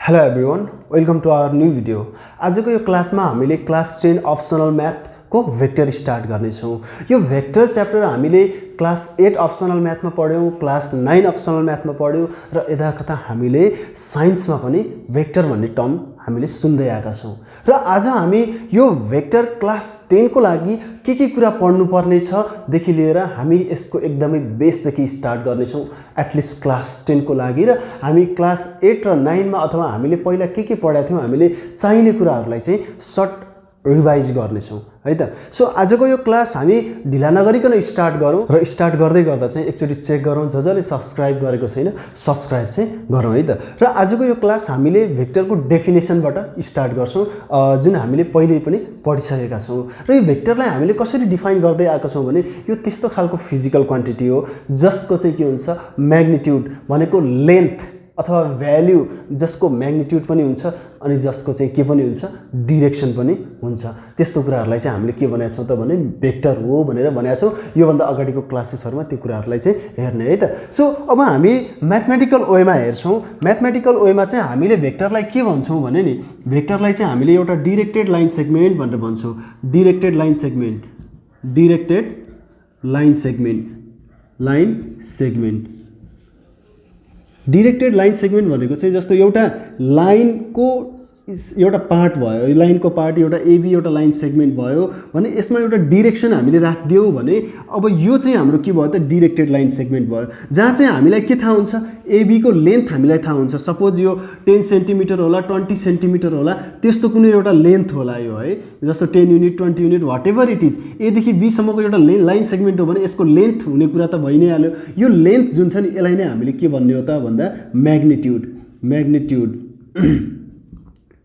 Hello everyone, welcome to our new video. आजको यो क्लासमा हामीले क्लास 10 अप्सनल म्याथ को भेक्टर स्टार्ट गर्ने छौं। यो भेक्टर च्याप्टर हामीले क्लास 8 अप्सनल म्याथमा पढ्यौं, क्लास 9 अप्सनल म्याथमा पढ्यौं र यदाकथा हामीले साइन्समा पनि भेक्टर भन्ने टर्म हामीले सुन्दै आएका छौं। र आज हामी यो भेक्टर क्लास 10 को लागि के कुरा पढ्नु पर्ने छ देखि लिएर हामी यसको एकदमै बेस देखि स्टार्ट गर्ने छौं एटलिस्ट क्लास 10 को लागि। र हामी क्लास 8 र 9 मा अथवा हामीले पहिला के पढाएको थियौं हामीले चाहिने कुराहरुलाई चाहिँ सर्ट रिवाइज गर्ने छौं है त। सो आजको यो क्लास हामी ढिला नगरिकन स्टार्ट गरौं र स्टार्ट गर्दै गर्दा चाहिँ एकचोटी चेक गरौं जसले सब्स्क्राइब गरेको छैन सब्स्क्राइब चाहिँ गरौं है त। र आजको यो क्लास हामीले भेक्टरको डेफिनेसनबाट स्टार्ट गर्छौं जुन हामीले पहिले पनि पढिसकेका छौं। र यो भेक्टरलाई हामीले कसरी डिफाइन गर्दै आएका छौं भने यो त्यस्तो खालको फिजिकल क्वान्टिटी हो जसको चाहिँ के हुन्छ म्याग्निट्युड भनेको लेन्थ अथवा भ्यालु जसको म्याग्निट्युड पनि हुन्छ अनि जसको चाहिँ के पनि हुन्छ डाइरेक्सन पनि हुन्छ। त्यस्तो कुराहरुलाई चाहिँ हामीले के बनाएका छौं त भने भेक्टर हो भनेर भनेका छौं। यो भन्दा अगाडिको क्लासेसहरुमा त्यो कुराहरुलाई चाहिँ हेर्ने है त। सो अब हामी म्याथमेटिकल वेमा हेर्छौं। म्याथमेटिकल वेमा चाहिँ हामीले भेक्टरलाई के भन्छौं भने नि भेक्टरलाई चाहिँ हामीले एउटा डाइरेक्टेड लाइन सेगमेन्ट भनेर भन्छौं। Directed line segment, directed line segment, line segment. Directed line segment भनेको चाहिँ जस्तो एउटा लाइनको एउटा पार्ट भयो, यो लाइनको पार्ट एउटा एबी एउटा लाइन सेगमेन्ट भयो भने यसमा एउटा डाइरेक्सन हामीले राख्दियौ भने अब यो चाहिँ हाम्रो के भयो त डाइरेक्टेड लाइन सेगमेन्ट भयो। जहाँ चाहिँ हामीलाई के थाहा हुन्छ एबी को लेन्थ हामीलाई थाहा हुन्छ। सपोज यो 10 सेन्टिमिटर होला 20 सेन्टिमिटर होला त्यस्तो कुनै एउटा लेन्थ होला यो है। जस्तो 10 unit 20 unit whatever it is a देखि बी सम्मको एउटा लाइन सेगमेन्ट हो भने यसको लेन्थ हुने कुरा त भइ नै हाल्यो। यो लेन्थ जुन छ नि यसलाई नै हामीले के भन्ने हो त भन्दा म्याग्निट्युड, म्याग्निट्युड,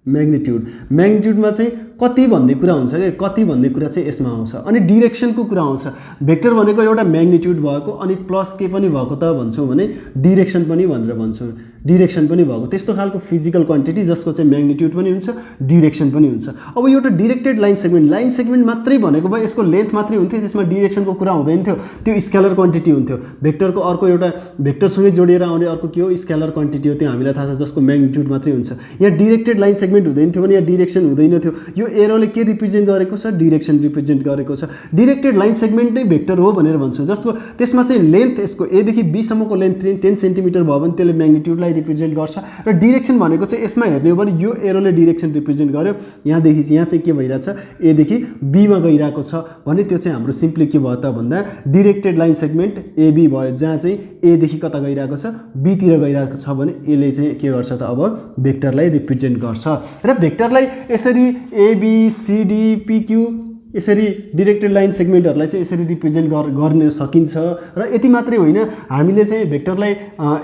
म्याग्निट्युड। म्याग्निट्युडमा चाहिँ कति भन्ने कुरा हुन्छ के कति भन्ने कुरा चाहिँ यसमा आउँछ। अनि डाइरेक्सनको कुरा आउँछ। भेक्टर भनेको एउटा म्याग्निट्युड भएको अनि प्लस के पनि भएको त भन्छौं भने डाइरेक्सन पनि भनेर भन्छौं। डाइरेक्सन पनि भएको त्यस्तो खालको फिजिकल क्वान्टिटी जसको चाहिँ म्याग्निट्युड पनि हुन्छ डाइरेक्सन पनि हुन्छ। अब एउटा डाइरेक्टेड लाइन सेगमेन्ट मात्रै भनेको भए यसको लेन्थ मात्रै हुन्थ्यो त्यसमा डाइरेक्सनको कुरा हुँदैन थियो। त्यो स्केलर क्वान्टिटी हुन्थ्यो। भेक्टरको अर्को एउटा भेक्टरसँगै जोडिएर आउने अर्को के हो स्केलर क्वान्टिटी हो। त्यो हामीलाई थाहा छ जसको म्याग्निट्युड मात्रै हुन्छ। यहाँ डाइरेक्टेड लाइन सेगमेन्ट हुँदैन थियो भने यहाँ डाइरेक्सन हुँदैन थियो। यो एरोले के रिप्रेजेन्ट गरेको छ डाइरेक्सन रिप्रेजेन्ट गरेको छ। डाइरेक्टेड लाइन सेगमेन्ट नै भेक्टर हो भनेर भन्छौं। जस्तो त्यसमा चाहिँ लेन्थ यसको ए देखि बी सम्मको लेन्थ 10 सेन्टिमिटर भयो भने त्यसले म्याग्निट्युडलाई रिप्रेजेन्ट गर्छ। र डाइरेक्सन भनेको चाहिँ यसमा हेर्ने हो भने यो एरोले डाइरेक्सन रिप्रेजेन्ट गर्यो। यहाँदेखि चाहिँ यहाँ चाहिँ के भइरहेछ ए देखि बी मा गइरहेको छ भने त्यो चाहिँ हाम्रो सिम्पली के भयो त भन्दा डाइरेक्टेड लाइन सेगमेन्ट एबी भयो। जहाँ चाहिँ ए देखि कता गइरहेको छ बी तिर गइरहेको छ भने यसले चाहिँ के गर्छ त अब भेक्टरलाई रिप्रेजेन्ट गर्छ। र भेक्टरलाई यसरी एबीसीडी पीक्यू यसरी डाइरेक्टेड लाइन सेगमेन्टहरुलाई चाहिँ यसरी रिप्रेजेन्ट गर्न सकिन्छ। र यति मात्रै होइन हामीले चाहिँ भेक्टरलाई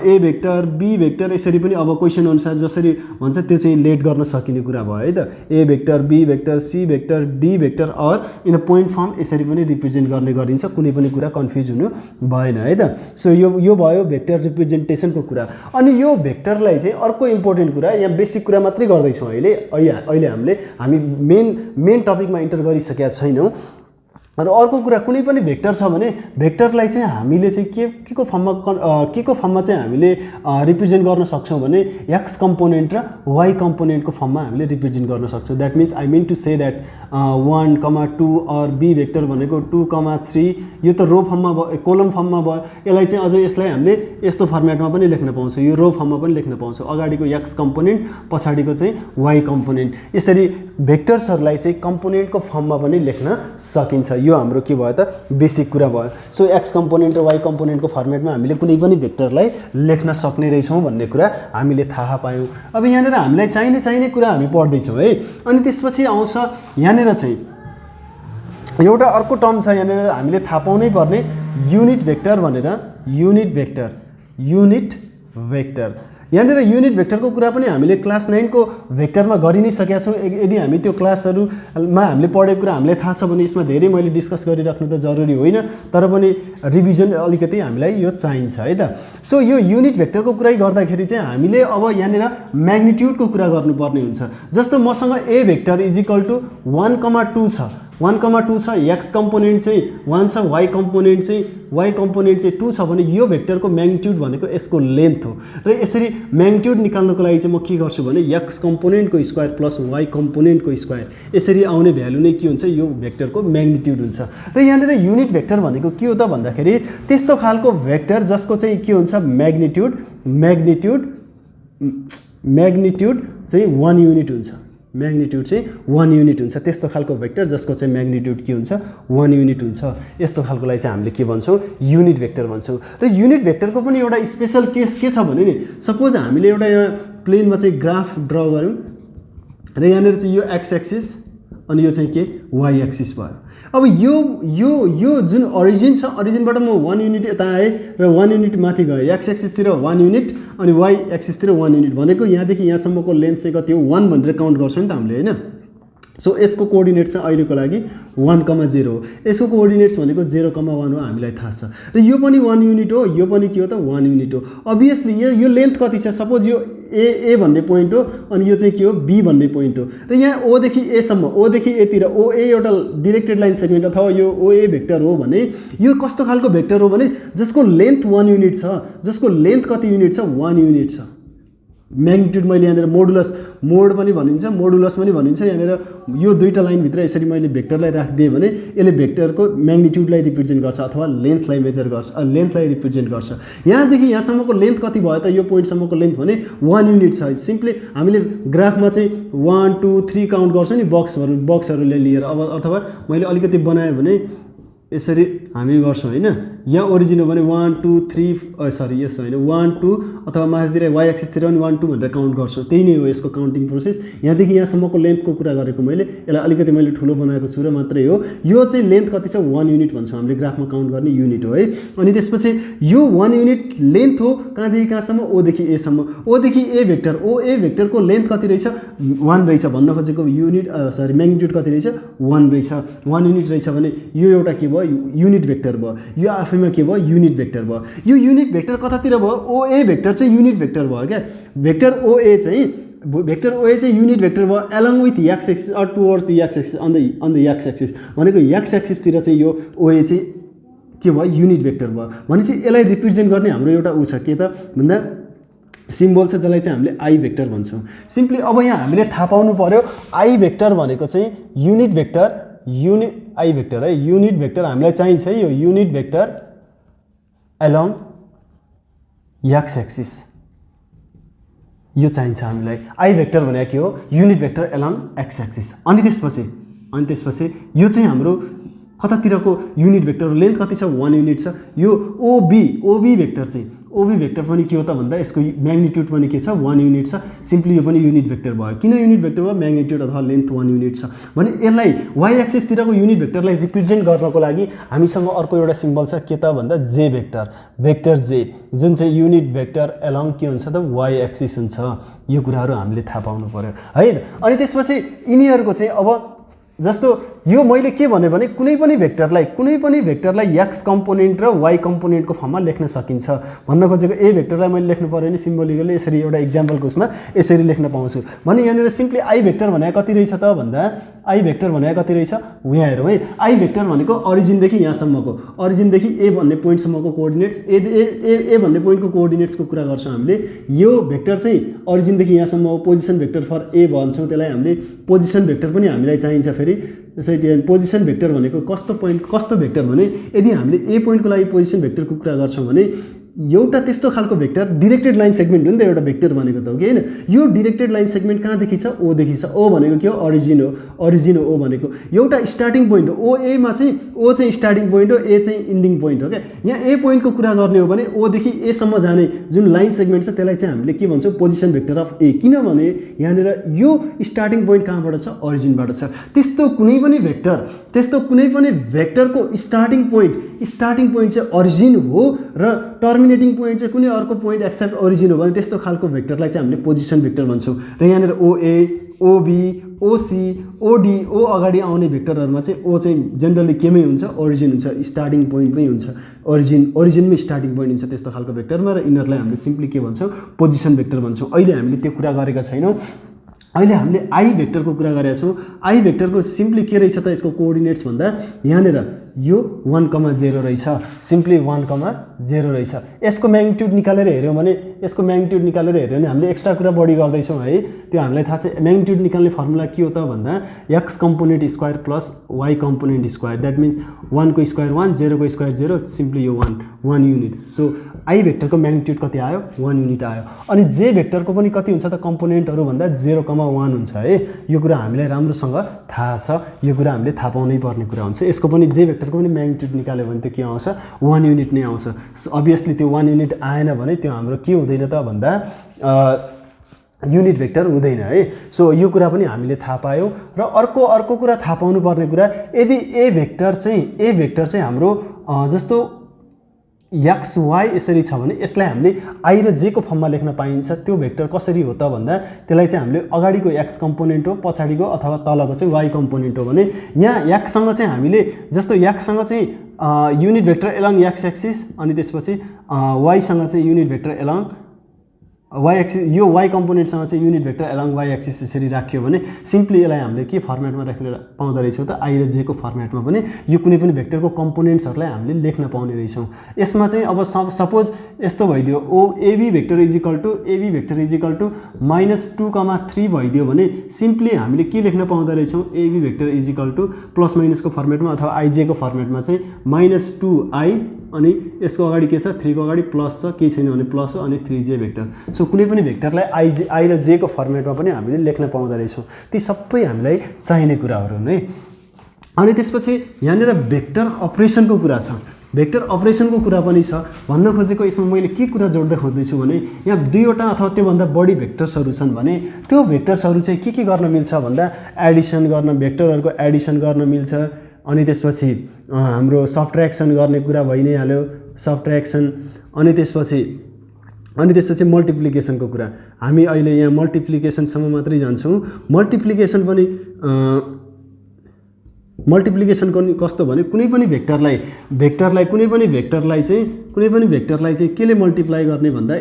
ए भेक्टर बी भेक्टर यसरी पनि अब क्वेशन अनुसार जसरी भन्छ त्यो चाहिँ लेट गर्न सकिने कुरा भयो है त। ए vector B vector C vector D vector or in the point form यसरी पनि रिप्रेजेन्ट गर्ने गरिन्छ। कुनै पनि कुरा कन्फ्युज हुनु भएन है त। सो यो भयो भेक्टर रिप्रेजेन्टेसनको कुरा। अनि यो भेक्टरलाई चाहिँ अर्को इम्पोर्टेन्ट कुरा यहाँ बेसिक कुरा मात्रै गर्दै छौं अहिले हामी मेन टपिकमा इन्टर गरिसकेका छैनौं। र अर्को कुरा कुनै पनि भेक्टर छ भने भेक्टरलाई चाहिँ हामीले चाहिँ के को फर्ममा चाहिँ हामीले रिप्रेजेन्ट गर्न सक्छौं भने x कम्पोनेन्ट र y कम्पोनेन्टको फर्ममा हामीले रिप्रेजेन्ट गर्न सक्छौं। That means I mean to say that 1, 2 और b भेक्टर भनेको 2, 3 यो त रो फर्ममा भयो कोलम फर्ममा भयो। यसलाई चाहिँ अझै यसलाई हामीले यस्तो फर्मेटमा पनि लेख्न पाउँछौं। यो रो फर्ममा पनि लेख्न पाउँछौं। अगाडिको x कम्पोनेन्ट पछाडिको चाहिँ y कम्पोनेन्ट यसरी भेक्टर्सहरुलाई चाहिँ कम्पोनेन्टको फर्ममा पनि लेख्न सकिन्छ। यो हाम्रो के भयो त बेसिक कुरा भयो। सो x कम्पोनेन्ट र y कम्पोनेन्टको फर्मेटमा हामीले कुनै पनि भेक्टरलाई लेख्न सक्ने रहेछौं भन्ने कुरा हामीले थाहा पायौं। अब यहाँनेर हामीलाई चाहिने कुरा हामी पढ्दै छौं है। अनि त्यसपछि आउँछ यहाँनेर चाहिँ एउटा अर्को टर्म छ यहाँनेर हामीले थाहा पाउनै पर्ने युनिट भेक्टर भनेर। युनिट भेक्टर यहाँनेर युनिट भेक्टरको कुरा पनि हामीले क्लास 9 को भेक्टरमा गरि नै सकेका छौं। यदि हामी त्यो क्लासहरुमा हामीले पढेको कुरा हामीलाई थाहा छ भने यसमा धेरै मैले डिस्कस गरिराख्नु त जरुरी होइन तर पनि रिभिजन अलिकति हामीलाई यो चाहिन्छ है त। सो यो युनिट भेक्टरको कुरै गर्दाखेरि चाहिँ हामीले अब यहाँनेर म्याग्निट्युडको कुरा गर्नुपर्ने हुन्छ। जस्तो मसँग A vector is equal to 1, 2 छ 1,2 छ, x कम्पोनेन्ट चाहिँ 1 छ, y कम्पोनेन्ट चाहिँ 2 छ भने यो भेक्टरको म्याग्निट्युड भनेको यसको लेन्थ हो। र यसरी म्याग्निट्युड निकाल्नको लागि चाहिँ म के गर्छु भने x कम्पोनेन्टको स्क्वायर प्लस y कम्पोनेन्टको स्क्वायर यसरी आउने भ्यालु नै के हुन्छ, यो भेक्टरको म्याग्निट्युड हुन्छ। र यहाँनिर युनिट भेक्टर भनेको के हो त भन्दाखेरि त्यस्तो खालको भेक्टर जसको चाहिँ के हुन्छ म्याग्निट्युड चाहिँ 1 युनिट हुन्छ, म्याग्निट्युड चाहिँ 1 युनिट हुन्छ। त्यस्तो खालको भेक्टर जसको चाहिँ म्याग्निट्युड के हुन्छ, 1 युनिट हुन्छ। यस्तो खालकोलाई चाहिँ हामीले के भन्छौँ, युनिट भेक्टर भन्छौँ। र युनिट भेक्टरको पनि एउटा स्पेशल केस के छ भने नि, सपोज हामीले एउटा यहाँ प्लेनमा चाहिँ ग्राफ ड्र गऱ्यौँ र यहाँनिर चाहिँ यो एक्स एक्सिस अनि यो चाहिँ के वाइ एक्सिस भयो। अब यो जुन ओरिजिन छ, ओरिजिनबाट म 1 युनिट यता आएँ र 1 युनिट माथि गएँ, एक्स एक्सिसतिर 1 युनिट अनि वाइ एक्सिसतिर 1 युनिट भनेको यहाँदेखि यहाँसम्मको लेन्थ चाहिँ कति हो, 1 भनेर काउन्ट गर्छौँ नि त हामीले, होइन। सो यसको कोअर्डिनेट्स चाहिँ अहिलेको लागि 1,0 हो, यसको कोअर्डिनेट्स भनेको 0,1 हो, हामीलाई थाहा छ। र यो पनि 1 युनिट हो, यो पनि के हो त 1 युनिट हो। अभियसली यो लेन्थ कति छ, सपोज यो ए भन्ने पोइन्ट हो अनि यो चाहिँ के हो, बी भन्ने पोइन्ट हो। र यहाँ ओदेखि एसम्म, ओदेखि एतिर ओए एउटा डिरेक्टेड लाइन सेगमेन्ट अथवा यो ओए भेक्टर हो भने यो कस्तो खालको भेक्टर हो भने जसको लेन्थ 1 युनिट छ, जसको लेन्थ कति युनिट छ, 1 युनिट छ। म्याग्निट्युड मैले यहाँनिर मोड पनि भनिन्छ, मोडुलस पनि भनिन्छ। यहाँनिर यो दुईटा लाइनभित्र यसरी मैले भेक्टरलाई राखिदिएँ भने यसले भेक्टरको म्याग्निट्युडलाई रिप्रेजेन्ट गर्छ अथवा लेन्थलाई मेजर गर्छ, लेन्थलाई रिप्रेजेन्ट गर्छ। यहाँदेखि यहाँसम्मको लेन्थ कति भयो त, यो पोइन्टसम्मको लेन्थ भने 1 युनिट छ। सिम्पली हामीले ग्राफमा चाहिँ 1 2 3 काउन्ट गर्छौँ नि बक्सहरूले लिएर। अब अथवा मैले अलिकति बनाएँ भने यसरी हामी गर्छौँ, होइन। यहाँ ओरिजिन हो भने 1 2 3 यस होइन 1 2 अथवा माथितिर वाइ एक्सिसतिर पनि 1 2 भनेर काउन्ट गर्छु। त्यही नै हो यसको काउन्टिङ प्रोसेस। यहाँदेखि यहाँसम्मको लेन्थको कुरा गरेको मैले, यसलाई अलिकति मैले ठुलो बनाएको छु र मात्रै हो। यो चाहिँ लेन्थ कति छ, 1 युनिट भन्छौँ हामीले, ग्राफमा काउन्ट गर्ने युनिट हो, है। अनि त्यसपछि यो 1 युनिट लेन्थ हो, कहाँदेखि कहाँसम्म, ओदेखि एसम्म। ओदेखि ए भेक्टर, ए भेक्टरको लेन्थ कति रहेछ, 1 रहेछ। भन्न खोजेको म्याग्निट्युड कति रहेछ, 1 रहेछ। 1 युनिट रहेछ भने यो एउटा के भयो, युनिट भेक्टर भयो। यो आफैमा के भयो, युनिट भेक्टर भयो। यो युनिट भेक्टर कतातिर भयो, ओए भेक्टर चाहिँ युनिट भेक्टर भयो क्या। भेक्टर ओए चाहिँ युनिट भेक्टर भयो along with x axis or towards the x axis on the x axis. भनेको एक्स एक्सिसतिर चाहिँ यो ओए चाहिँ के भयो, युनिट भेक्टर भयो। भनेपछि यसलाई रिप्रेजेन्ट गर्ने हाम्रो एउटा उ छ के त भन्दा सिम्बल छ, जसलाई चाहिँ हामीले आई भेक्टर भन्छौँ। सिम्पली अब यहाँ हामीले थाहा पाउनु पर्यो आई भेक्टर भनेको चाहिँ युनिट भेक्टर, आई भेक्टर है, युनिट भेक्टर हामीलाई चाहिन्छ है। यो unit vector along x axis यो चाहिन्छ हामीलाई। आई भेक्टर भनेको के हो, unit vector along x axis. अनि त्यसपछि यो चाहिँ हाम्रो कतातिरको युनिट भेक्टर, लेन्थ कति छ, 1 युनिट छ। यो ओबी भेक्टर चाहिँ, ओबी भेक्टर पनि के हो त भन्दा यसको म्याग्निट्युड पनि के छ, 1 युनिट छ। सिम्पली यो पनि युनिट भेक्टर भयो। किन युनिट भेक्टर भयो, म्याग्निट्युड अथवा लेन्थ 1 युनिट छ भने यसलाई वाइ एक्सिसतिरको युनिट भेक्टरलाई रिप्रेजेन्ट गर्नको लागि हामीसँग अर्को एउटा सिम्बल छ के त भन्दा जे भेक्टर जे, जुन चाहिँ युनिट भेक्टर एलोङ के हुन्छ त, वाइ एक्सिस हुन्छ। यो कुराहरू हामीले थाहा पाउनु पर्यो, है। अनि त्यसपछि यिनीहरूको चाहिँ अब जस्तो यो मैले के भने कुनै पनि भेक्टरलाई एक्स कम्पोनेन्ट र वाइ कम्पोनेन्टको फर्ममा लेख्न सकिन्छ। भन्न खोजेको ए भेक्टरलाई मैले लेख्नु पर्यो भने सिम्बोलिकली यसरी एउटा इक्जाम्पलको उसमा यसरी लेख्न पाउँछु भने यहाँनिर सिम्पली आई भेक्टर भनेको कति रहेछ त भन्दा आई भेक्टर भनेको कति रहेछ, यहाँ हेरौँ है। आई भेक्टर भनेको ओरिजिनदेखि यहाँसम्मको, ओरिजिनदेखि ए भन्ने पोइन्टसम्मको कोअर्डिनेट्स, ए भन्ने पोइन्टको कोअर्डिनेट्सको कुरा गर्छौँ हामीले। यो भेक्टर चाहिँ ओरिजिनदेखि यहाँसम्म हो, पोजिसन भेक्टर फर ए भन्छौँ त्यसलाई हामीले। पोजिसन भेक्टर पनि हामीलाई चाहिन्छ फेरि। त्यसै पोजिसन भेक्टर भनेको कस्तो भेक्टर भने यदि हामीले ए पोइन्टको लागि पोजिसन भेक्टरको कुरा गर्छौँ भने एउटा त्यस्तो खालको भेक्टर डिरेक्टेड लाइन सेगमेन्ट हो नि त एउटा भेक्टर भनेको त हो कि होइन। यो डिरेक्टेड लाइन सेगमेन्ट कहाँदेखि छ, ओदेखि छ। ओ भनेको के हो, ओरिजिन हो। ओ भनेको एउटा स्टार्टिङ पोइन्ट हो। ओ एमा चाहिँ ओ चाहिँ स्टार्टिङ पोइन्ट हो, ए चाहिँ इन्डिङ पोइन्ट हो क्या। यहाँ ए पोइन्टको कुरा गर्ने हो भने ओदेखि एसम्म जाने जुन लाइन सेगमेन्ट छ त्यसलाई चाहिँ हामीले के भन्छौँ, पोजिसन भेक्टर अफ ए। किनभने यहाँनिर यो स्टार्टिङ पोइन्ट कहाँबाट छ, ओरिजिनबाट छ। त्यस्तो कुनै पनि भेक्टरको स्टार्टिङ पोइन्ट चाहिँ ओरिजिन हो र टर्मिनेटिङ पोइन्ट चाहिँ कुनै अर्को पोइन्ट एक्सेप्ट ओरिजिन हो भने त्यस्तो खालको भेक्टरलाई चाहिँ हामीले पोजिसन भेक्टर भन्छौँ। र यहाँनिर ओए, ओबी, ओसी, ओडी, ओ अगाडि आउने भेक्टरहरूमा चाहिँ ओ चाहिँ जेनरली केमै हुन्छ, ओरिजिन हुन्छ, स्टार्टिङ पोइन्टमै हुन्छ, ओरिजिनमै स्टार्टिङ पोइन्ट हुन्छ त्यस्तो खालको भेक्टरमा। र यिनीहरूलाई हामीले सिम्पली के भन्छौँ, पोजिसन भेक्टर भन्छौँ। अहिले हामीले त्यो कुरा गरेका छैनौँ। अहिले हामीले आई भेक्टरको कुरा गरेका छौँ। आई भेक्टरको सिम्पली के रहेछ त यसको कोअर्डिनेट्स भन्दा यहाँनिर यो 1,0 रहेछ, सिम्पली 1,0 रहेछ। यसको म्याग्निट्युड निकालेर हेऱ्यौँ भने हामीले एक्स्ट्रा कुरा बढी गर्दैछौँ है, त्यो हामीलाई थाहा छ। म्याग्निट्युड निकाल्ने फर्मुला के हो त भन्दा x component square plus y component square, that means 1 को स्क्वायर 1, 0 को स्क्वायर 0, सिम्पली यो 1 युनिट। सो आई भेक्टरको म्याग्निट्युड कति आयो? 1 युनिट आयो। अनि जे भेक्टरको पनि कति हुन्छ त कम्पोनेन्टहरू भन्दा 0,1 हुन्छ है। यो कुरा हामीलाई राम्रोसँग थाहा छ, यो कुरा हामीले थाहा पाउनै पर्ने कुरा हुन्छ। यसको पनि जे भेक्टरको पनि म्याग्निट्युड निकाल्यो भने त्यो के आउँछ? 1 युनिट नै आउँछ। अभियसली त्यो 1 युनिट आएन भने त्यो हाम्रो के हुँदैन त भन्दा युनिट भेक्टर हुँदैन है। सो यो कुरा पनि हामीले थाहा पायौँ। र अर्को कुरा थाहा पाउनुपर्ने कुरा, यदि ए भेक्टर चाहिँ हाम्रो जस्तो एक्स वाई यसरी छ भने यसलाई हामीले आई र जे को फर्ममा लेख्न पाइन्छ। त्यो भेक्टर कसरी हो त भन्दा त्यसलाई चाहिँ हामीले अगाडिको एक्स कम्पोनेन्ट हो, पछाडिको अथवा तलको चाहिँ वाई कम्पोनेन्ट हो भने यहाँ एक्ससँग चाहिँ हामीले जस्तो एक्ससँग चाहिँ unit vector along x axis, अनि त्यसपछि वाईसँग चाहिँ unit vector along y axis, यो वाई कम्पोनेन्टसँग चाहिँ unit vector along y axis यसरी राख्यो भने सिम्पली यसलाई हामीले के फर्मेटमा राखेर पाउँदो रहेछौँ त आई र जे को फर्मेटमा पनि यो कुनै पनि भेक्टरको कम्पोनेन्ट्सहरूलाई हामीले लेख्न पाउने रहेछौँ। यसमा चाहिँ अब सपोज यस्तो भइदियो AB vector is equal to -2,3 भइदियो भने सिम्पली हामीले के लेख्न पाउँदो रहेछौँ? AB vector is equal to plus माइनसको फर्मेटमा अथवा आइजेको फर्मेटमा चाहिँ -2i, अनि यसको अगाडि के छ? 3 को अगाडि प्लस छ, केही छैन भने प्लस हो, अनि 3j भेक्टर। सो कुनै पनि भेक्टरलाई आई र जे को फर्मेटमा पनि हामीले लेख्न पाउँदो रहेछौँ। ती सबै हामीलाई चाहिने कुराहरू नै। अनि त्यसपछि यहाँनिर भेक्टर अपरेसनको कुरा छ। भेक्टर अपरेसनको कुरा पनि छ। भन्न खोजेको यसमा मैले के कुरा जोड्दै खोज्दैछु भने यहाँ 2वटा अथवा त्योभन्दा बढी भेक्टर्सहरू छन् भने त्यो भेक्टर्सहरू चाहिँ के गर्न मिल्छ भन्दा एडिसन गर्न, भेक्टरहरूको एडिसन गर्न मिल्छ। अनि त्यसपछि हाम्रो सब्ट्र्याक्सन गर्ने कुरा भइ नै हाल्यो, सब्ट्र्याक्सन। अनि त्यसपछि मल्टिप्लिकेसनको कुरा। हामी अहिले यहाँ मल्टिप्लिकेसनसम्म मात्रै जान्छौँ। मल्टिप्लिकेसन कस्तो भने कुनै पनि भेक्टरलाई चाहिँ केले मल्टिप्लाई गर्ने भन्दा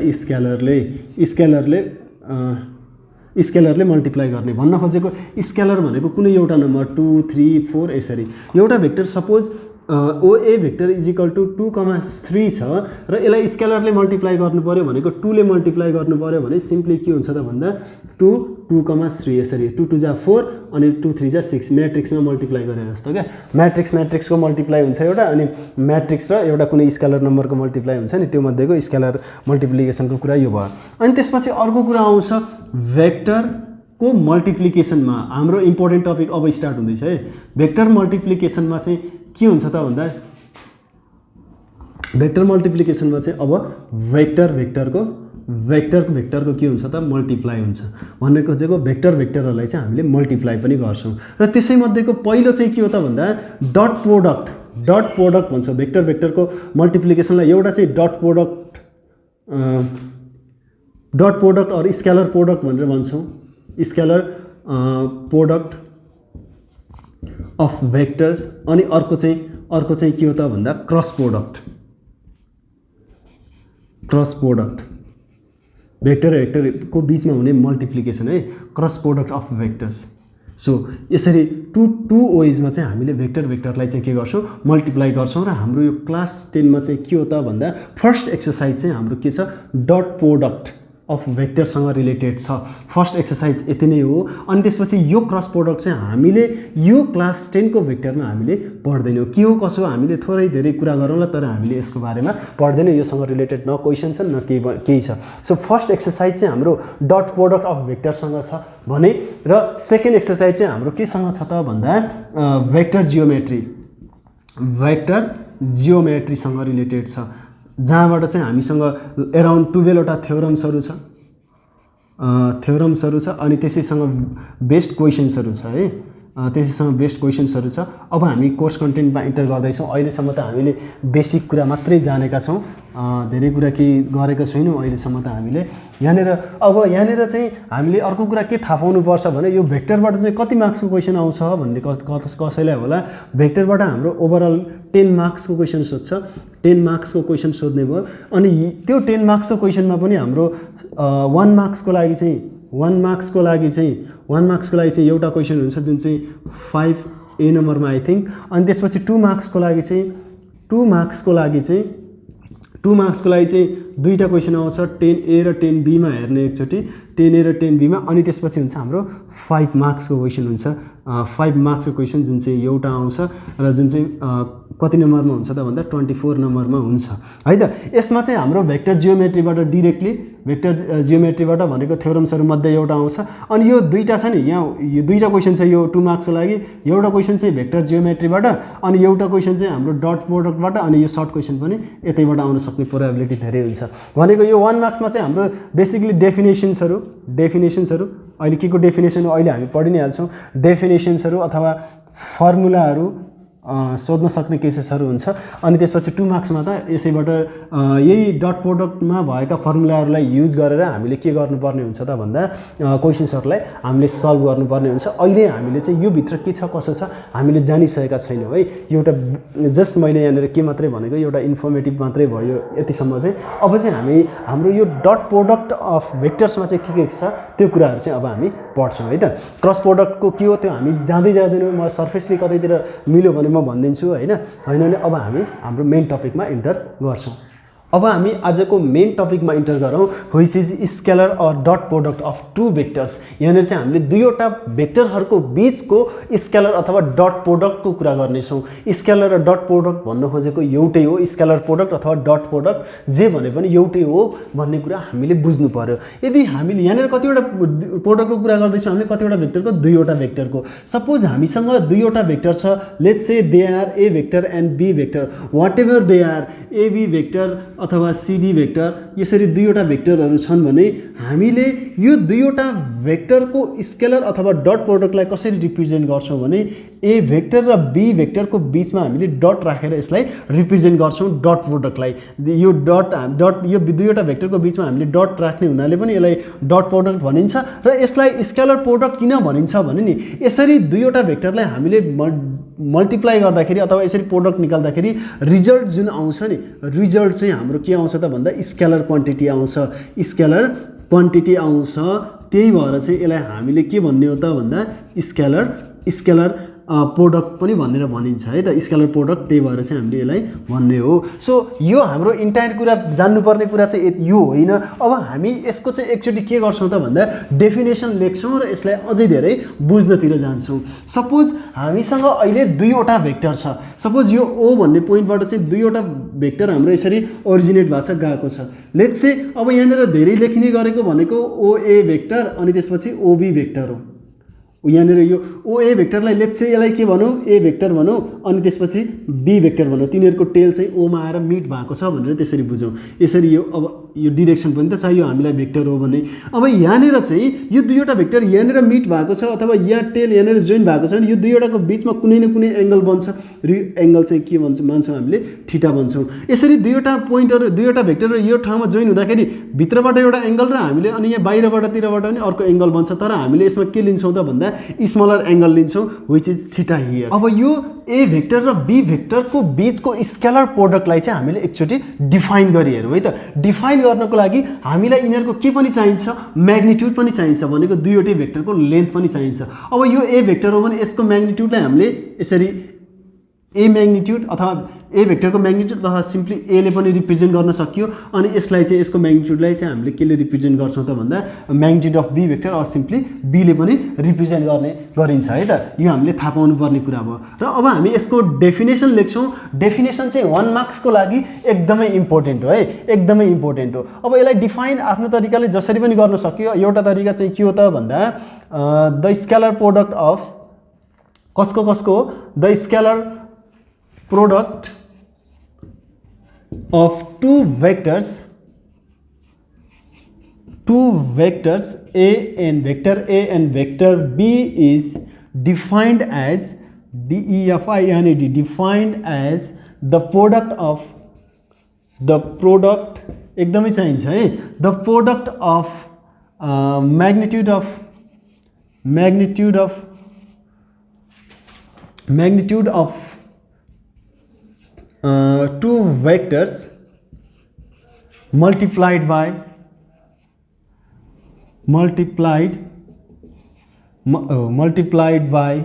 स्केलरले मल्टिप्लाई गर्ने। भन्न खोजेको स्केलर भनेको कुनै एउटा नम्बर 2, 3, 4 यसरी। एउटा vector suppose OA vector is equal to 2,3 छ र यसलाई स्केलरले मल्टिप्लाई गर्नु पर्यो भनेको 2 ले मल्टिप्लाई गर्नु पर्यो भने सिम्पली के हुन्छ त भन्दा 2, 2,3 यसरी 2 2 जा 4 अनि 2 3 जा 6 म्याट्रिक्समा मल्टिप्लाई गरे जस्तो क्या। म्याट्रिक्सको मल्टिप्लाई हुन्छ एउटा, अनि म्याट्रिक्स र एउटा कुनै स्केलर नम्बरको मल्टिप्लाई हुन्छ नि, त्यो मध्येको स्केलर मल्टिप्लिकेसनको कुरा यो भयो। अनि त्यसपछि अर्को कुरा आउँछ भेक्टरको मल्टिप्लिकेसनमा। हाम्रो इम्पोर्टेन्ट टपिक अब स्टार्ट हुँदैछ है। भेक्टर मल्टिप्लिकेसनमा चाहिँ के हुन्छ त भन्दा भेक्टर मल्टिप्लिकेसनमा चाहिँ अब भेक्टरको के हुन्छ त मल्टिप्लाई हुन्छ। भन्ने खोजेको भेक्टरहरूलाई चाहिँ हामीले मल्टिप्लाई पनि गर्छौँ। र त्यसै मध्येको पहिलो चाहिँ के हो त भन्दा डट प्रोडक्ट भन्छौँ। भेक्टरको मल्टिप्लिकेसनलाई एउटा चाहिँ dot product or scalar product भनेर भन्छौँ। Scalar product of vectors. अनि अर्को चाहिँ के हो त भन्दा क्रस प्रोडक्ट भेक्टरको बिचमा हुने मल्टिप्लिकेसन है, cross product of vectors. So यसरी टु वेजमा चाहिँ हामीले भेक्टरलाई चाहिँ के गर्छौँ? मल्टिप्लाई गर्छौँ। र हाम्रो यो क्लास 10मा चाहिँ के हो त भन्दा फर्स्ट एक्सर्साइज चाहिँ हाम्रो के छ? डट प्रोडक्ट अफ भेक्टरसँग रिलेटेड छ। फर्स्ट एक्सर्साइज यति नै हो। अनि त्यसपछि यो क्रस प्रोडक्ट चाहिँ हामीले यो क्लास 10 को भेक्टरमा हामीले पढ्दैनौँ। के हो कसो हामीले थोरै धेरै कुरा गरौँला, तर हामीले यसको बारेमा पढ्दैनौँ। योसँग रिलेटेड न क्वेसन छ न केही छ। सो फर्स्ट एक्सर्साइज चाहिँ हाम्रो डट प्रोडक्ट अफ भेक्टरसँग छ भने, र सेकेन्ड एक्सर्साइज चाहिँ हाम्रो केसँग छ त भन्दा भेक्टर जियोमेट्रीसँग रिलेटेड छ, जहाँबाट चाहिँ हामीसँग एराउन्ड 12वटा थ्योरम्सहरू छ अनि त्यसैसँग बेस्ट क्वेसन्सहरू छ है। अब हामी कोर्स कन्टेन्टमा इन्टर गर्दैछौँ। अहिलेसम्म त हामीले बेसिक कुरा मात्रै जानेका छौँ, धेरै कुरा केही गरेका छैनौँ अहिलेसम्म त हामीले। यहाँनिर चाहिँ हामीले अर्को कुरा के थाहा पाउनुपर्छ भने यो भेक्टरबाट चाहिँ कति मार्क्सको क्वेसन आउँछ भन्ने कसैलाई होला। भेक्टरबाट हाम्रो ओभरअल 10 मार्क्सको क्वेसन सोध्छ। 10 मार्क्सको क्वेसन सोध्ने भयो। अनि त्यो 10 मार्क्सको क्वेसनमा पनि हाम्रो 1 मार्क्सको लागि चाहिँ 1 मार्क्सको लागि चाहिँ एउटा क्वेसन हुन्छ जुन चाहिँ 5A नम्बरमा आई थिङ्क। अनि त्यसपछि 2 मार्क्सको लागि चाहिँ दुईवटा क्वेसन आउँछ 10A र 10B मा हेर्ने एकचोटि 10A र 10B मा। अनि त्यसपछि हुन्छ हाम्रो 5 मार्क्सको क्वेसन हुन्छ 5 मार्क्सको क्वेसन जुन चाहिँ एउटा आउँछ र जुन चाहिँ कति नम्बरमा हुन्छ त भन्दा 24 नम्बरमा हुन्छ है त। यसमा चाहिँ हाम्रो भेक्टर जियोमेट्रीबाट डिरेक्टली भेक्टर जियोमेट्रीबाट भनेको थ्योरम्सहरू मध्ये एउटा आउँछ। अनि यो दुईटा छ नि, यहाँ यो दुईटा क्वेसन छ यो 2 मार्क्सको लागि, एउटा क्वेसन चाहिँ भेक्टर जियोमेट्रीबाट अनि एउटा क्वेसन चाहिँ हाम्रो डट प्रोडक्टबाट, अनि यो सर्ट क्वेसन पनि यतैबाट आउन सक्ने प्रोबेबिलिटी धेरै हुन्छ। भनेको यो 1 मार्क्समा चाहिँ हाम्रो बेसिकली डेफिनेसन्सहरू अहिले के को डेफिनेसन हो अहिले हामी पढि नै हाल्छौँ। डेफिनेसन्सहरू अथवा फर्मुलाहरू सोध्न सक्ने केसेसहरू हुन्छ। अनि त्यसपछि 2 मार्क्समा त यसैबाट यही डट प्रोडक्टमा भएका फर्मुलाहरूलाई युज गरेर हामीले के गर्नुपर्ने हुन्छ त भन्दा क्वेसन्सहरूलाई हामीले सल्भ गर्नुपर्ने हुन्छ। अहिले हामीले चाहिँ यो भित्र के छ कसो छ हामीले जानिसकेका छैनौँ है। एउटा जस्ट मैले यहाँनिर के मात्रै भनेको एउटा इन्फर्मेटिभ मात्रै भयो यतिसम्म चाहिँ। अब चाहिँ हामी हाम्रो यो डट प्रोडक्ट अफ भेक्टर्समा चाहिँ के छ त्यो कुराहरू चाहिँ अब हामी पढ्छौँ है त। क्रस प्रोडक्टको के हो त्यो हामी जाँदै जाँदैनौँ, म सर्फेसली कतैतिर मिल्यो भने म भनिदिन्छु होइन भने अब हामी हाम्रो मेन टपिकमा इन्टर गर्छौँ। अब हामी आजको मेन टपिकमा इन्टर गरौँ, which is scalar or dot product of 2 vectors. यहाँनिर चाहिँ हामीले दुईवटा भेक्टरहरूको बिचको स्केलर अथवा डट प्रोडक्टको कुरा गर्नेछौँ। स्केलर र डट प्रोडक्ट भन्न खोजेको एउटै हो, स्केलर प्रोडक्ट अथवा डट प्रोडक्ट जे भने पनि एउटै हो भन्ने कुरा हामीले बुझ्नु पर्यो। यदि हामीले यहाँनिर कतिवटा प्रोडक्टको कुरा गर्दैछौँ हामीले कतिवटा भेक्टरको, दुईवटा भेक्टरको। सपोज हामीसँग दुईवटा भेक्टर छ, let's say they are A vector and be vector, whatever they are, AB vector अथवा सिडी भेक्टर, यसरी दुईवटा भेक्टरहरू छन् भने हामीले यो दुईवटा भेक्टरको स्केलर अथवा डट प्रोडक्टलाई कसरी रिप्रेजेन्ट गर्छौँ भने ए भेक्टर र बी भेक्टरको बिचमा हामीले डट राखेर यसलाई रिप्रेजेन्ट गर्छौँ डट प्रोडक्टलाई। यो डट यो दुईवटा भेक्टरको बिचमा हामीले डट राख्ने हुनाले पनि यसलाई डट प्रोडक्ट भनिन्छ। र यसलाई स्केलर प्रोडक्ट किन भनिन्छ भने नि यसरी दुईवटा भेक्टरलाई हामीले मल्टिप्लाई गर्दाखेरि अथवा यसरी प्रोडक्ट निकाल्दाखेरि रिजल्ट जुन आउँछ नि, रिजल्ट चाहिँ हाम्रो के आउँछ त भन्दा स्केलर क्वान्टिटी आउँछ, स्केलर क्वान्टिटी आउँछ। त्यही भएर चाहिँ यसलाई हामीले के भन्ने हो त भन्दा स्केलर प्रोडक्ट पनि भनेर भनिन्छ है त, स्केलर प्रोडक्ट। त्यही भएर चाहिँ हामीले यसलाई भन्ने हो। सो यो हाम्रो इन्टायर कुरा जान्नुपर्ने कुरा चाहिँ यो होइन। अब हामी यसको चाहिँ एकचोटि के गर्छौँ त भन्दा डेफिनेसन लेख्छौँ र यसलाई अझै धेरै बुझ्नतिर जान्छौँ। सपोज हामीसँग अहिले दुईवटा भेक्टर छ, सपोज यो ओ भन्ने पोइन्टबाट चाहिँ दुईवटा भेक्टर हाम्रो यसरी ओरिजिनेट भएको छ गएको छ। लेट्स से अब यहाँनिर धेरै लेखिने गरेको भनेको ओए भेक्टर अनि त्यसपछि ओबी भेक्टर हो। यहाँनिर यो ओए भेक्टरलाई लेट्स से यसलाई के भनौँ ए भेक्टर भनौँ अनि त्यसपछि बी भेक्टर भनौँ। तिनीहरूको टेल चाहिँ ओमा आएर मिट भएको छ भनेर त्यसरी बुझौँ। यसरी यो अब यो डिरेक्सन पनि त चाहियो हामीलाई भेक्टर हो भने। अब यहाँनिर चाहिँ यो दुईवटा भेक्टर यहाँनिर मिट भएको छ अथवा यहाँ टेल यहाँनिर जोइन भएको छ भने यो दुईवटाको बिचमा कुनै न कुनै एङ्गल बन्छ। एङ्गल चाहिँ के मान्छौँ हामीले थीटा भन्छौँ। यसरी दुईवटा पोइन्टहरू दुईवटा भेक्टर यो ठाउँमा जोइन हुँदाखेरि भित्रबाट एउटा एङ्गल र हामीले अनि यहाँ बाहिरबाटतिरबाट पनि अर्को एङ्गल बन्छ। तर हामीले यसमा के लिन्छौँ त भन्दा स्मलर एङ्गल लिन्छौँ व्हिच इज थीटा हियर। अब यो ए भेक्टर र बी भेक्टरको बिचको स्केलर प्रोडक्टलाई चाहिँ हामीले एकचोटि डिफाइन गरी हेरौँ है त। डिफाइन गर्नको लागि हामीलाई यिनीहरूको के पनि चाहिन्छ, म्याग्निट्युड पनि चाहिन्छ, भनेको दुईवटै भेक्टरको लेन्थ पनि चाहिन्छ। अब यो ए भेक्टर हो भने यसको म्याग्निट्युडलाई हामीले यसरी ए म्याग्निट्युड अथवा ए भेक्टरको म्याग्निट्युड तथा सिम्पली एले पनि रिप्रेजेन्ट गर्न सकियो। अनि यसलाई चाहिँ यसको म्याग्निट्युडलाई चाहिँ हामीले केले रिप्रेजेन्ट गर्छौँ त भन्दा magnitude of be vector or simply बीले पनि रिप्रेजेन्ट गरिन्छ है त। यो हामीले थाहा पाउनुपर्ने कुरा भयो। र अब हामी यसको डेफिनेसन लेख्छौँ। डेफिनेसन चाहिँ 1 मार्क्सको लागि एकदमै इम्पोर्टेन्ट हो है, एकदमै इम्पोर्टेन्ट हो। अब यसलाई डिफाइन आफ्नो तरिकाले जसरी पनि गर्न सकियो। एउटा तरिका चाहिँ के हो त भन्दा द स्केलर प्रोडक्ट अफ कसको हो the scalar product of two vectors A and vector B is defined as defined as the product एकदमै चाहिन्छ है, the product of magnitude of two vectors multiplied by multiplied by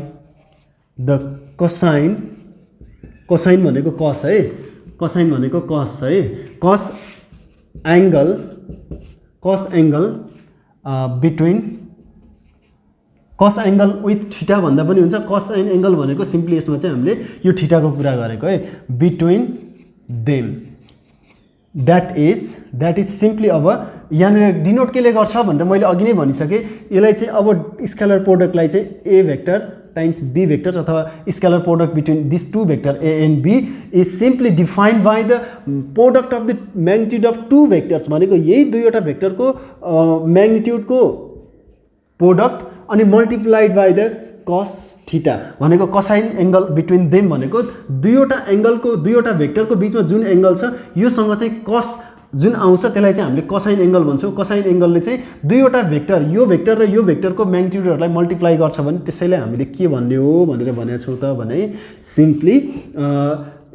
the cosine भनेको कस है, cosine भनेको कस है, कस एङ्गल बिट्विन कस एङ्गल विथ थीटा भन्दा पनि हुन्छ। कस एङ्गल भनेको सिम्पली यसमा चाहिँ हामीले यो थीटाको कुरा गरेको है, between them that is simply अब यहाँनिर डिनोट केले गर्छ भनेर मैले अघि नै भनिसकेँ। यसलाई चाहिँ अब स्केलर प्रोडक्टलाई चाहिँ ए भेक्टर टाइम्स बी भेक्टर अथवा scalar product between this two vector A and B is simply defined by the product of the magnitude of two vectors भनेको यही दुईवटा भेक्टरको म्याग्निट्युडको प्रोडक्ट अनि multiplied by the cos theta भनेको cosine angle between them भनेको दुईवटा भेक्टरको बिचमा जुन एङ्गल छ योसँग चाहिँ कस जुन आउँछ त्यसलाई चाहिँ हामीले कोसाइन एङ्गल भन्छौँ। कोसाइन एङ्गलले चाहिँ दुईवटा भेक्टर यो भेक्टर र यो भेक्टरको म्याग्निट्युडहरूलाई मल्टिप्लाई गर्छ भने त्यसैले हामीले के भन्ने हो भनेर भनेको छौँ त भने सिम्पली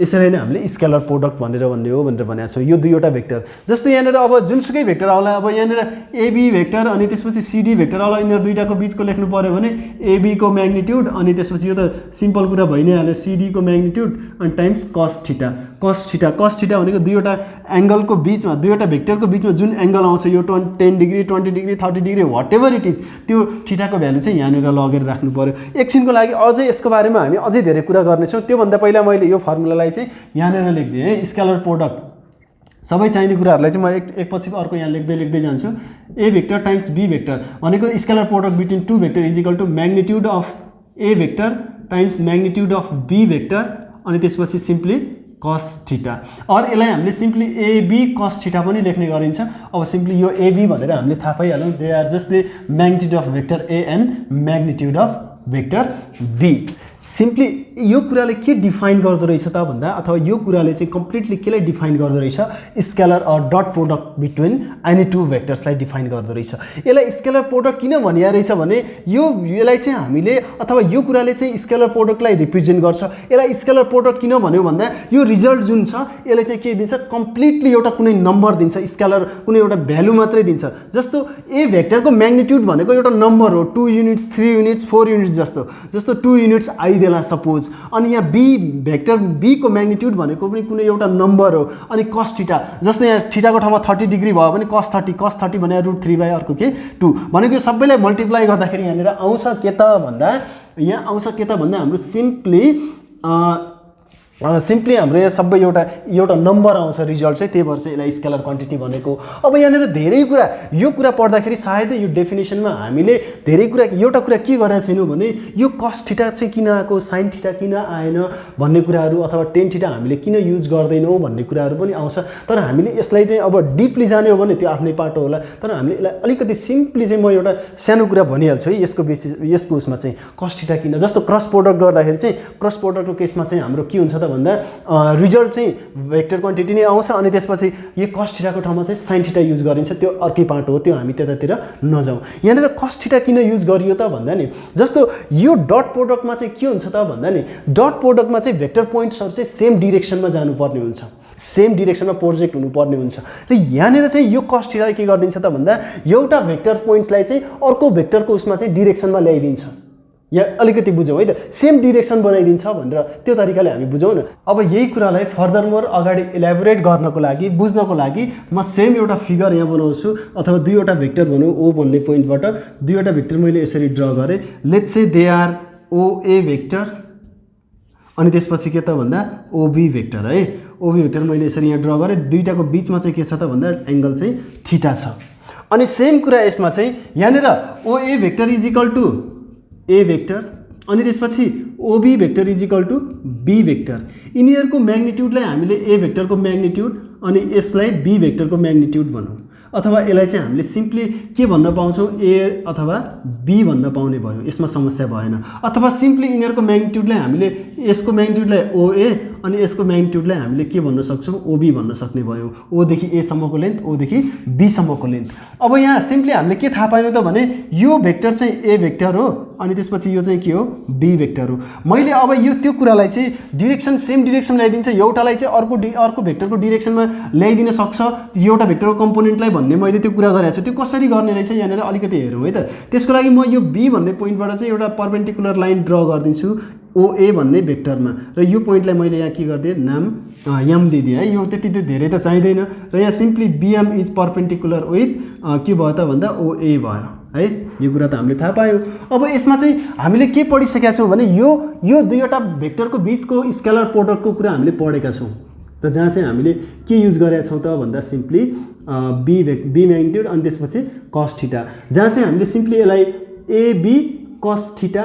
यसरी नै हामीले स्केलर प्रोडक्ट भनेर भन्ने हो भनेर भनेको छौँ। यो दुईवटा भेक्टर जस्तो यहाँनिर अब जुनसुकै भेक्टर आउला, अब यहाँनिर एबी भेक्टर अनि त्यसपछि सिडी भेक्टर आउला, यिनीहरू दुईटाको बिचको लेख्नु पऱ्यो भने एबीको म्याग्निट्युड अनि त्यसपछि यो त सिम्पल कुरा भइ नै हाल्यो, सिडीको म्याग्निट्युड अनि टाइम्स कस थीटा भनेको दुईवटा एङ्गलको बिचमा दुईवटा भेक्टरको बिचमा जुन एङ्गल आउँछ यो 10 degree 20 degree 30 degree whatever it is त्यो थीटाको भ्यालु चाहिँ यहाँनिर लगेर राख्नु पऱ्यो। एकछिनको लागि अझै यसको बारेमा हामी अझै धेरै कुरा गर्नेछौँ। त्योभन्दा पहिला मैले यो फर्मुलालाई चाहिँ यहाँनिर लेख्दिएँ है, स्केलर प्रोडक्ट सबै चाहिने कुराहरूलाई चाहिँ म एकपछिको अर्को यहाँ लेख्दै जान्छु। A vector times be vector भनेको scalar product between two vector is equal to magnitude of A vector times magnitude of be vector अनि त्यसपछि सिम्पली कस थीटा। और यसलाई हामीले सिम्पली एबी कस थीटा पनि लेख्ने गरिन्छ। अब सिम्पली यो एबी भनेर हामीले थाहा पाइहाल्यौँ, they are just the magnitude of vector A and magnitude of vector B. Simply यो कुराले के डिफाइन गर्दो रहेछ त भन्दा अथवा यो कुराले चाहिँ कम्प्लिटली केलाई डिफाइन गर्दो रहेछ, scalar or dot product between any two भेक्टर्सलाई डिफाइन गर्दो रहेछ। यसलाई स्केलर प्रोडक्ट किन भनिया रहेछ भने यसलाई चाहिँ हामीले अथवा यो कुराले चाहिँ स्केलर प्रोडक्टलाई रिप्रेजेन्ट गर्छ। यसलाई स्केलर प्रोडक्ट किन भन्यो भन्दा यो रिजल्ट जुन छ यसले चाहिँ के दिन्छ, कम्प्लिटली एउटा कुनै नम्बर दिन्छ, स्केलर कुनै एउटा भ्यालु मात्रै दिन्छ। जस्तो ए भेक्टरको म्याग्निट्युड भनेको एउटा नम्बर हो, 2 युनिट्स 3 युनिट्स 4 युनिट्स जस्तो 2 युनिट्स आइदेला सपोज। अनि यहाँ बी भेक्टर बी को म्याग्निट्युड भनेको पनि कुनै एउटा नम्बर हो। अनि कस थीटा जस्तो यहाँ थीटाको ठाउँमा 30 डिग्री भयो भने कस 30 भने √3 बाई अर्को के 2 भनेको यो सबैलाई मल्टिप्लाई गर्दाखेरि यहाँनिर आउँछ के त भन्दा हाम्रो सिम्पली हाम्रो यहाँ सबै एउटा नम्बर आउँछ रिजल्ट चाहिँ, त्यही भएर चाहिँ यसलाई स्केलर क्वान्टिटी भनेको। अब यहाँनिर धेरै कुरा यो कुरा पढ्दाखेरि सायदै यो डेफिनेसनमा हामीले धेरै कुरा एउटा कुरा के गरेका छैनौँ भने यो कस थीटा चाहिँ किन आएको, साइन थीटा किन आएन भन्ने कुराहरू अथवा टेन थीटा हामीले किन युज गर्दैनौँ भन्ने कुराहरू पनि आउँछ। तर हामीले यसलाई चाहिँ अब डिपली जाने हो भने त्यो आफ्नै पाटो होला। तर हामीले यसलाई अलिकति सिम्पली चाहिँ म एउटा सानो कुरा भनिहाल्छु है यसको उसमा चाहिँ कस थीटा किन। जस्तो क्रस प्रोडक्ट गर्दाखेरि चाहिँ क्रस प्रोडक्टको केसमा चाहिँ हाम्रो के हुन्छ त भन्दा रिजल्ट चाहिँ भेक्टर क्वान्टिटी नै आउँछ अनि त्यसपछि यो कस थीटाको ठाउँमा चाहिँ साइन थीटा युज गरिन्छ, त्यो अर्कै पाटो हो, त्यो हामी त्यतातिर नजाउँ। यहाँनिर कस थीटा किन युज गरियो त भन्दा नि जस्तो यो डट प्रोडक्टमा चाहिँ के हुन्छ त भन्दा नि डट प्रोडक्टमा चाहिँ भेक्टर पोइन्ट्सहरू चाहिँ सेम डिरेक्सनमा जानुपर्ने हुन्छ, सेम डिरेक्सनमा प्रोजेक्ट हुनुपर्ने हुन्छ। र यहाँनिर चाहिँ यो कस थीटाले के गरिदिन्छ त भन्दा एउटा भेक्टर पोइन्ट्सलाई चाहिँ अर्को भेक्टरको उसमा चाहिँ डिरेक्सनमा ल्याइदिन्छ। यहाँ अलिकति बुझौँ है त, सेम डिरेक्सन बनाइदिन्छ भनेर त्यो तरिकाले हामी बुझौँ न। अब यही कुरालाई फर्दर मोर अगाडि इलाबोरेट गर्नको लागि बुझ्नको लागि म सेम एउटा फिगर यहाँ बनाउँछु अथवा दुईवटा भेक्टर भनौँ ओ भन्ने पोइन्टबाट दुईवटा भेक्टर मैले यसरी ड्र गरेँ। Let's say they are OA vector अनि त्यसपछि के त भन्दा ओबी भेक्टर है। ओबी भेक्टर मैले यसरी यहाँ ड्र गरेँ, दुईटाको बिचमा चाहिँ के छ त भन्दा एङ्गल चाहिँ थीटा छ। अनि सेम कुरा यसमा चाहिँ यहाँनिर OA vector is equal to A vector अनि त्यसपछि OB vector is equal to B vector. यिनीहरूको म्याग्निट्युडलाई हामीले ए भेक्टरको म्याग्निट्युड अनि यसलाई बी भेक्टरको म्याग्निट्युड भनौँ अथवा यसलाई चाहिँ हामीले सिम्पली के भन्न पाउँछौँ, ए अथवा बी भन्न पाउने भयो, यसमा समस्या भएन। अथवा सिम्पली यिनीहरूको म्याग्निट्युडलाई हामीले यसको म्याग्निट्युडलाई ओए अनि यसको म्याग्निट्युडलाई हामीले के भन्न सक्छौँ ओबी भन्न सक्ने भयो ओदेखि ए सम्मको लेन्थ ओदेखि बी सम्मको लेन्थ अब यहाँ सिम्पली हामीले के थाहा पायौँ त भने यो भेक्टर चाहिँ ए भेक्टर हो अनि त्यसपछि यो चाहिँ के हो बी भेक्टर हो मैले अब यो त्यो कुरालाई चाहिँ डिरेक्सन सेम डिरेक्सन ल्याइदिन्छ एउटालाई चाहिँ अर्को भेक्टरको डिरेक्सनमा ल्याइदिन सक्छ एउटा भेक्टरको कम्पोनेन्टलाई भन्ने मैले त्यो कुरा गरेको छु त्यो कसरी गर्ने रहेछ यहाँनिर अलिकति हेरौँ है त त्यसको लागि म यो बी भन्ने पोइन्टबाट चाहिँ एउटा पर्पेन्डिकुलर लाइन ड्र गरिदिन्छु ओए भन्ने भेक्टरमा र यो पोइन्टलाई मैले यहाँ के गरिदिएँ नाम एम दिइदिएँ है यो त्यति धेरै त चाहिँदैन र यहाँ simply BM is perpendicular with के भयो त भन्दा ओए भयो है यो कुरा त हामीले थाहा पायौँ अब यसमा चाहिँ हामीले के पढिसकेका छौँ भने यो दुईवटा भेक्टरको बिचको स्केलर प्रोडक्टको कुरा हामीले पढेका छौँ र जहाँ चाहिँ हामीले के युज गरेका छौँ त भन्दा सिम्पली बी म्याग्निट्युड अनि त्यसपछि कस थीटा जहाँ चाहिँ हामीले सिम्पली यसलाई एबी कस थीटा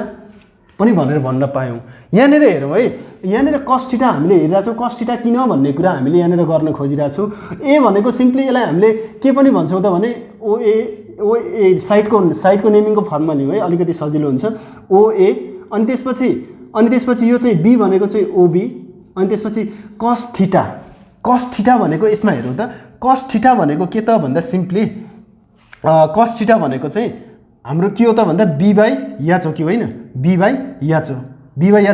पनि भनेर भन्न पायौँ यहाँनिर हेरौँ है यहाँनिर कस थीटा हामीले हेरिरहेछौँ कस थीटा किन भन्ने कुरा हामीले यहाँनिर गर्न खोजिरहेछौँ ए भनेको सिम्पली यसलाई हामीले के पनि भन्छौँ त भने ओए साइडको नेमिङको फर्ममा लिउँ है अलिकति सजिलो हुन्छ ओए अनि त्यसपछि यो चाहिँ बी भनेको चाहिँ ओबी अनि त्यसपछि कस थीटा भनेको यसमा हेरौँ त कस थीटा भनेको के त भन्दा सिम्पली कस थीटा भनेको चाहिँ हाम्रो के हो त भन्दा बी बाई याच हो कि होइन बी बाई याच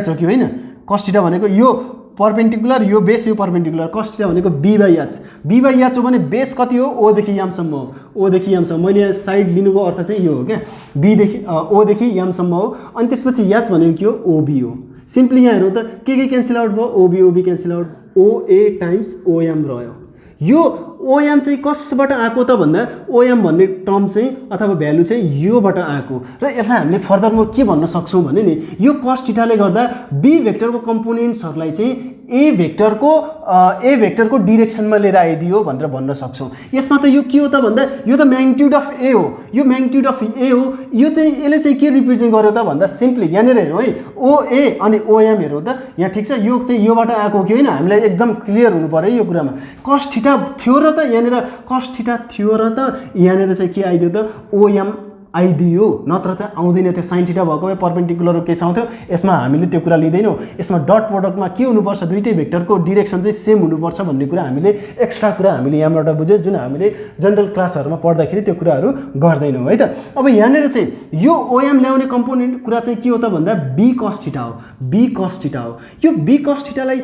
हो कि होइन कस थीटा भनेको यो पर्पेन्डिकुलर यो बेस यो पर्पेन्डिकुलर कस थीटा भनेको बी बाई याच हो भने बेस कति हो ओदेखि यामसम्म हो ओदेखि यामसम्म मैले यहाँ साइड लिनुको अर्थ चाहिँ यो हो क्या बीदेखि ओदेखि यामसम्म हो अनि त्यसपछि याच भनेको के हो ओबी हो सिम्पली यहाँ हेरौँ त के क्यान्सल आउट भयो ओबी क्यान्सल आउट ओए टाइम्स ओएम रह्यो यो ओएम चाहिँ कसबाट आएको त भन्दा ओएम भन्ने टर्म चाहिँ अथवा भ्यालु चाहिँ योबाट आएको र यसलाई हामीले फर्दरमा के भन्न सक्छौँ भने नि यो कस थीटाले गर्दा बी भेक्टरको कम्पोनेन्ट्सहरूलाई चाहिँ ए भेक्टरको डिरेक्सनमा लिएर आइदियो भनेर भन्न सक्छौँ यसमा त यो के हो त भन्दा यो त म्याग्निट्युड अफ ए हो यो म्याग्निट्युड अफ ए हो यो चाहिँ यसले चाहिँ के रिप्रेजेन्ट गर्यो त भन्दा सिम्पली यहाँनिर हेरौँ है ओए अनि ओएम हेरौँ त यहाँ ठिक छ यो चाहिँ योबाट आएको हो कि होइन हामीलाई एकदम क्लियर हुनु पर्यो यो कुरामा कस थीटा थियो र त यहाँनिर कस थीटा थियो र त यहाँनिर चाहिँ के आइदियो त ओएम आइदियो नत्र चाहिँ आउँदैन त्यो साइन थीटा भएको भए पर्पेन्डिकुलर केस आउँथ्यो यसमा हामीले त्यो कुरा लिँदैनौँ यसमा डट प्रोडक्टमा के हुनुपर्छ दुईटै भेक्टरको डिरेक्सन चाहिँ सेम हुनुपर्छ भन्ने कुरा हामीले एक्स्ट्रा कुरा हामीले यहाँबाट बुझ्यौँ जुन हामीले जनरल क्लासहरूमा पढ्दाखेरि त्यो कुराहरू गर्दैनौँ है त अब यहाँनिर चाहिँ यो ओएम ल्याउने कम्पोनेन्ट कुरा चाहिँ के हो त भन्दा बी कस थीटा हो यो बी कस थीटालाई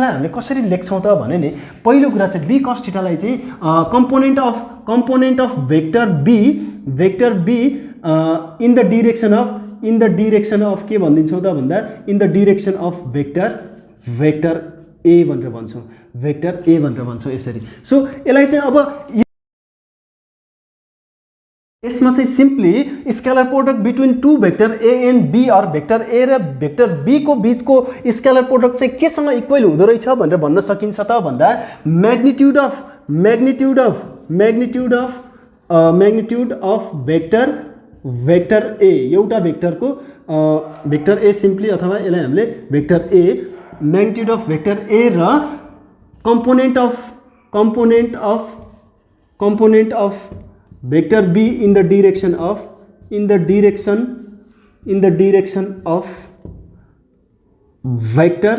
हामीले कसरी लेख्छौँ त भने नि पहिलो कुरा चाहिँ बी कस थीटालाई चाहिँ component of vector b in the direction of के भनिदिन्छौँ त भन्दा in the direction of vector a भनेर भन्छौँ यसरी सो यसलाई चाहिँ अब यसमा चाहिँ simply scalar product between two vector A and B or vector A र भेक्टर बी को बीचको स्केलर प्रोडक्ट चाहिँ केसँग इक्वल हुँदो रहेछ भनेर भन्न सकिन्छ त भन्दा म्याग्निट्युड अफ भेक्टर ए एउटा भेक्टरको भेक्टर ए सिम्पली अथवा यसलाई हामीले vector A magnitude of vector A र component of vector b in the direction of vector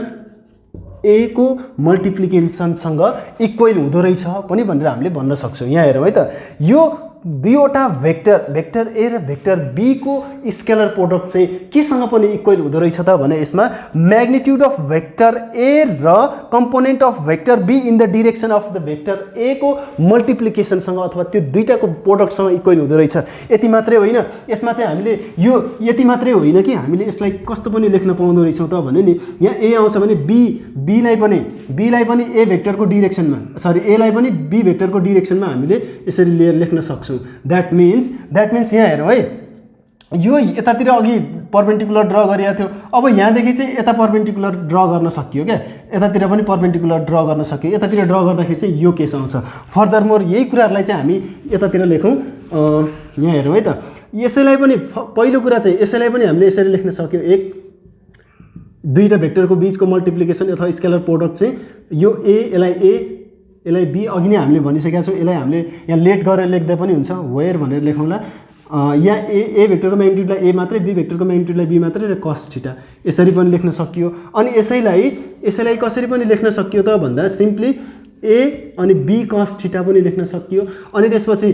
a को मल्टिप्लिकेसनसँग इक्वल हुँदो रहेछ पनि भनेर हामीले भन्न सक्छौँ यहाँ हेरौँ है त यो दुईवटा भेक्टर ए र भेक्टर बी को स्केलर प्रोडक्ट चाहिँ केसँग पनि इक्वल हुँदो रहेछ त भने यसमा म्याग्निट्युड अफ भेक्टर ए र component of vector B in the direction of the vector A को मल्टिप्लिकेसनसँग अथवा त्यो दुईटाको प्रोडक्टसँग इक्वल हुँदो रहेछ यति मात्रै होइन यसमा चाहिँ हामीले यो यति मात्रै होइन कि हामीले यसलाई कस्तो पनि लेख्न पाउँदो रहेछौँ त भने नि यहाँ ए आउँछ भने बीलाई पनि ए भेक्टरको डिरेक्सनमा एलाई पनि बी भेक्टरको डिरेक्सनमा हामीले यसरी लिएर लेख्न सक्छौँ That means यहाँ हेरौँ है यो यतातिर अघि पर्पेन्डिकुलर ड्र गरिएको थियो अब यहाँदेखि चाहिँ यता पर्पेन्डिकुलर ड्र गर्न सकियो क्या यतातिर पनि पर्पेन्डिकुलर ड्र गर्न सकियो यतातिर ड्र गर्दाखेरि चाहिँ यो केस आउँछ फर्दर मोर यही कुराहरूलाई चाहिँ हामी यतातिर लेखौँ यहाँ हेरौँ है त यसैलाई पनि पहिलो कुरा चाहिँ यसैलाई पनि हामीले यसरी लेख्न सक्यौँ एक दुईटा भेक्टरको बीचको मल्टिप्लिकेसन अथवा स्केलर प्रोडक्ट चाहिँ यो यसलाई बी अघि नै हामीले भनिसकेका छौँ यसलाई हामीले यहाँ लेट गरेर लेख्दा पनि हुन्छ वेयर भनेर लेखौँला यहाँ ए भेक्टरको म्याग्निट्युडलाई ए मात्रै, बी भेक्टरको म्याग्निट्युडलाई बी मात्रै र कस थीटा यसरी पनि लेख्न सकियो। अनि यसैलाई कसरी पनि लेख्न सकियो त भन्दा सिम्पली ए अनि बी कस थीटा पनि लेख्न सकियो। अनि त्यसपछि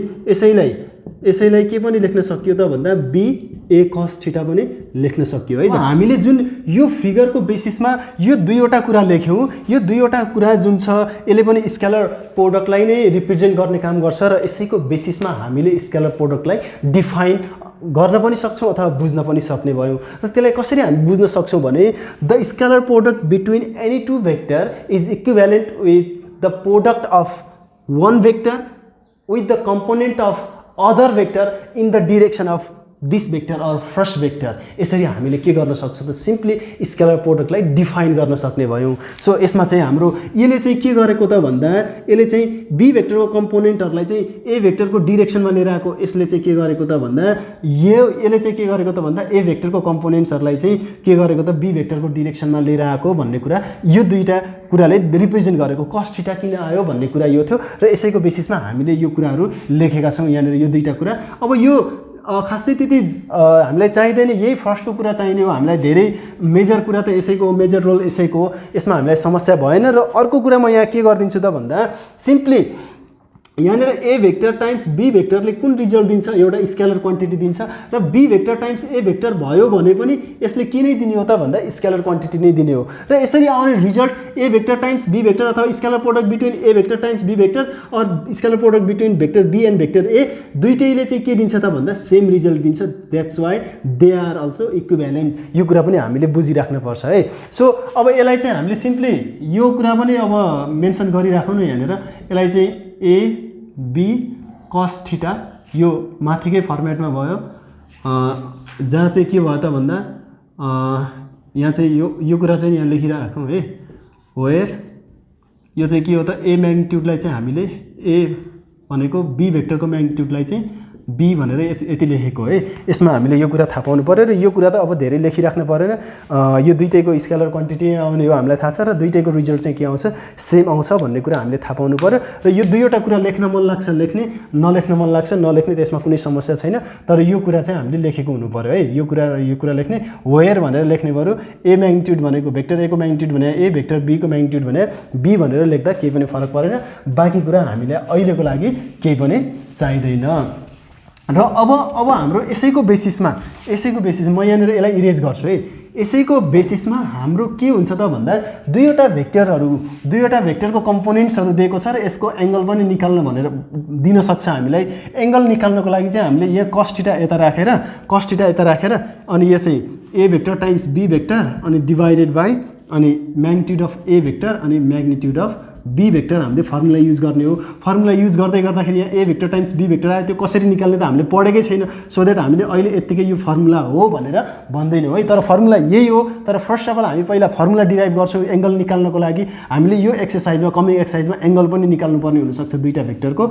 यसैलाई के पनि लेख्न सकियो त भन्दा बी ए कस थीटा पनि लेख्न सकियो है त। हामीले जुन यो फिगरको बेसिसमा यो दुईवटा कुरा लेख्यौँ, यो दुईवटा कुरा जुन छ यसले पनि स्केलर प्रोडक्टलाई नै रिप्रेजेन्ट गर्ने काम गर्छ र यसैको बेसिसमा हामीले स्केलर प्रोडक्टलाई डिफाइन गर्न पनि सक्छौँ अथवा बुझ्न पनि सक्ने भयौँ। र त्यसलाई कसरी हामी बुझ्न सक्छौँ भने the scalar product between any two vector is equivalent with the product of one vector with the component of other vector in the direction of this vector or first vector। यसरी हामीले के गर्न सक्छौँ त सिम्पली स्केलर प्रोडक्टलाई डिफाइन गर्न सक्ने भयौँ। So यसमा चाहिँ हाम्रो यसले चाहिँ के गरेको त भन्दा यसले चाहिँ बी भेक्टरको कम्पोनेन्टहरूलाई चाहिँ ए भेक्टरको डिरेक्सनमा लिएर आएको। यसले चाहिँ के गरेको त भन्दा यसले चाहिँ के गरेको त भन्दा ए भेक्टरको कम्पोनेन्ट्सहरूलाई चाहिँ के गरेको त बी भेक्टरको डिरेक्सनमा लिएर आएको भन्ने कुरा, यो दुईटा कुराले रिप्रेजेन्ट गरेको। कस थीटा किन आयो भन्ने कुरा यो थियो र यसैको बेसिसमा हामीले यो कुराहरू लेखेका छौँ यहाँनिर यो दुईटा कुरा। अब यो खासै त्यति हामीलाई चाहिँदैन, यही फर्स्टको कुरा चाहिने हो हामीलाई। धेरै मेजर कुरा त यसैको हो, मेजर रोल यसैको हो, यसमा हामीलाई समस्या भएन। र अर्को कुरा म यहाँ के गरिदिन्छु त भन्दा सिम्पली यहाँनिर ए भेक्टर टाइम्स बी भेक्टरले कुन रिजल्ट दिन्छ, एउटा स्केलर क्वान्टिटी दिन्छ र B vector times A vector भयो भने पनि यसले के नै दिने हो त भन्दा स्केलर क्वान्टिटी नै दिने हो। र यसरी आउने result A vector times be vector अथवा scalar product between A vector times be vector or scalar product between vector B and vector A दुईटैले चाहिँ के दिन्छ त भन्दा सेम रिजल्ट दिन्छ। That's why they are also equivalent. यो कुरा पनि हामीले बुझिराख्नुपर्छ है। सो अब यसलाई चाहिँ हामीले सिम्पली यो कुरा पनि अब मेन्सन गरिराखौँ न यहाँनिर। यसलाई चाहिँ ए बी कस थीटा यो माथिकै फर्मेटमा भयो, जहाँ चाहिँ के भयो त भन्दा यहाँ चाहिँ यो कुरा चाहिँ यहाँ लेखिराखौँ है। वेयर यो चाहिँ के हो त ए म्याग्निट्युडलाई चाहिँ हामीले ए भनेको बी भेक्टरको म्याग्निट्युडलाई चाहिँ बी भनेर यति लेखेको है। यसमा हामीले यो कुरा थाहा पाउनु पर्यो र यो कुरा त अब धेरै लेखिराख्नु परेन। यो दुईटैको स्केलर क्वान्टिटी आउने हो हामीलाई थाहा छ र दुईटैको रिजल्ट चाहिँ के आउँछ सेम आउँछ भन्ने कुरा हामीले थाहा पाउनु पर्यो। र यो दुईवटा कुरा लेख्न मन लाग्छ लेख्ने, नलेख्न मन लाग्छ नलेख्ने, त्यसमा कुनै समस्या छैन। तर यो कुरा चाहिँ हामीले लेखेको हुनु पर्यो है। यो कुरा लेख्ने वेयर भनेर लेख्ने बरु ए म्याग्निट्युड भनेको भेक्टर ए को म्याग्निट्युड भने ए, भेक्टर बी को म्याग्निट्युड भने बी भनेर लेख्दा केही पनि फरक परेन। बाँकी कुरा हामीलाई अहिलेको लागि केही पनि चाहिँदैन। र अब हाम्रो यसैको बेसिसमा म यहाँनिर यसलाई इरेज गर्छु है। यसैको बेसिसमा हाम्रो के हुन्छ त भन्दा दुईवटा भेक्टरको कम्पोनेन्ट्सहरू दिएको छ र यसको एङ्गल पनि निकाल्न भनेर दिन सक्छ हामीलाई। एङ्गल निकाल्नको लागि चाहिँ हामीले यहाँ कस थीटा यता राखेर अनि यो चाहिँ ए भेक्टर टाइम्स बी भेक्टर अनि डिभाइडेड बाई अनि म्याग्निट्युड अफ ए भेक्टर अनि म्याग्निट्युड अफ बी भेक्टर हामीले फर्मुला युज गर्ने हो। फर्मुला युज गर्दाखेरि यहाँ A vector times be vector आयो, त्यो कसरी निकाल्ने त हामीले पढेकै छैन। सो द्याट हामीले अहिले यत्तिकै यो फर्मुला हो भनेर भन्दैनौँ है। तर फर्मुला यही हो। तर फर्स्ट अफ अल हामी पहिला फर्मुला डिराइभ गर्छौँ एङ्गल निकाल्नको लागि। हामीले यो एक्सर्साइजमा कमिङ एक्सर्साइजमा एङ्गल पनि निकाल्नुपर्ने हुनसक्छ दुईवटा भेक्टरको,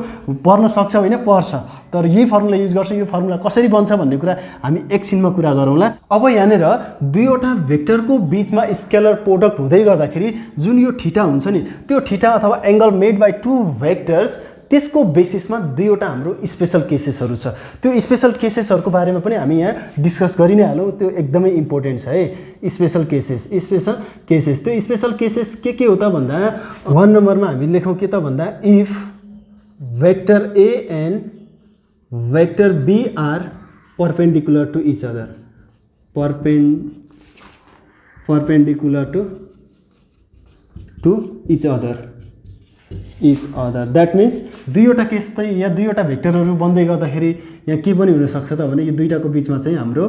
पर्न सक्छ होइन, पर्छ। तर यही फर्मुला युज गर्छौँ। यो फर्मुला कसरी बन्छ भन्ने कुरा हामी एकछिनमा कुरा गरौँला। अब यहाँनिर दुईवटा भेक्टरको बिचमा स्केलर प्रोडक्ट हुँदै गर्दाखेरि जुन यो थीटा हुन्छ नि, त्यो थीटा अथवा angle made by two vectors, त्यसको बेसिसमा दुईवटा हाम्रो स्पेशल केसेसहरू छ। त्यो स्पेशल केसेसहरूको बारेमा पनि हामी यहाँ डिस्कस गरि नै हालौँ। त्यो एकदमै इम्पोर्टेन्ट छ है। स्पेशल केसेस त्यो स्पेशल केसेस के हो त भन्दा 1 नम्बरमा हामी लेखौँ के त भन्दा if vector A and vector be are perpendicular to each other, perpendicular to each other that means दुईवटा केस चाहिँ यहाँ दुईवटा भेक्टरहरू बन्दै गर्दाखेरि यहाँ के पनि हुनसक्छ त भने यो दुईटाको बिचमा चाहिँ हाम्रो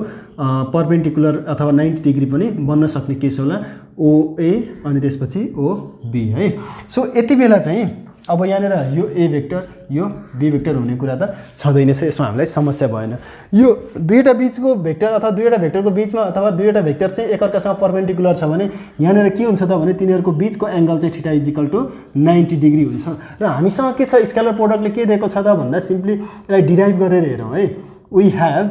परपेन्डिकुलर अथवा 90 डिग्री पनि बन्न सक्ने केस होला, ओए अनि त्यसपछि ओबी है। सो यति बेला चाहिँ अब यहाँनिर यो ए भेक्टर यो बी भेक्टर हुने कुरा त छँदैन छ, यसमा हामीलाई समस्या भएन। यो दुईवटा बिचको भेक्टर अथवा दुईवटा भेक्टरको बिचमा अथवा दुईवटा भेक्टर चाहिँ एकअर्कासँग परपेन्डिकुलर छ भने यहाँनिर के हुन्छ त भने तिनीहरूको बिचको एङ्गल चाहिँ theta is equal to 90 degree हुन्छ। र हामीसँग के छ स्केलर प्रोडक्टले के दिएको छ त भन्दा सिम्पली यसलाई डिराइभ गरेर हेरौँ है। We have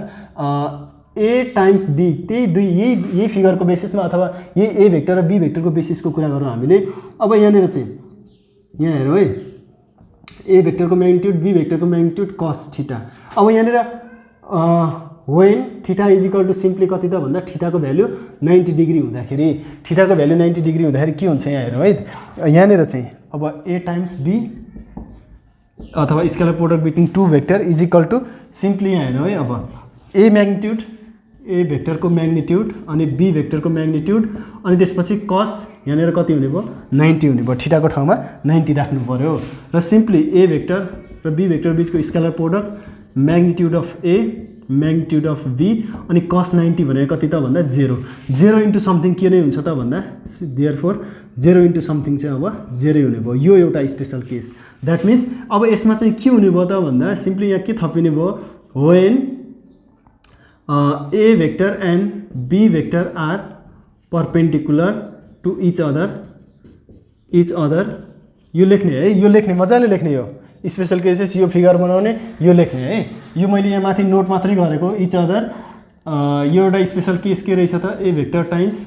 A times B, यही फिगरको बेसिसमा अथवा यही ए भेक्टर र बी भेक्टरको बेसिसको कुरा गरौँ हामीले। अब यहाँनिर चाहिँ यहाँ हेरौँ है, ए भेक्टरको म्याग्निट्युड बी भेक्टरको म्याग्निट्युड कस थीटा। अब यहाँनिर when theta is equal to simply कति त भन्दा थीटाको भ्यालु 90 डिग्री हुँदाखेरि थीटाको भ्यालु 90 डिग्री हुँदाखेरि के हुन्छ यहाँ हेरौँ है। यहाँनिर चाहिँ अब a टाइम्स b अथवा scalar product between two vector is equal to simply यहाँ हेरौँ है। अब a म्याग्निट्युड a भेक्टरको म्याग्निट्युड अनि b भेक्टरको म्याग्निट्युड अनि त्यसपछि कस यहाँनिर कति हुने भयो 90 हुने भयो, थीटाको ठाउँमा 90 राख्नु पर्यो र सिम्पली a भेक्टर र b भेक्टर बिचको scalar product magnitude of a magnitude of b अनि कस 90 भनेको कति त भन्दा 0 इन्टु समथिङ के नै हुन्छ त भन्दा देयरफोर 0 इन्टु समथिङ चाहिँ अब 0 हुने भयो। यो एउटा स्पेसल केस। द्याट मिन्स अब यसमा चाहिँ के हुने भयो त भन्दा सिम्पली यहाँ के थपिने भयो when a vector and b vector are perpendicular to each other यो लेख्ने है, यो लेख्ने मजाले लेख्ने हो स्पेशल केसेस, यो फिगर बनाउने यो लेख्ने है। यो मैले यहाँ माथि नोट मात्रै गरेको इच अदर। यो एउटा स्पेशल केस के रहेछ त a vector times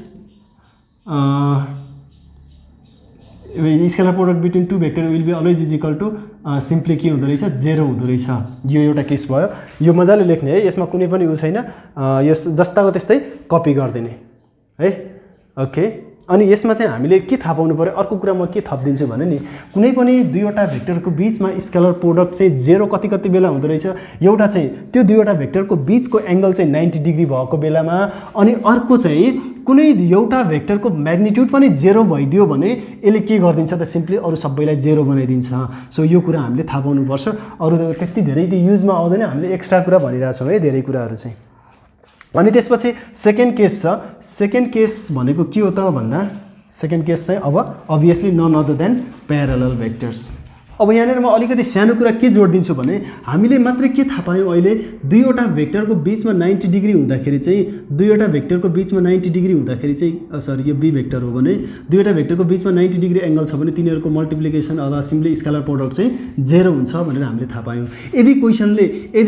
scalar product between two vector will be always is equal to simply के हुँदो रहेछ 0 हुँदो रहेछ। यो एउटा केस भयो। यो मजाले लेख्ने है, यसमा कुनै पनि उ छैन, यस जस्ताको त्यस्तै कपी गरिदिने है। ओके, अनि यसमा चाहिँ हामीले के थाहा पाउनु पर्यो, अर्को कुरा म के थपिदिन्छु भने नि कुनै पनि दुईवटा भेक्टरको बिचमा स्केलर प्रोडक्ट चाहिँ 0 कति कति बेला हुँदो रहेछ। एउटा चाहिँ त्यो दुईवटा भेक्टरको बिचको एङ्गल चाहिँ 90 डिग्री भएको बेलामा, अनि अर्को चाहिँ कुनै एउटा भेक्टरको म्याग्निट्युड पनि 0 भइदियो भने यसले के गरिदिन्छ त सिम्पली अरू सबैलाई 0 बनाइदिन्छ। सो यो कुरा हामीले थाहा पाउनुपर्छ। अरू त्यति धेरै त्यो युजमा आउँदैन, हामीले एक्स्ट्रा कुरा भनिरहेछौँ है धेरै कुराहरू चाहिँ। अनि त्यसपछि सेकेन्ड केस छ। सेकेन्ड केस भनेको के हो त भन्दा सेकेन्ड केस चाहिँ अब obviously none other than parallel vectors. अब यहाँनिर म अलिकति सानो कुरा के जोडिदिन्छु भने हामीले मात्रै के थाहा पायौँ अहिले दुईवटा भेक्टरको बिचमा 90 डिग्री हुँदाखेरि चाहिँ दुईवटा भेक्टरको बिचमा 90 डिग्री हुँदाखेरि चाहिँ सरी यो बी भेक्टर हो भने दुईवटा भेक्टरको बिचमा 90 डिग्री एङ्गल छ भने तिनीहरूको मल्टिप्लिकेसन अथवा सिम्पली स्केलर प्रोडक्ट चाहिँ 0 हुन्छ भनेर हामीले थाहा पायौँ। यदि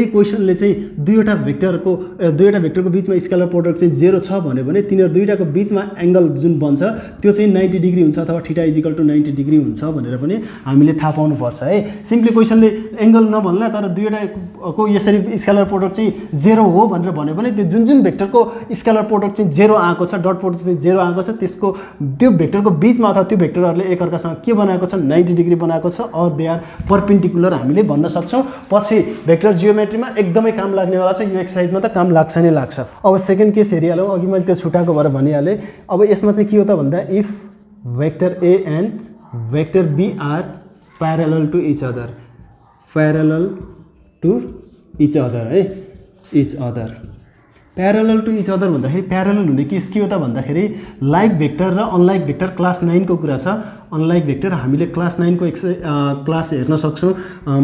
क्वेसनले चाहिँ दुईवटा भेक्टरको बिचमा स्केलर प्रोडक्ट चाहिँ 0 छ भन्यो भने तिनीहरू दुईवटाको बिचमा एङ्गल जुन बन्छ त्यो चाहिँ 90 डिग्री हुन्छ अथवा theta is equal to 90 degree हुन्छ भनेर पनि हामीले थाहा पाउनु पर्छ है। सिम्पली क्वेसनले एङ्गल नभन्ला तर दुईवटाको यसरी स्केलर प्रोडक्ट चाहिँ 0 हो भनेर भन्यो भने त्यो जुन भेक्टरको स्केलर प्रोडक्ट चाहिँ 0 आएको छ, डट प्रोडक्ट चाहिँ 0 आएको छ, त्यसको त्यो भेक्टरको बिचमा अथवा त्यो भेक्टरहरूले एकअर्कासँग के बनाएको छ 90 डिग्री बनाएको छ अर दे आर परपेन्डिकुलर हामीले भन्न सक्छौँ। पछि भेक्टर जियोमेट्रीमा एकदमै काम लाग्नेवाला छ, यो एक्सर्साइजमा त काम लाग्छ नै लाग्छ। अब सेकेन्ड केस हेरिहालौँ, अघि मैले त्यो छुटाएको भएर भनिहालेँ। अब यसमा चाहिँ के हो त भन्दा if vector A and vector be are parallel to each other है, प्यारलल टु इच अदर भन्दाखेरि प्यारलल हुने केस के हो त भन्दाखेरि लाइक भेक्टर र अनलाइक भेक्टर क्लास 9 को कुरा छ। अनलाइक भेक्टर हामीले क्लास 9 को क्लास हेर्न सक्छौँ,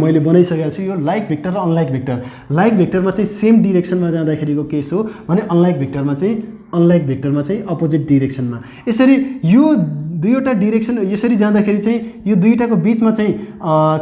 मैले बनाइसकेको छु। यो लाइक भेक्टर र अनलाइक भेक्टर, लाइक भेक्टरमा चाहिँ सेम डिरेक्सनमा जाँदाखेरिको केस हो भने अनलाइक भेक्टरमा चाहिँ अपोजिट डिरेक्सनमा। यसरी यो दुईवटा डिरेक्सन यसरी जाँदाखेरि चाहिँ यो दुईटाको बिचमा चाहिँ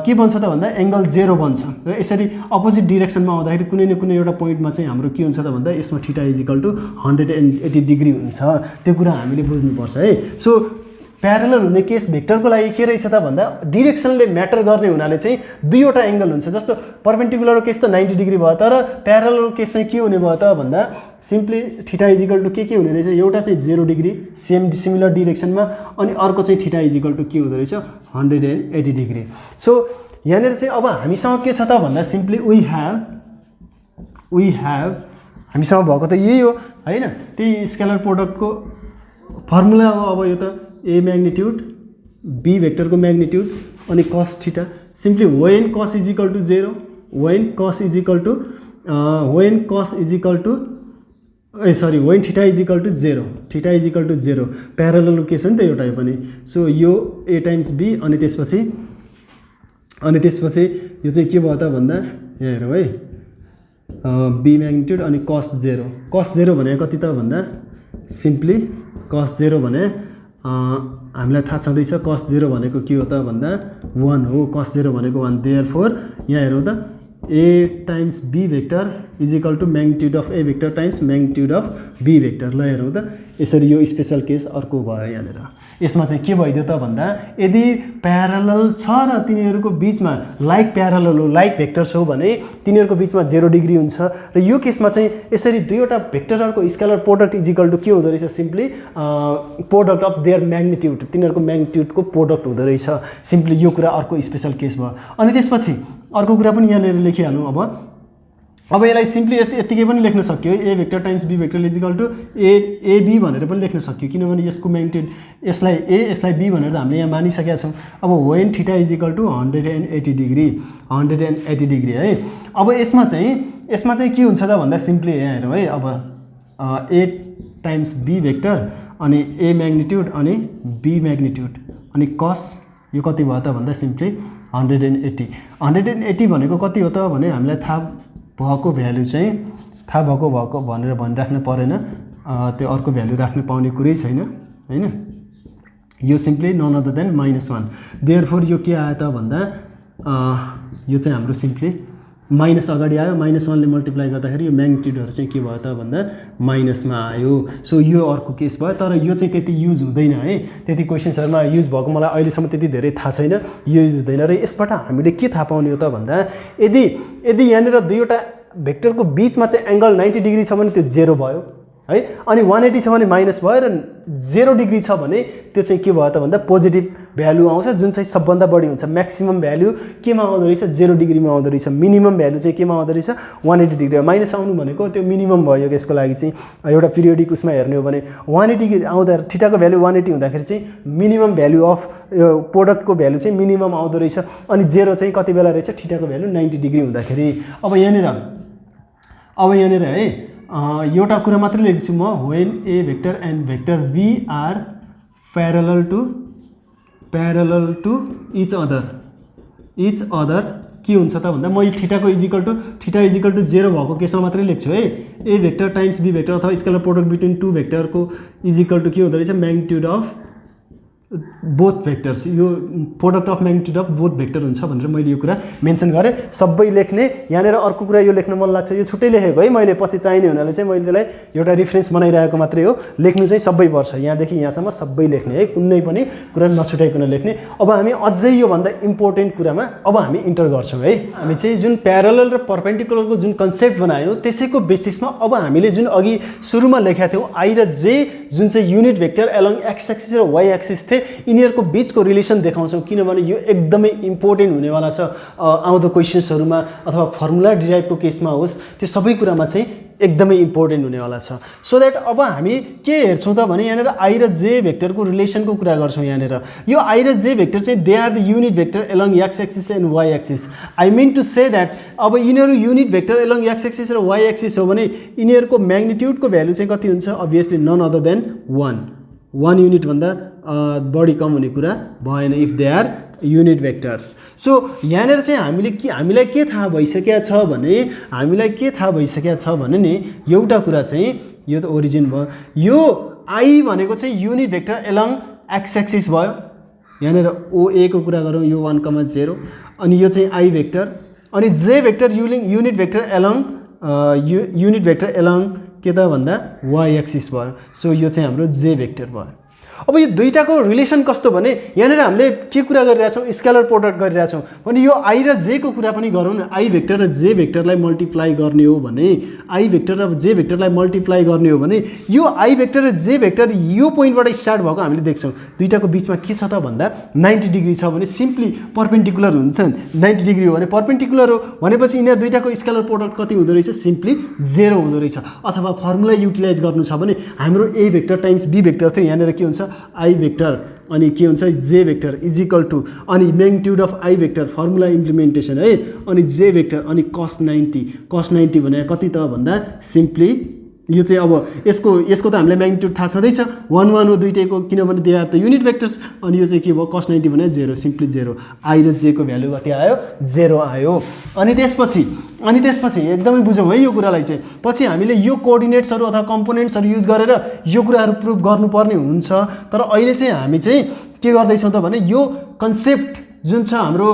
के बन्छ त भन्दा एङ्गल 0 बन्छ र यसरी अपोजिट डिरेक्सनमा आउँदाखेरि कुनै न कुनै एउटा पोइन्टमा चाहिँ हाम्रो के हुन्छ त भन्दा यसमा theta is equal to 180 degree हुन्छ। त्यो कुरा हामीले बुझ्नुपर्छ है। सो प्यारलल हुने केस भेक्टरको लागि के रहेछ त भन्दा डिरेक्सनले म्याटर गर्ने हुनाले चाहिँ दुईवटा एङ्गल हुन्छ। जस्तो परपेन्डिकुलरको केस त 90 डिग्री भयो, तर प्यारलल केस चाहिँ के हुने भयो त भन्दा simply theta is equal to के हुने रहेछ, एउटा चाहिँ 0 डिग्री सिमिलर डिरेक्सनमा अनि अर्को चाहिँ थीटा इज इक्वल टु के हुँदो रहेछ 180 डिग्री। सो यहाँनिर चाहिँ अब हामीसँग के छ त भन्दा सिम्पली वी हेभ हामीसँग भएको त यही हो होइन, त्यही स्केलर प्रोडक्टको फर्मुला हो। अब यो त ए म्याग्निट्युड बी भेक्टरको म्याग्निट्युड अनि cos theta, simply when cos is equal to 0 when theta is equal to 0 parallel case हो नि त एउटा यो पनि। सो यो ए टाइम्स बी अनि त्यसपछि यो चाहिँ के भयो त भन्दा यहाँ हेरौँ है, बी म्याग्निट्युड अनि कस 0 भनेको कति त भन्दा सिम्पली कस 0 भने हामीलाई थाहा छँदैछ कस 0 भनेको के हो त भन्दा 1 हो। कस 0 भनेको 1, देयरफोर यहाँ हेरौँ त A times B vector is equal to magnitude of A vector times magnitude of B vector। ल हेरौँ त यसरी यो स्पेशल केस अर्को भयो यहाँनिर। यसमा चाहिँ के भइदियो त भन्दा यदि प्यारलल छ र तिनीहरूको बिचमा लाइक प्यारलल हो लाइक भेक्टर्स हो भने तिनीहरूको बिचमा 0 डिग्री हुन्छ र यो केसमा चाहिँ यसरी दुईवटा भेक्टरहरूको scalar product is equal to के हुँदो रहेछ simply product of their magnitude तिनीहरूको म्याग्निट्युडको प्रोडक्ट हुँदो रहेछ सिम्पली यो कुरा अर्को स्पेशल केस भयो। अनि त्यसपछि अर्को कुरा पनि यहाँनिर लेखिहालौँ अब यसलाई सिम्पली यतिकै पनि लेख्न सक्यो A vector times be vector is equal to AB भनेर पनि लेख्न सक्यो किनभने यसको म्याग्निट्युड यसलाई ए यसलाई बी भनेर हामीले यहाँ मानिसकेका छौँ। अब when theta is equal to 180 degree है। अब यसमा चाहिँ के हुन्छ त भन्दा सिम्पली यहाँ हेरौँ है। अब ए टाइम्स बी भेक्टर अनि ए म्याग्निट्युड अनि बी म्याग्निट्युड अनि कस यो कति भयो त भन्दा सिम्पली 180 भनेको कति हो त भने हामीलाई थाहा भएको भ्यालु चाहिँ थाहा भएको भनेर भनिराख्नु परेन त्यो अर्को भ्यालु राख्न पाउने कुरै छैन हैन। यो simply none other than -1 therefore यो के आयो त भन्दा यो चाहिँ हाम्रो सिम्पली माइनस अगाडि आयो -1 ले मल्टिप्लाई गर्दाखेरि यो म्याग्निट्युडहरु चाहिँ के भयो त भन्दा माइनसमा आयो। सो यो अर्को केस भयो तर यो चाहिँ त्यति युज हुँदैन है त्यति क्वेशन्सहरुमा युज भएको मलाई अहिलेसम्म त्यति धेरै थाहा छैन यो युज हुँदैन र यसबाट हामीले के थाहा पाउने हो त भन्दा यदि यहाँनिर दुईवटा भेक्टरको बीचमा चाहिँ एंगल 90 डिग्री छ भने त्यो 0 भयो है अनि 180 छ भने माइनस भयो र 0 डिग्री छ भने त्यो चाहिँ के भयो त भन्दा पोजिटिभ भ्यालु आउँछ जुन चाहिँ सबभन्दा बढी हुन्छ म्याक्सिमम भ्यालु केमा आउँदो रहेछ 0 डिग्रीमा आउँदो रहेछ मिनिमम भ्यालु चाहिँ केमा आउँदो रहेछ 180 डिग्री माइनस आउनु भनेको त्यो मिनिमम भयो यसको लागि चाहिँ एउटा पिरियोडिक उसमा हेर्ने हो भने 180 आउँदा थीटाको भ्यालु 180 हुँदाखेरि चाहिँ मिनिमम भ्यालु अफ यो प्रोडक्टको भ्यालु चाहिँ मिनिमम आउँदो रहेछ अनि 0 चाहिँ कति बेला रहेछ थीटाको भ्यालु 90 डिग्री हुँदाखेरि। अब यहाँनिर है एउटा कुरा मात्रै लेख्छु म when A vector and vector v are parallel to each other के हुन्छ त भन्दा म थीटाको थीटा इज इक्वल टु 0 भएको केसमा मात्रै लेख्छु है। A vector times be vector अथवा स्केलर प्रोडक्ट बिट्विन टु भेक्टरको इज इक्वल टु के हुँदो रहेछ म्याग्निट्युड अफ बोथ भेक्टर्स यो product of magnitude of both vector हुन्छ भनेर मैले यो कुरा मेन्सन गरेँ। सबै लेख्ने यहाँनिर अर्को कुरा यो लेख्न मन लाग्छ यो छुट्टै लेखेको है मैले पछि चाहिने हुनाले चाहिँ मैले त्यसलाई एउटा रिफरेन्स बनाइरहेको मात्रै हो लेख्नु चाहिँ सबै पर्छ यहाँदेखि यहाँसम्म सबै लेख्ने है कुनै पनि कुरा नछुटाइकन लेख्ने। अब हामी अझै योभन्दा इम्पोर्टेन्ट कुरामा अब हामी इन्टर गर्छौँ है। हामी चाहिँ जुन प्यारलल र परपेन्डिकुलरको जुन कन्सेप्ट बनायौँ त्यसैको बेसिसमा अब हामीले जुन अघि सुरुमा लेखेका थियौँ आई र जे जुन चाहिँ unit vector along x axis र वाइ एक्सिस थिए यिनीहरूको बीचको रिलेसन देखाउँछौँ किनभने यो एकदमै इम्पोर्टेन्ट हुनेवाला छ आउँदो क्वेशन्सहरुमा अथवा फर्मुला डिराइभको केसमा होस् त्यो सबै कुरामा चाहिँ एकदमै इम्पोर्टेन्ट हुनेवाला छ। सो दैट अब हामी के हेर्छौँ त भने यहाँनिर आई र जे भेक्टरको रिलेसनको कुरा गर्छौँ। यहाँनिर यो आई र जे भेक्टर चाहिँ they are the unit vector along x axis and y axis. I mean to say that अब यिनीहरू unit vector along x axis र वाइ एक्सिस हो भने यिनीहरूको म्याग्निट्युडको भ्यालु चाहिँ कति हुन्छ obviously none other than 1 unit भन्दा बढी कम हुने कुरा भएन if they are unit vectors. So यहाँनिर चाहिँ हामीलाई के थाहा भइसकेको छ भने नि एउटा कुरा चाहिँ यो त ओरिजिन भयो यो आई भनेको चाहिँ unit vector along x axis भयो यहाँनिर ओए को कुरा गरौँ यो 1,0 अनि यो चाहिँ आई भेक्टर अनि j vector unit vector along के त भन्दा वाइ एक्सिस भयो। सो यो चाहिँ हाम्रो जे भेक्टर भयो। अब यो दुईटाको रिलेसन कस्तो भने यहाँनिर हामीले के कुरा गरिरहेछौँ स्केलर प्रोडक्ट गरिरहेछौँ भने यो आई र जे को कुरा पनि गरौँ न आई भेक्टर र जे भेक्टरलाई मल्टिप्लाई गर्ने हो भने आई भेक्टर र जे भेक्टरलाई मल्टिप्लाई गर्ने हो भने यो आई भेक्टर र जे भेक्टर यो पोइन्टबाट स्टार्ट भएको हामीले देख्छौँ दुईटाको बिचमा के छ त भन्दा 90 डिग्री छ भने सिम्पली परपेन्डिकुलर हुन्छ 90 डिग्री हो भने परपेन्डिकुलर हो भनेपछि यिनीहरू दुईटाको स्केलर प्रोडक्ट कति हुँदो रहेछ सिम्पली 0 हुँदो रहेछ। अथवा फर्मुला युटिलाइज गर्नु छ भने हाम्रो a vector times be vector थियो यहाँनिर के हुन्छ आई भेक्टर अनि के हुन्छ जे भेक्टर इज इक्वल टु अनि magnitude of I vector formula implementation है अनि जे भेक्टर अनि cos 90 भने कति त भन्दा सिम्पली यो चाहिँ अब यसको त हामीलाई म्याग्निट्युड थाहा छँदैछ 1 हो दुईटैको किनभने दे आर त युनिट भेक्टर्स अनि यो चाहिँ के भयो cos 90 भने 0 सिम्पली 0 आई र जे को भ्यालु कति आयो 0 आयो। अनि त्यसपछि एकदमै बुझौँ है यो कुरालाई चाहिँ पछि हामीले यो कोअर्डिनेट्सहरु अथवा कम्पोनेन्ट्सहरु युज गरेर यो कुराहरु प्रुभ गर्नुपर्ने हुन्छ तर अहिले चाहिँ हामी चाहिँ के गर्दैछौँ त भने यो कन्सेप्ट जुन छ हाम्रो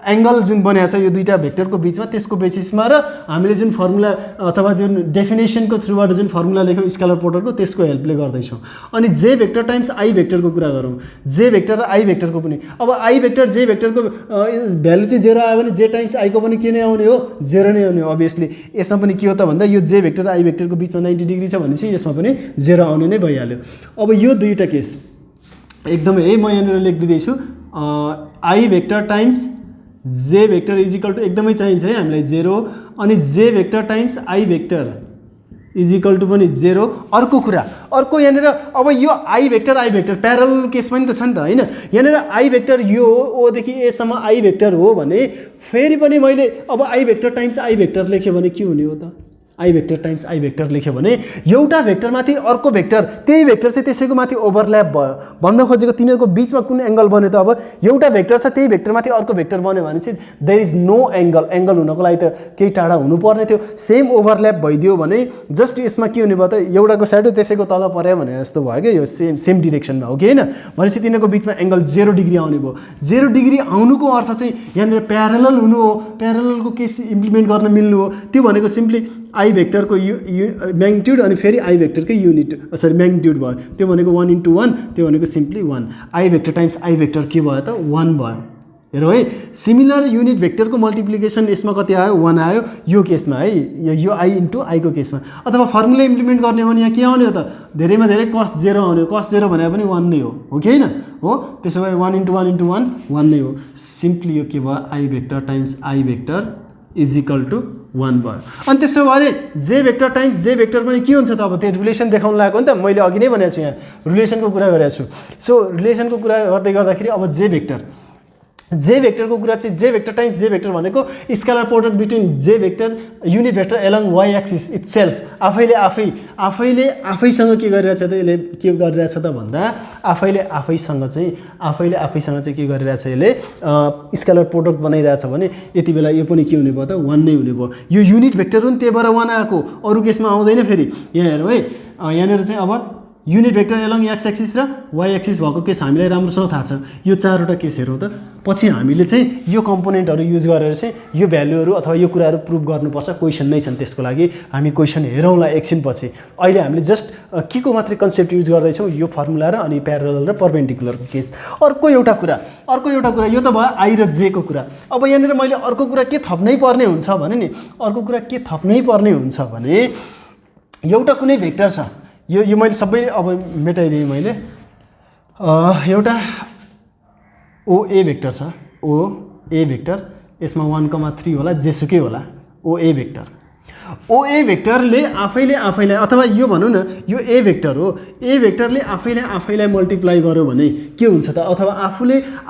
एङ्गल जुन बनेको छ यो दुईटा भेक्टरको बिचमा त्यसको बेसिसमा र हामीले जुन फर्मुला अथवा जुन डेफिनेसनको थ्रुबाट जुन फर्मुला लेख्यौँ स्केलर प्रोडक्टको त्यसको हेल्पले गर्दैछौँ। अनि जे भेक्टर टाइम्स आई भेक्टरको कुरा गरौँ, जे भेक्टर र आई भेक्टरको पनि। अब आई भेक्टर जे भेक्टरको भ्यालु चाहिँ 0 आयो भने जे टाइम्स आईको पनि के नै आउने हो, 0 नै आउने हो। अभियसली यसमा पनि के हो त भन्दा यो जे भेक्टर र आई भेक्टरको बिचमा 90 डिग्री छ भनेपछि यसमा पनि 0 आउने नै भइहाल्यो। अब यो दुईवटा केस एकदमै है म यहाँनिर लेखिदिँदैछु, i vector times j vector is equal to एकदमै चाहिन्छ है हामीलाई 0, अनि j vector times i vector is equal to पनि 0। अर्को कुरा, अर्को यहाँनिर अब यो आई भेक्टर प्यारल केस पनि त छ नि त होइन। यहाँनिर आई भेक्टर यो ओदेखि एसम्म आई भेक्टर हो भने फेरि पनि मैले अब I vector times i vector लेख्यो भने के हुने हो त, I vector times i vector लेख्यो भने एउटा भेक्टरमाथि अर्को भेक्टर, त्यही भेक्टर चाहिँ त्यसैको माथि ओभरल्याप भयो। भन्न खोजेको तिनीहरूको बिचमा कुन एङ्गल बन्यो त, अब एउटा भेक्टर छ त्यही भेक्टरमाथि अर्को भेक्टर बन्यो भने चाहिँ there is no angle, angle हुनको लागि त केही टाढा हुनुपर्ने थियो। सेम ओभरल्याप भइदियो भने जस्ट यसमा के हुने भयो त, एउटाको साइड त्यसैको तल पर्यो भने जस्तो भयो क्या, यो सेम डिरेक्सनमा हो कि होइन। भनेपछि तिनीहरूको बिचमा एङ्गल 0 डिग्री आउने भयो। 0 डिग्री आउनुको अर्थ चाहिँ यहाँनिर प्यारलल हुनु हो, प्यारललको केस इम्प्लिमेन्ट गर्न मिल्नु हो। त्यो भनेको सिम्पली आई भेक्टरको म्याग्निट्युड अनि फेरि आई भेक्टरकै युनिट म्याग्निट्युड भयो, त्यो भनेको 1 × 1, त्यो भनेको simply 1। I vector times i vector के भयो त, 1 भयो। हेरौँ है, सिमिलर युनिट भेक्टरको मल्टिप्लिकेसन यसमा कति आयो, 1 आयो यो केसमा है, यो आई इन्टु आईको केसमा। अथवा फर्मुला इम्प्लिमेन्ट गर्ने हो भने यहाँ के आउने हो त, धेरैमा धेरै cos 0 आउने हो। cos 0 भने पनि 1 नै हो कि होइन हो। त्यसो भए 1 × 1 × 1 1 नै हो। सिम्पली यो के भयो, i vector times i vector is equal to 1 भयो। अनि त्यसो भने जे भेक्टर टाइम्स जे भेक्टर पनि के हुन्छ त, अब त्यो रिलेसन देखाउन लागेको नि त, मैले अघि नै भनेको छु यहाँ रिलेसनको कुरा गरेको छु। सो रिलेसनको कुरा गर्दै गर्दाखेरि अब जे भेक्टरको कुरा चाहिँ j vector times j vector भनेको scalar product between j vector unit vector along y axis itself. आफैले आफैसँग के गरिरहेछ त, यसले के गरिरहेछ त भन्दा आफैले आफैसँग चाहिँ के गरिरहेछ, यसले स्केलर प्रोडक्ट बनाइरहेछ भने यति बेला यो पनि के हुने भयो त, 1 नै हुने भयो। यो युनिट भेक्टर हो नि, त्यही भएर 1 आएको, अरू केसमा आउँदैन। फेरि यहाँ हेरौँ है, यहाँनिर चाहिँ अब unit vector along x axis र वाइ एक्सिस भएको केस हामीलाई राम्रोसँग थाहा छ। यो 4वटा केस हेरौँ त, पछि हामीले चाहिँ यो कम्पोनेन्टहरू युज गरेर चाहिँ यो भ्यालुहरू अथवा यो कुराहरू प्रुभ गर्नुपर्छ। क्वेसन नै छन् त्यसको लागि, हामी क्वेसन हेरौँला एकछिन पछि। अहिले हामीले जस्ट के को मात्रै कन्सेप्ट युज गर्दैछौँ, यो फर्मुला र अनि प्यारलल र परपेन्डिकुलरको केस। अर्को एउटा कुरा यो त भयो आई र जे को कुरा। अब यहाँनिर मैले अर्को कुरा के थप्नै पर्ने हुन्छ भने एउटा कुनै भेक्टर छ, यो मैले सबै अब मेटाइदिएँ मैले। एउटा ओए भेक्टर छ, ओए भेक्टर, यसमा 1,3 होला, जेसुकै होला, ओए भेक्टरले आफैलाई अथवा यो भनौँ न यो ए भेक्टर हो, ए भेक्टरले आफैलाई मल्टिप्लाई गर्यो भने के हुन्छ त, अथवा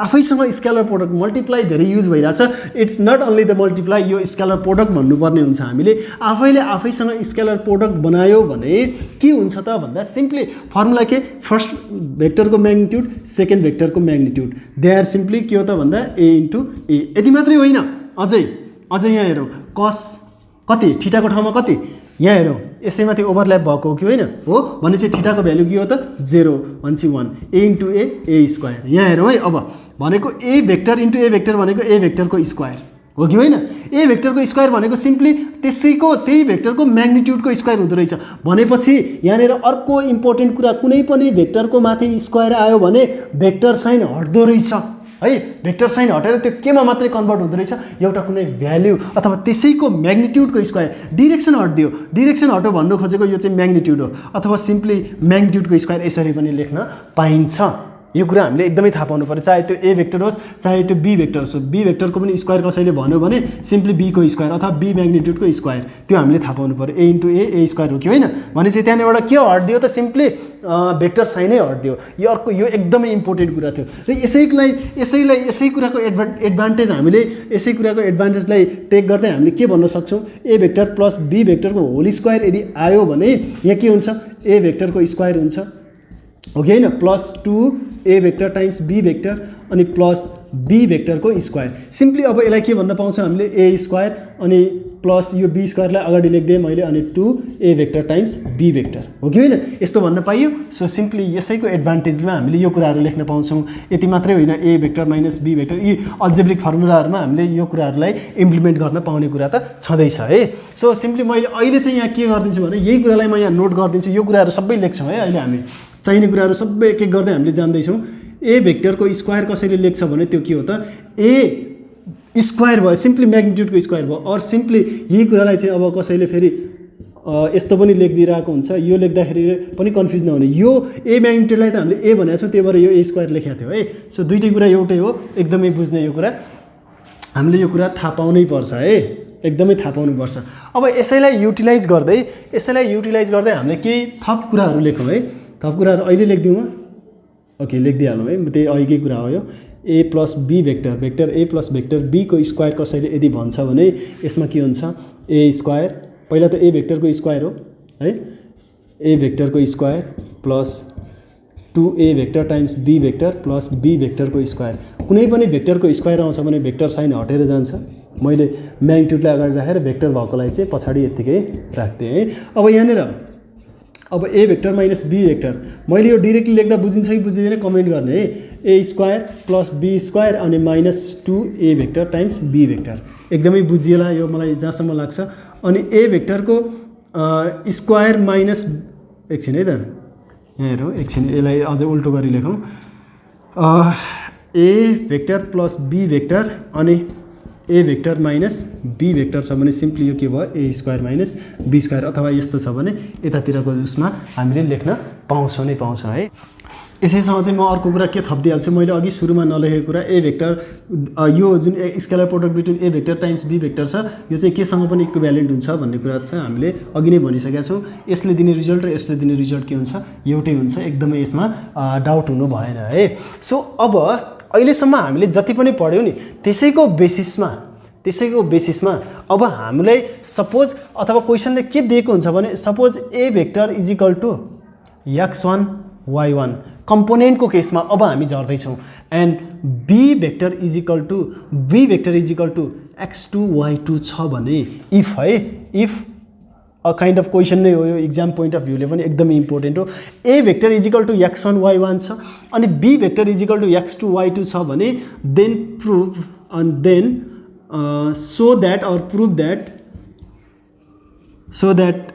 आफैसँग स्केलर प्रोडक्ट मल्टिप्लाई धेरै युज भइरहेछ। It's not only the multiply, यो स्केलर प्रोडक्ट भन्नुपर्ने हुन्छ हामीले। आफैसँग स्केलर प्रोडक्ट बनायो भने के हुन्छ त भन्दा सिम्पली फर्मुला के, फर्स्ट भेक्टरको म्याग्निट्युड सेकेन्ड भेक्टरको म्याग्निट्युड, दे आर सिम्पली के हो त भन्दा ए इन्टु ए। यति मात्रै होइन, अझै यहाँ हेरौँ, कस कति थीटाको ठाउँमा कति, यहाँ हेरौँ यसैमाथि ओभरल्याप भएको हो कि होइन हो भने चाहिँ थीटाको भ्यालु के हो त, 0 भनेपछि 1, ए इन्टु ए स्क्वायर। यहाँ हेरौँ है, अब भनेको ए भेक्टर इन्टु ए भेक्टर भनेको ए भेक्टरको स्क्वायर हो कि होइन। ए भेक्टरको स्क्वायर भनेको सिम्पली त्यही भेक्टरको म्याग्निट्युडको स्क्वायर हुँदो रहेछ। भनेपछि यहाँनिर अर्को इम्पोर्टेन्ट कुरा, कुनै पनि भेक्टरको माथि स्क्वायर आयो भने भेक्टर साइन हट्दो रहेछ है। भेक्टर साइन हटेर त्यो केमा मात्रै कन्भर्ट हुँदो रहेछ, एउटा कुनै भ्याल्यु अथवा त्यसैको म्याग्निट्युडको स्क्वायर। डिरेक्सन हट्यो भन्नु खोजेको यो चाहिँ म्याग्निट्युड हो, अथवा सिम्पली म्याग्निट्युडको स्क्वायर यसरी पनि लेख्न पाइन्छ। यो कुरा हामीले एकदमै थाहा पाउनु पर्यो, चाहे त्यो ए भेक्टर होस् चाहे त्यो बी भेक्टर होस्। बी भेक्टरको पनि स्क्वायर कसैले भन्यो भने सिम्पली बी को स्क्वायर अथवा बी म्याग्निट्युडको स्क्वायर, त्यो हामीले थाहा पाउनु पर्यो। ए इन्टु ए स्क्वायर हो कि होइन भनेपछि त्यहाँबाट के हट्दियो त, सिम्पली भेक्टर साइनै हट्दियो। यो एकदमै इम्पोर्टेन्ट कुरा थियो र यसै कुराको एडभान्टेजलाई टेक गर्दै हामीले के भन्न सक्छौँ, ए भेक्टर प्लस बी भेक्टरको होल स्क्वायर यदि आयो भने यहाँ के हुन्छ, ए भेक्टरको स्क्वायर हुन्छ हो कि होइन, plus 2 a vector times be vector अनि प्लस बी भेक्टरको स्क्वायर। सिम्पली अब यसलाई के भन्न पाउँछौँ हामीले, ए स्क्वायर अनि प्लस यो बी स्क्वायरलाई अगाडि लेखिदिएँ मैले अनि 2a vector times b vector हो कि होइन यस्तो भन्न पाइयो सो सिम्पली यसैको एडभान्टेजमा हामीले यो कुराहरू लेख्न पाउँछौँ यति मात्रै होइन a vector minus b vector यी अल्जेब्रिक फर्मुलाहरूमा हामीले यो कुराहरूलाई इम्प्लिमेन्ट गर्न पाउने कुरा त छँदैछ है सो सिम्पली मैले अहिले चाहिँ यहाँ के गरिदिन्छु भने यही कुरालाई म यहाँ नोट गरिदिन्छु यो कुराहरू सबै लेख्छौँ है अहिले हामी चाहिने कुराहरू सबै एक एक गर्दै हामीले जान्दैछौँ a भेक्टरको स्क्वायर कसरी लेख्छ भने त्यो के हो त a स्क्वायर भयो सिम्पली म्याग्निट्युडको स्क्वायर भयो अर सिम्पली यही कुरालाई चाहिँ अब कसैले फेरि यस्तो पनि लेखिदिइरहेको हुन्छ यो लेख्दाखेरि पनि कन्फ्युज नहुने यो ए म्याग्निट्युडलाई त हामीले ए भनेको छौँ त्यही भएर यो ए स्क्वायर लेखेको थियो है सो दुईटै कुरा एउटै हो एकदमै बुझ्ने यो कुरा हामीले यो कुरा थाहा पाउनै पर्छ है एकदमै थाहा पाउनुपर्छ अब यसैलाई युटिलाइज गर्दै हामीले केही थप कुराहरू लेखौँ है थप कुराहरू अहिले लेखिदिउँ ओके लेखिदिइहालौँ है त्यही अहिलेकै कुरा हो यो a plus b vector vector a plus vector b को स्क्वायर कसैले यदि भन्छ भने यसमा के हुन्छ a स्क्वायर पहिला त a भेक्टरको स्क्वायर हो है a भेक्टरको square plus 2a vector times b vector plus b भेक्टरको स्क्वायर कुनै पनि भेक्टरको स्क्वायर आउँछ भने भेक्टर साइन हटेर जान्छ मैले म्याग्निट्युडलाई अगाडि राखेर भेक्टर भएकोलाई चाहिँ पछाडि यत्तिकै राख्थेँ है अब यहाँनिर अब a vector minus b vector मैले यो डाइरेक्टली लेख्दा बुझिन्छ कि बुझिँदैन कमेन्ट गर्ने है a square plus b square अनि minus 2a vector times b vector एकदमै बुझिएला यो मलाई जहाँसम्म लाग्छ अनि a भेक्टरको स्क्वायर माइनस एकछिन है त यहाँ हेरौँ एकछिन यसलाई अझै उल्टो गरी लेखौँ a vector plus b vector अनि a vector minus b vector छ भने सिम्पली यो के भयो a square minus b square अथवा यस्तो छ भने यतातिरको उसमा हामीले लेख्न पाउँछौँ नै पाउँछौँ है यसैसँग चाहिँ म अर्को कुरा के थपिदिइहाल्छु मैले अघि सुरुमा नलेखेको कुरा ए भेक्टर यो जुन scalar product between A vector times be vector छ यो चाहिँ केसँग पनि इक्विभ्यालेन्ट हुन्छ भन्ने कुरा चाहिँ हामीले अघि नै भनिसकेका छौँ यसले दिने रिजल्ट र यसले दिने रिजल्ट के हुन्छ एउटै हुन्छ एकदमै यसमा डाउट हुनु भएन है सो अब अहिलेसम्म हामीले जति पनि पढ्यौँ नि त्यसैको बेसिसमा अब हामीलाई सपोज अथवा क्वेसनले के दिएको हुन्छ भने suppose a vector is equal to x1 y1 कम्पोनेन्टको केसमा अब हामी झर्दैछौँ and b vector is equal to x2 y2 छ भने if a kind of question नै हो यो इक्जाम पोइन्ट अफ भ्यूले पनि एकदमै इम्पोर्टेन्ट हो a vector is equal to x1 y1 छ अनि b vector is equal to x2 y2 छ भने then prove and then so that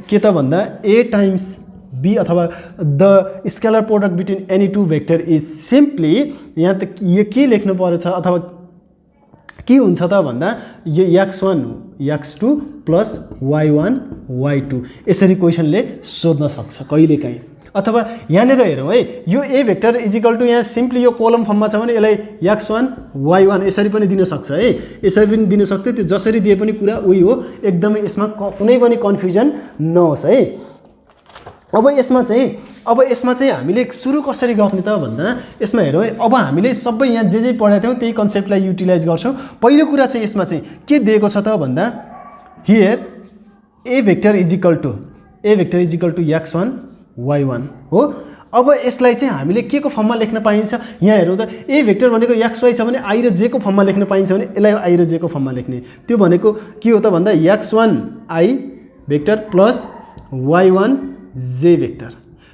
के त भन्दा a टाइम्स b अथवा the scalar product between any two vector is simply यहाँ त यो के लेख्नु परेछ अथवा के हुन्छ त भन्दा यो x1 x2 plus y1 y2 यसरी क्वेसनले सोध्न सक्छ कहिलेकाहीँ अथवा यहाँनिर हेरौँ है यो a vector is equal to यहाँ सिम्पली यो कोलम फर्ममा छ भने यसलाई x1 y1 यसरी पनि दिन सक्छ है यसरी पनि दिन सक्छ त्यो जसरी दिए पनि कुरा उही हो एकदमै यसमा कुनै पनि कन्फ्युजन नहोस् है अब यसमा चाहिँ हामीले सुरु कसरी गर्ने त भन्दा यसमा हेरौँ है अब हामीले सबै यहाँ जे पढाएको थियौँ त्यही कन्सेप्टलाई युटिलाइज गर्छौँ पहिलो कुरा चाहिँ यसमा चाहिँ के दिएको छ त भन्दा here a vector is equal to x1 y1 हो अब यसलाई चाहिँ हामीले के को फर्ममा लेख्न पाइन्छ यहाँ हेरौँ त ए भेक्टर भनेको xy छ भने आई र जे को फर्ममा लेख्न पाइन्छ भने यसलाई आई र जे को फर्ममा लेख्ने त्यो भनेको के हो त भन्दा x1 I vector plus y1 जे भेक्टर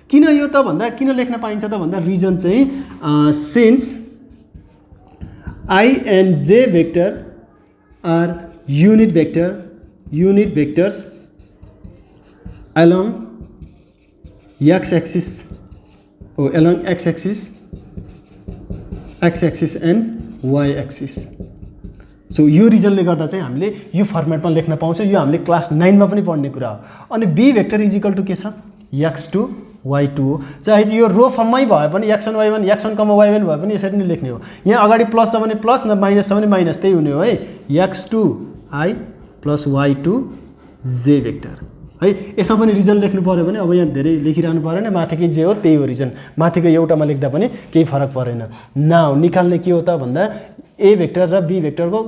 किन यो त भन्दा किन लेख्न पाइन्छ त भन्दा रिजन चाहिँ since i and j vector are unit vectors along x-axis and y-axis so यो रिजनले गर्दा चाहिँ हामीले यो फर्मेटमा लेख्न पाउँछौँ यो हामीले क्लास 9 मा पनि पढ्ने कुरा हो अनि b vector is equal to के छ x2 y2 हो चाहे यो रो फर्ममै भए पनि x1 y1 x1 y1 भए पनि यसरी नै लेख्ने हो यहाँ अगाडि प्लस छ भने प्लस न माइनस छ भने माइनस त्यही हुने हो है x2 i plus y2 j vector है यसमा पनि रिजन लेख्नु पर्यो भने अब यहाँ धेरै लेखिरहनु परेन माथिकै जे हो त्यही हो रिजन माथिको एउटामा लेख्दा पनि केही फरक परेन नाउ निकाल्ने के हो त भन्दा ए भेक्टर र बी भेक्टरको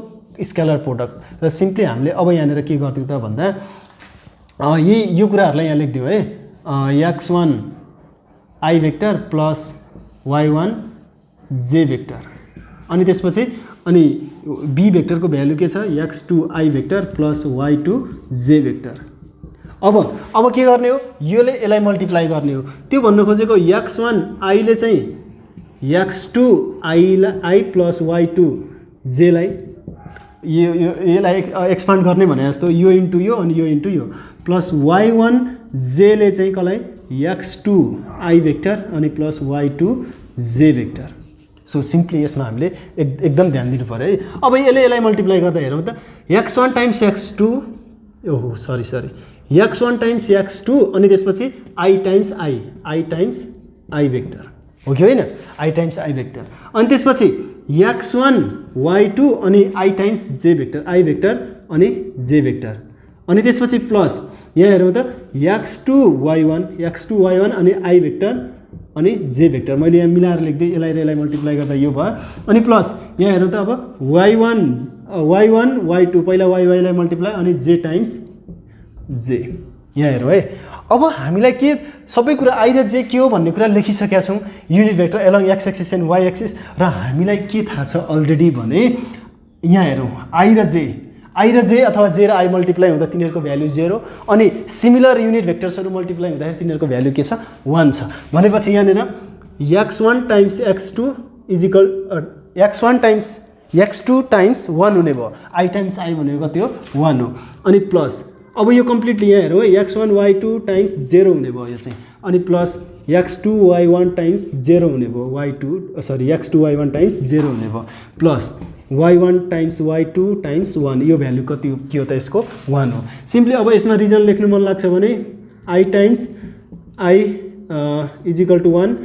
स्केलर प्रोडक्ट र सिम्पली हामीले अब यहाँनिर के गर्दियौँ त भन्दा यो कुराहरूलाई यहाँ लेखिदिउँ है x1 I vector plus y1 जे भेक्टर अनि त्यसपछि अनि बी भेक्टरको भ्यालु के छ x2i vector plus y2j vector. अब के गर्ने हो योले यसलाई मल्टिप्लाई गर्ने हो। त्यो भन्न खोजेको x1i ले चाहिँ x2i प्लस y2j लाई यसलाई एक्सपान्ड गर्ने भने जस्तो यो इन्टु यो अनि यो इन्टु यो प्लस y1j ले चाहिँ कसलाई x2i भेक्टर अनि plus y2j vector. So simply यसमा हामीले एकदम ध्यान दिनु पर्यो है। अब यसलाई मल्टिप्लाई गर्दा हेरौँ त x1 टाइम्स x2 ओहो सरी x1 टाइम्स x2 अनि त्यसपछि i टाइम्स i भेक्टर हो कि होइन i टाइम्स i भेक्टर अनि त्यसपछि x1 y2 अनि i times j vector i vector अनि j भेक्टर अनि त्यसपछि प्लस यहाँ हेरौँ त x2 y1 अनि i भेक्टर अनि j भेक्टर। मैले यहाँ मिलाएर लेख्दै यसलाई मल्टिप्लाई गर्दा यो भयो अनि प्लस यहाँ हेरौँ त अब y1 y2 पहिला y लाई मल्टिप्लाई अनि j टाइम्स j। यहाँ हेरौँ है। अब हामीलाई के सबै कुरा i र j के हो भन्ने कुरा लेखिसकेका छौँ unit vector along x axis and y axis र हामीलाई के थाहा छ अलरेडी भने यहाँ हेरौँ i र j अथवा j र i मल्टिप्लाई हुँदा तिनीहरूको भ्यालु 0 अनि सिमिलर युनिट भेक्टर्सहरू मल्टिप्लाई हुँदाखेरि तिनीहरूको भ्यालु के छ 1 छ भनेपछि यहाँनिर x1 times x2 equal x1 times x2 times 1 हुने भयो i टाइम्स i भनेको कति हो 1 हो अनि प्लस अब यो कम्प्लिटली यहाँ हेरौँ है x1 y2 टाइम्स 0 हुने भयो यो चाहिँ अनि प्लस x2 y1 टाइम्स 0 हुने भयो x2 y1 टाइम्स 0 हुने भयो plus y1 times y2 times 1 यो भ्यालु कति के हो त यसको 1 हो। सिम्पली अब यसमा रिजन लेख्नु मन लाग्छ भने i times i is equal to 1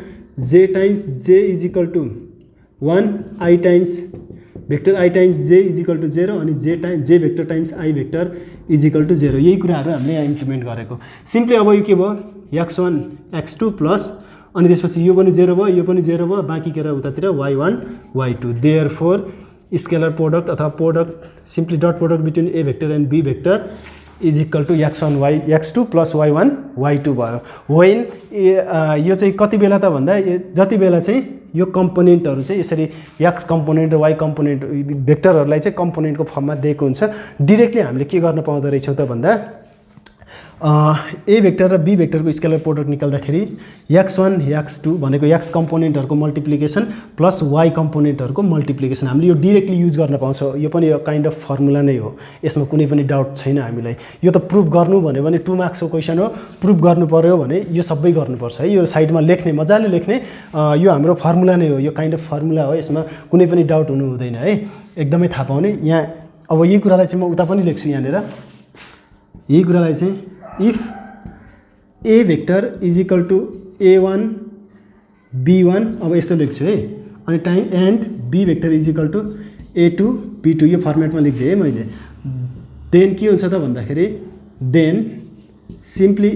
j times j is equal to 1 i times vector i times j is equal to 0 अनि j vector times i vector is equal to 0 यही कुराहरू हामीले यहाँ इम्प्लिमेन्ट गरेको। सिम्पली अब यो के भयो x1 x2 प्लस अनि त्यसपछि यो पनि 0 भयो यो पनि 0 भयो बाँकी के र उतातिर y1 y2 therefore scalar product अथवा product simply dot product between a vector and b vector is equal to x2 plus y1 y2 भयो। वेन यो चाहिँ कति बेला त भन्दा जति बेला चाहिँ यो कम्पोनेन्टहरू चाहिँ यसरी x कम्पोनेन्ट र y कम्पोनेन्ट भेक्टरहरूलाई चाहिँ कम्पोनेन्टको फर्ममा दिएको हुन्छ डिरेक्टली हामीले के गर्न पाउँदो रहेछौँ त भन्दा a भेक्टर र b भेक्टरको स्केलर प्रोडक्ट निकाल्दाखेरि x1 x2 भनेको x कम्पोनेन्टहरूको मल्टिप्लिकेसन प्लस y कम्पोनेन्टहरूको मल्टिप्लिकेसन हामीले यो डिरेक्टली युज गर्न पाउँछौँ। यो पनि यो काइन्ड अफ फर्मुला नै हो यसमा कुनै पनि डाउट छैन हामीलाई। यो त प्रुफ गर्नु भन्यो भने 2 मार्क्सको क्वेसन हो प्रुफ गर्नु पर्यो भने यो सबै गर्नुपर्छ है। यो साइडमा लेख्ने मजाले लेख्ने यो हाम्रो फर्मुला नै हो यो काइन्ड अफ फर्मुला हो यसमा कुनै पनि डाउट हुनु हुँदैन है एकदमै थाहा पाउने। यहाँ अब यही कुरालाई चाहिँ म उता पनि लेख्छु यहाँनिर यही कुरालाई चाहिँ if a vector is equal to a1 b1 अब यस्तो लेख्छु है अनि time and b vector is equal to a2 b2 यो फर्मेटमा लेखिदिएँ है मैले। देन के हुन्छ त भन्दाखेरि then simply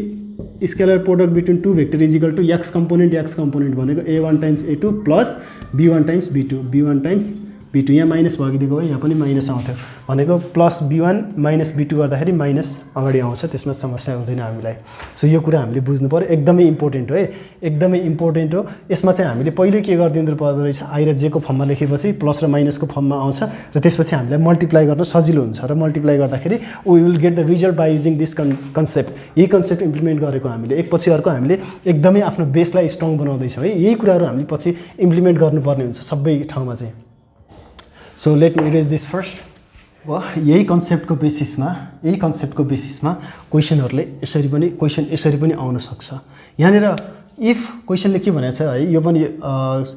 scalar product between 2 vector is equal to x component भनेको a1 times a2 plus b1 times b2 यहाँ माइनस भगिदिएको हो यहाँ पनि माइनस आउँथ्यो भनेको प्लस b1 माइनस b2 गर्दाखेरि माइनस अगाडि आउँछ त्यसमा समस्या हुँदैन हामीलाई। सो यो कुरा हामीले बुझ्नु पर्यो एकदमै इम्पोर्टेन्ट हो है एकदमै इम्पोर्टेन्ट हो। यसमा चाहिँ हामीले पहिले के गरिदिनु पर्दो रहेछ i र j को फर्ममा लेखेपछि प्लस र माइनसको फर्ममा आउँछ र त्यसपछि हामीलाई मल्टिप्लाई गर्न सजिलो हुन्छ र मल्टिप्लाई गर्दाखेरि we will get the result by using this concept. यही कन्सेप्ट इम्प्लिमेन्ट गरेको हामीले एकपछि अर्को हामीले एकदमै आफ्नो बेसलाई स्ट्रङ बनाउँदैछौँ है। यही कुराहरू हामीले पछि इम्प्लिमेन्ट गर्नुपर्ने हुन्छ सबै ठाउँमा चाहिँ। So let me erase this first. यही कन्सेप्टको बेसिसमा क्वेसनहरूले क्वेसन यसरी पनि आउन सक्छ। यहाँनिर इफ क्वेसनले के भनेको छ है यो पनि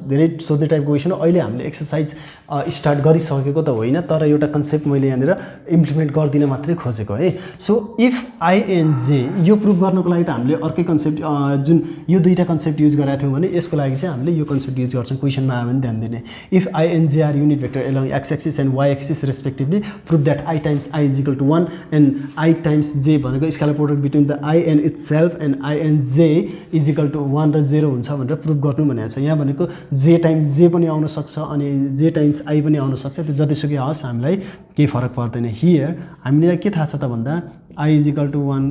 धेरै सोध्ने टाइपको क्वेसन हो। अहिले हामीले एक्सर्साइज स्टार्ट गरिसकेको त होइन तर एउटा कन्सेप्ट मैले यहाँनिर इम्प्लिमेन्ट गरिदिन मात्रै खोजेको है। So if i and j यो प्रुभ गर्नको लागि त हामीले अर्कै कन्सेप्ट जुन यो दुईवटा कन्सेप्ट युज गरेका थियौँ भने यसको लागि चाहिँ हामीले यो कन्सेप्ट युज गर्छौँ क्वेसनमा आयो भने ध्यान दिने। If i and j are unit vector along x axis and y axis respectively prove that i times i is equal to 1 and i times j भनेको scalar product between the i and itself and i and j is equal to 1 र 0 हुन्छ भनेर prove गर्नु भनेको छ। यहाँ भनेको j times j पनि आउन सक्छ अनि j टाइम्स i पनि आउन सक्छ त्यो जतिसुकै आओस् हामीलाई केही फरक पर्दैन। हियर हामीलाई के थाहा छ त भन्दा i इज इक्वल टु 1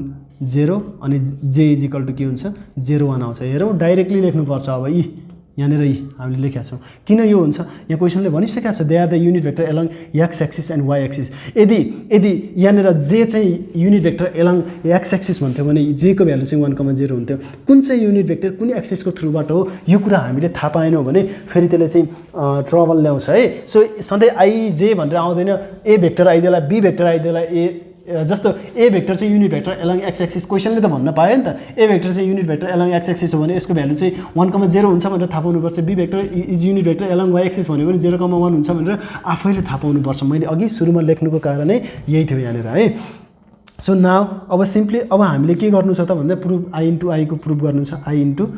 0 अनि j इज इक्वल टु के हुन्छ 0 1 आउँछ। हेरौँ डाइरेक्टली लेख्नुपर्छ अब यहाँनिर हामीले लेखेका छौँ। किन यो हुन्छ यहाँ क्वेसनले भनिसकेको छ they are the unit vector along x axis and y axis. यदि यहाँनिर जे चाहिँ unit vector along x axis भन्थ्यो भने जे को भ्यालु चाहिँ 1,0 हुन्थ्यो। कुन चाहिँ युनिट भेक्टर कुन एक्सिसको थ्रुबाट हो यो कुरा हामीले थाहा पाएनौँ भने फेरि त्यसले चाहिँ ट्रबल ल्याउँछ है। सो सधैँ आई जे भनेर आउँदैन, ए भेक्टर आइदिएला बी भेक्टर आइदिएला ए जस्तो ए भेक्टर चाहिँ unit vector along x axis क्वेसनले त भन्न पायो नि त ए भेक्टर चाहिँ unit vector along x axis हो भने यसको भ्यालु चाहिँ 1,0 हुन्छ भनेर थाहा पाउनुपर्छ। B vector is unit vector along y axis भन्यो भने 0,1 हुन्छ भनेर आफैले थाहा पाउनुपर्छ। मैले अघि सुरुमा लेख्नुको कारणै यही थियो यहाँनिर है। सो नाउ अब सिम्पली अब हामीले के गर्नु छ त भन्दा प्रुफ आई इन्टु आईको प्रुफ गर्नु छ। आई इन्टु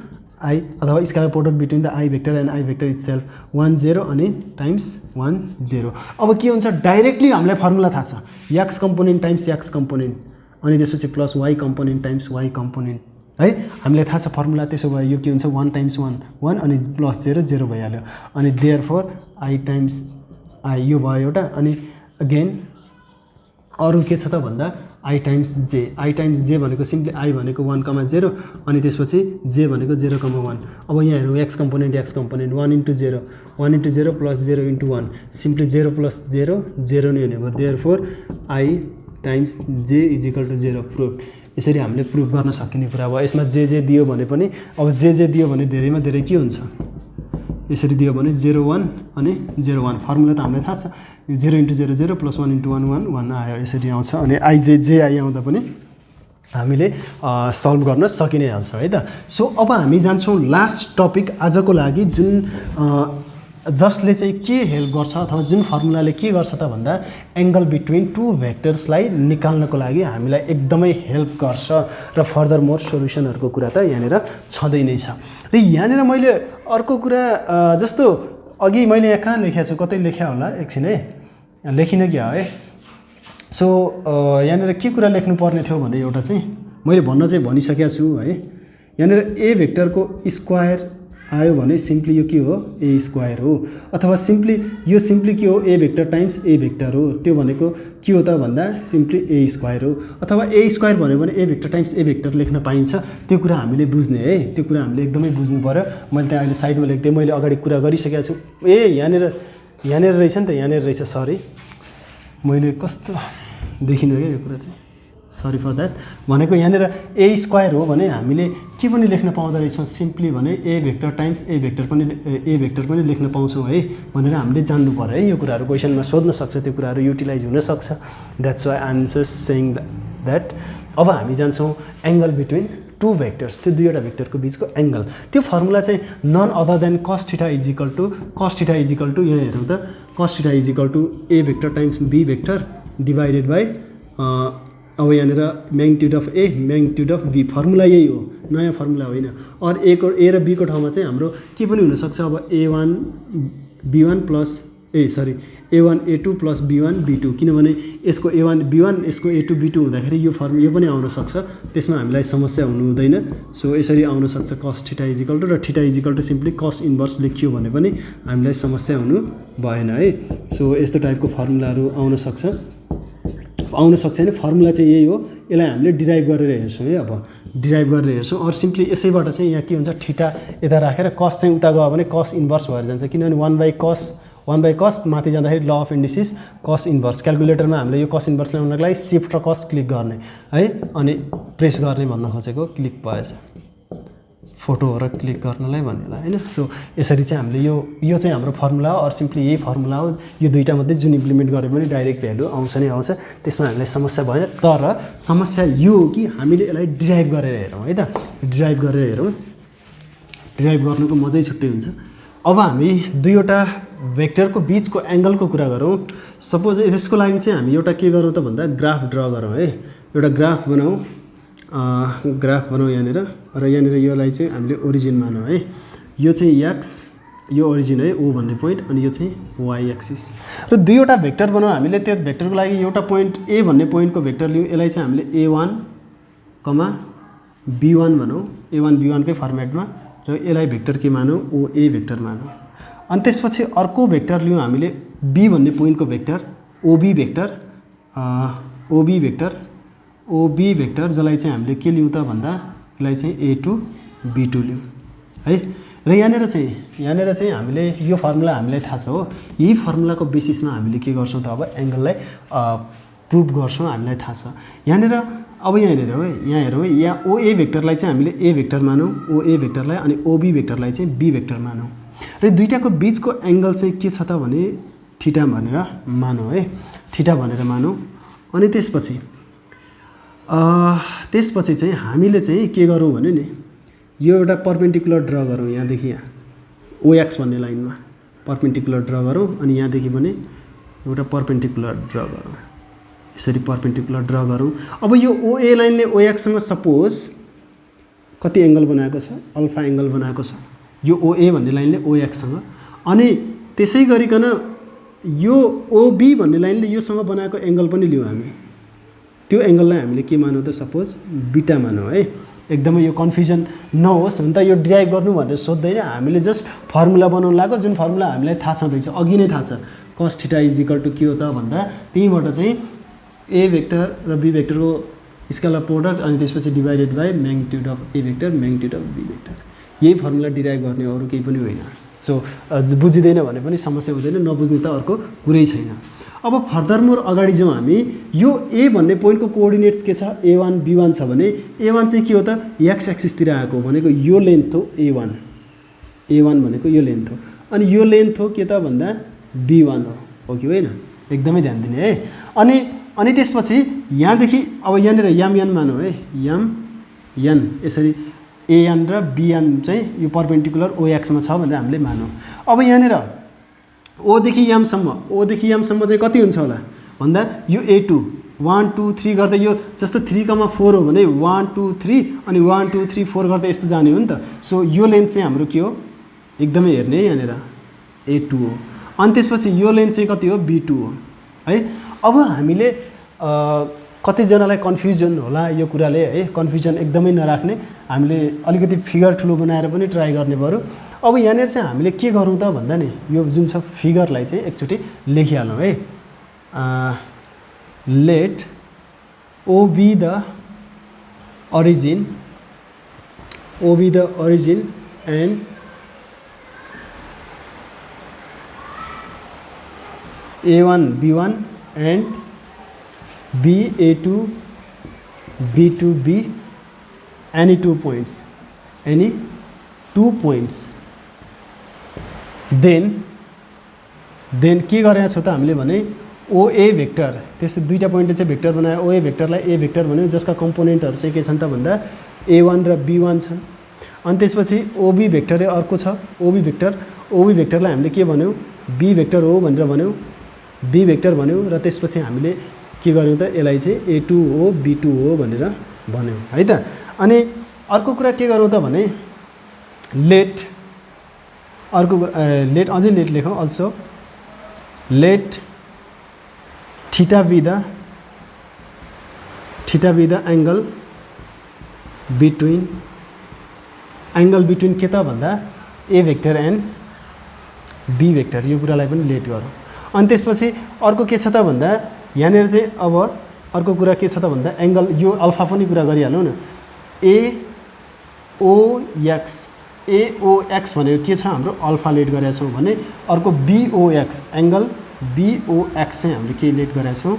आई अथवा scalar product between the I vector and I vector itself 1 0 अनि टाइम्स 1 0। अब के हुन्छ डाइरेक्टली हामीलाई फर्मुला थाहा छ x component times x component अनि त्यसपछि plus y component times y component है। हामीलाई थाहा छ फर्मुला। त्यसो भए यो के हुन्छ 1 टाइम्स 1 1 अनि प्लस 0 0 भइहाल्यो अनि देयरफोर आई टाइम्स आई यो भयो एउटा। अनि अगेन अरू के छ त भन्दा आई टाइम्स जे भनेको सिम्पली आई भनेको 1,0 अनि त्यसपछि जे भनेको 0,1। अब यहाँ हेरौँ x component 1 into 0 1 into 0 plus 0 into 1 simply 0 plus 0 0 नै हुने भयो। देयरफोर आई टाइम्स जे इज इक्वल टु 0 प्रुफ। यसरी हामीले प्रुफ गर्न सकिने कुरा अब यसमा जे दियो भने पनि अब जे दियो भने धेरैमा धेरै के हुन्छ यसरी दियो भने 0 1 अनि 0 1 फर्मुला त हामीलाई थाहा छ 0 इन्टु 0 0 प्लस 1 इन्टु 1 1 1 आयो यसरी आउँछ। अनि जे आई आउँदा पनि हामीले सल्भ गर्न सकि नै हाल्छ है त। सो अब हामी जान्छौँ लास्ट टपिक आजको लागि जुन जसले चाहिँ के हेल्प गर्छ अथवा जुन फर्मुलाले के गर्छ त भन्दा एङ्गल बिट्विन टु भेक्टर्सलाई निकाल्नको लागि हामीलाई एकदमै हेल्प गर्छ र फर्दर मोर सोल्युसनहरूको कुरा त यहाँनिर छँदै नै छ। र यहाँनिर मैले अर्को कुरा जस्तो अघि मैले यहाँ कहाँ लेखेको छु कतै लेख्या होला एकछिन है लेखिनँ क्या है। सो यहाँनिर के कुरा लेख्नु पर्ने थियो भने एउटा चाहिँ मैले भनिसकेको छु है। यहाँनिर ए भेक्टरको स्क्वायर आयो भने सिम्पली यो के हो ए स्क्वायर हो अथवा सिम्पली यो सिम्पली के हो ए भेक्टर टाइम्स ए भेक्टर हो। त्यो भनेको के हो त भन्दा सिम्पली ए स्क्वायर हो अथवा ए स्क्वायर भन्यो भने ए भेक्टर टाइम्स ए भेक्टर लेख्न पाइन्छ। त्यो कुरा हामीले बुझ्ने है, त्यो कुरा हामीले एकदमै बुझ्नु पर्यो। मैले त्यहाँ अहिले साइडमा लेख्दै मैले अगाडि कुरा गरिसकेको छु। यहाँनिर रहेछ नि त यहाँनिर रहेछ सरी मैले कस्तो देखिनँ क्या यो कुरा चाहिँ सरी फर द्याट। भनेको यहाँनिर ए स्क्वायर हो भने हामीले के पनि लेख्न पाउँदो रहेछौँ सिम्पली भने ए भेक्टर टाइम्स ए भेक्टर पनि लेख्न पाउँछौँ है भनेर हामीले जान्नु पर्यो है। यो कुराहरू क्वेसनमा सोध्न सक्छ, त्यो कुराहरू युटिलाइज हुनसक्छ। That's why I am just saying that. अब हामी जान्छौँ एङ्गल बिट्विन टु भेक्टर्स, त्यो दुईवटा भेक्टरको बिचको एङ्गल। त्यो फर्मुला चाहिँ none other than cos theta is equal to यहाँ हेरौँ त cos theta is equal to A vector times be vector divided by अब यहाँनिर magnitude of a magnitude of b formula यही हो, नयाँ फर्मुला होइन। और ए र बीको ठाउँमा चाहिँ हाम्रो के पनि हुनसक्छ अब A1 B1 plus A1 A2 plus B1 B2 किनभने यसको A1 B1 यसको A2 B2 हुँदाखेरि यो पनि आउन सक्छ, त्यसमा हामीलाई समस्या हुनु हुँदैन। सो यसरी आउन सक्छ cos theta is equal to र theta is equal to simply cos inverse लेखियो भने पनि हामीलाई समस्या हुनु भएन है। सो यस्तो टाइपको फर्मुलाहरू आउन सक्छ भने फर्मुला चाहिँ यही हो। यसलाई हामीले डिराइभ गरेर हेर्छौँ है। अब डिराइभ गरेर हेर्छौँ और सिम्पली यसैबाट चाहिँ यहाँ के हुन्छ थीटा यता राखेर कस चाहिँ उता गयो भने कस इन्भर्स भएर जान्छ किनभने 1 बाई कस माथि जाँदाखेरि ल अफ इन्डिसिस कस इन्भर्स। क्यालकुलेटरमा हामीले यो कस इन्भर्स ल्याउनको लागि सिफ्ट र कस क्लिक गर्ने है अनि प्रेस गर्ने भन्न खोजेको क्लिक भएछ फोटो र क्लिक गर्नलाई भन्नेलाई होइन। सो यसरी चाहिँ हामीले यो चाहिँ हाम्रो फर्मुला हो और सिम्पली यही फर्मुला हो। यो दुईटा मध्ये जुन इम्प्लिमेन्ट गरे पनि डाइरेक्ट भ्यालु आउँछ नै आउँछ, त्यसमा हामीलाई समस्या भएन। तर समस्या यो हो कि हामीले यसलाई डिराइभ गरेर हेरौँ है त। डिराइभ गरेर हेरौँ, डिराइभ गर्नुको मजै छुट्टै हुन्छ। अब हामी दुईवटा भेक्टरको बिचको एङ्गलको कुरा गरौँ। सपोज यसको लागि चाहिँ हामी एउटा के गरौँ त भन्दा ग्राफ ड्र गरौँ है। एउटा ग्राफ बनाऊ यहाँनिर र यहाँनिर योलाई चाहिँ हामीले ओरिजिन मानौँ है। यो चाहिँ एक्स यो ओरिजिन है ओ भन्ने पोइन्ट अनि यो चाहिँ वाइ एक्सिस र दुईवटा भेक्टर बनाऊ हामीले। त्यो भेक्टरको लागि एउटा पोइन्ट ए भन्ने पोइन्टको भेक्टर लियौँ, यसलाई चाहिँ हामीले A1, B1 भनौँ A1 B1 कै फर्मेटमा र यसलाई भेक्टर के मानौँ OA भेक्टर मानौँ। अनि त्यसपछि अर्को भेक्टर लियौँ हामीले बी भन्ने पोइन्टको भेक्टर OB भेक्टर जसलाई चाहिँ हामीले के लियौँ त भन्दा यसलाई चाहिँ A2 B2 लियौँ है। र यहाँनिर चाहिँ हामीले यो फर्मुला हामीलाई थाहा छ हो, यही फर्मुलाको बेसिसमा हामीले के गर्छौँ त अब एङ्गललाई प्रुभ गर्छौँ, हामीलाई थाहा छ। यहाँनिर अब यहाँ हेरौँ है, यहाँ ओए भेक्टरलाई चाहिँ हामीले ए भेक्टर मानौँ, ओए भेक्टरलाई, अनि ओबी भेक्टरलाई चाहिँ बी भेक्टर मानौँ। र दुईटाको बिचको एङ्गल चाहिँ के छ त भने थीटा भनेर मानौँ है, थीटा भनेर मानौँ। अनि त्यसपछि चाहिँ हामीले चाहिँ के गरौँ भने नि यो एउटा पर्पेन्डिकुलर ड्र गरौँ, यहाँदेखि यहाँ ओएक्स भन्ने लाइनमा पर्पेन्डिकुलर ड्र गरौँ, अनि यहाँदेखि भने एउटा पर्पेन्डिकुलर ड्र गरौँ, यसरी पर्पेन्डिकुलर ड्र गरौँ। अब यो ओए लाइनले ओएक्ससँग सपोज कति एङ्गल बनाएको छ, अल्फा एङ्गल बनाएको छ यो ओए भन्ने लाइनले ओएक्ससँग। अनि त्यसै गरिकन यो ओबी भन्ने लाइनले योसँग बनाएको एङ्गल पनि लियौँ हामी, त्यो एङ्गललाई हामीले के मानौँ त सपोज बिटा मानौँ है। एकदमै यो कन्फ्युजन नहोस्, हुन त यो डिराइभ गर्नु भनेर सोध्दैन, हामीले जस्ट फर्मुला बनाउनु लाग्यो, जुन फर्मुला हामीलाई थाहा छँदैछ, अघि नै थाहा छ कस थीटा इज इक्वल टु के हो त भन्दा त्यहीँबाट चाहिँ ए भेक्टर र बी भेक्टरको स्केलर प्रोडक्ट, अनि त्यसपछि divided by magnitude of A vector magnitude of be vector, यही फर्मुला डिराइभ गर्ने, अरू केही पनि होइन। सो बुझिँदैन भने पनि समस्या हुँदैन, नबुझ्ने त अर्को कुरै छैन। अब फर्दरमोर अगाडि जाउँ हामी, यो ए भन्ने पोइन्टको कोअर्डिनेट्स के छ, A1 B1 छ भने A1 चाहिँ के हो त एक्स एक्सिसतिर आएको भनेको यो लेन्थ हो A1 भनेको यो लेन्थ हो, अनि यो लेन्थ हो के त भन्दा B1 हो कि होइन, एकदमै ध्यान दिने है। अनि त्यसपछि यहाँदेखि अब यहाँनिर यन मानौँ है, यन यसरी AN र BN चाहिँ यो पर्पेन्डिकुलर OX मा छ भनेर हामीले मानौँ। अब यहाँनिर ओदेखि यमसम्म चाहिँ कति हुन्छ होला भन्दा यो A2 1 2 3 गर्दै यो जस्तो 3,4 हो भने 1 2 3 अनि 1 2 3 4 गर्दै यस्तो जाने हो नि त। सो यो लेन्थ चाहिँ हाम्रो के हो एकदमै हेर्ने है, यहाँनिर A2 हो। अनि त्यसपछि यो लेन्थ चाहिँ कति हो B2 हो है। अब हामीले कतिजनालाई कन्फ्युजन होला यो कुराले है, कन्फ्युजन एकदमै नराख्ने, हामीले अलिकति फिगर ठुलो बनाएर पनि ट्राई गर्ने बरु। अब यहाँनिर चाहिँ हामीले के गरौँ त भन्दा नि यो जुन छ फिगरलाई चाहिँ एकचोटि लेखिहालौँ है। Let O be the origin and A1 B1 and B A2 B2 B any 2 points, then के गरेका छौँ त हामीले भने ओए भेक्टर, त्यस्तो दुईटा पोइन्टले चाहिँ भेक्टर बनायो, ओए भेक्टरलाई ए भेक्टर भन्यो, जसका कम्पोनेन्टहरू चाहिँ के छन् त भन्दा A1 र B1 छन्। अनि त्यसपछि ओबी भेक्टर अर्को छ, ओबी भेक्टरलाई हामीले के भन्यौँ बी भेक्टर हो भनेर भन्यौँ, बी भेक्टर भन्यौँ, र त्यसपछि हामीले के गर्यौँ त यसलाई चाहिँ A2 हो B2 हो भनेर भन्यौँ है त। अनि अर्को कुरा के गरौँ त भने लेट अझै लेट लेखौँ, also let theta be the angle between के त भन्दा a vector and be vector, यो कुरालाई पनि लेट गरौँ। अनि त्यसपछि अर्को के छ त भन्दा यहाँनिर चाहिँ अब अर्को कुरा के छ त भन्दा एङ्गल, यो अल्फा पनि कुरा गरिहालौँ न, AOX भनेको के छ हाम्रो अल्फा लेट गरेका छौँ भने, अर्को BOX एङ्गल BOX चाहिँ हामीले के लेट गरेका छौँ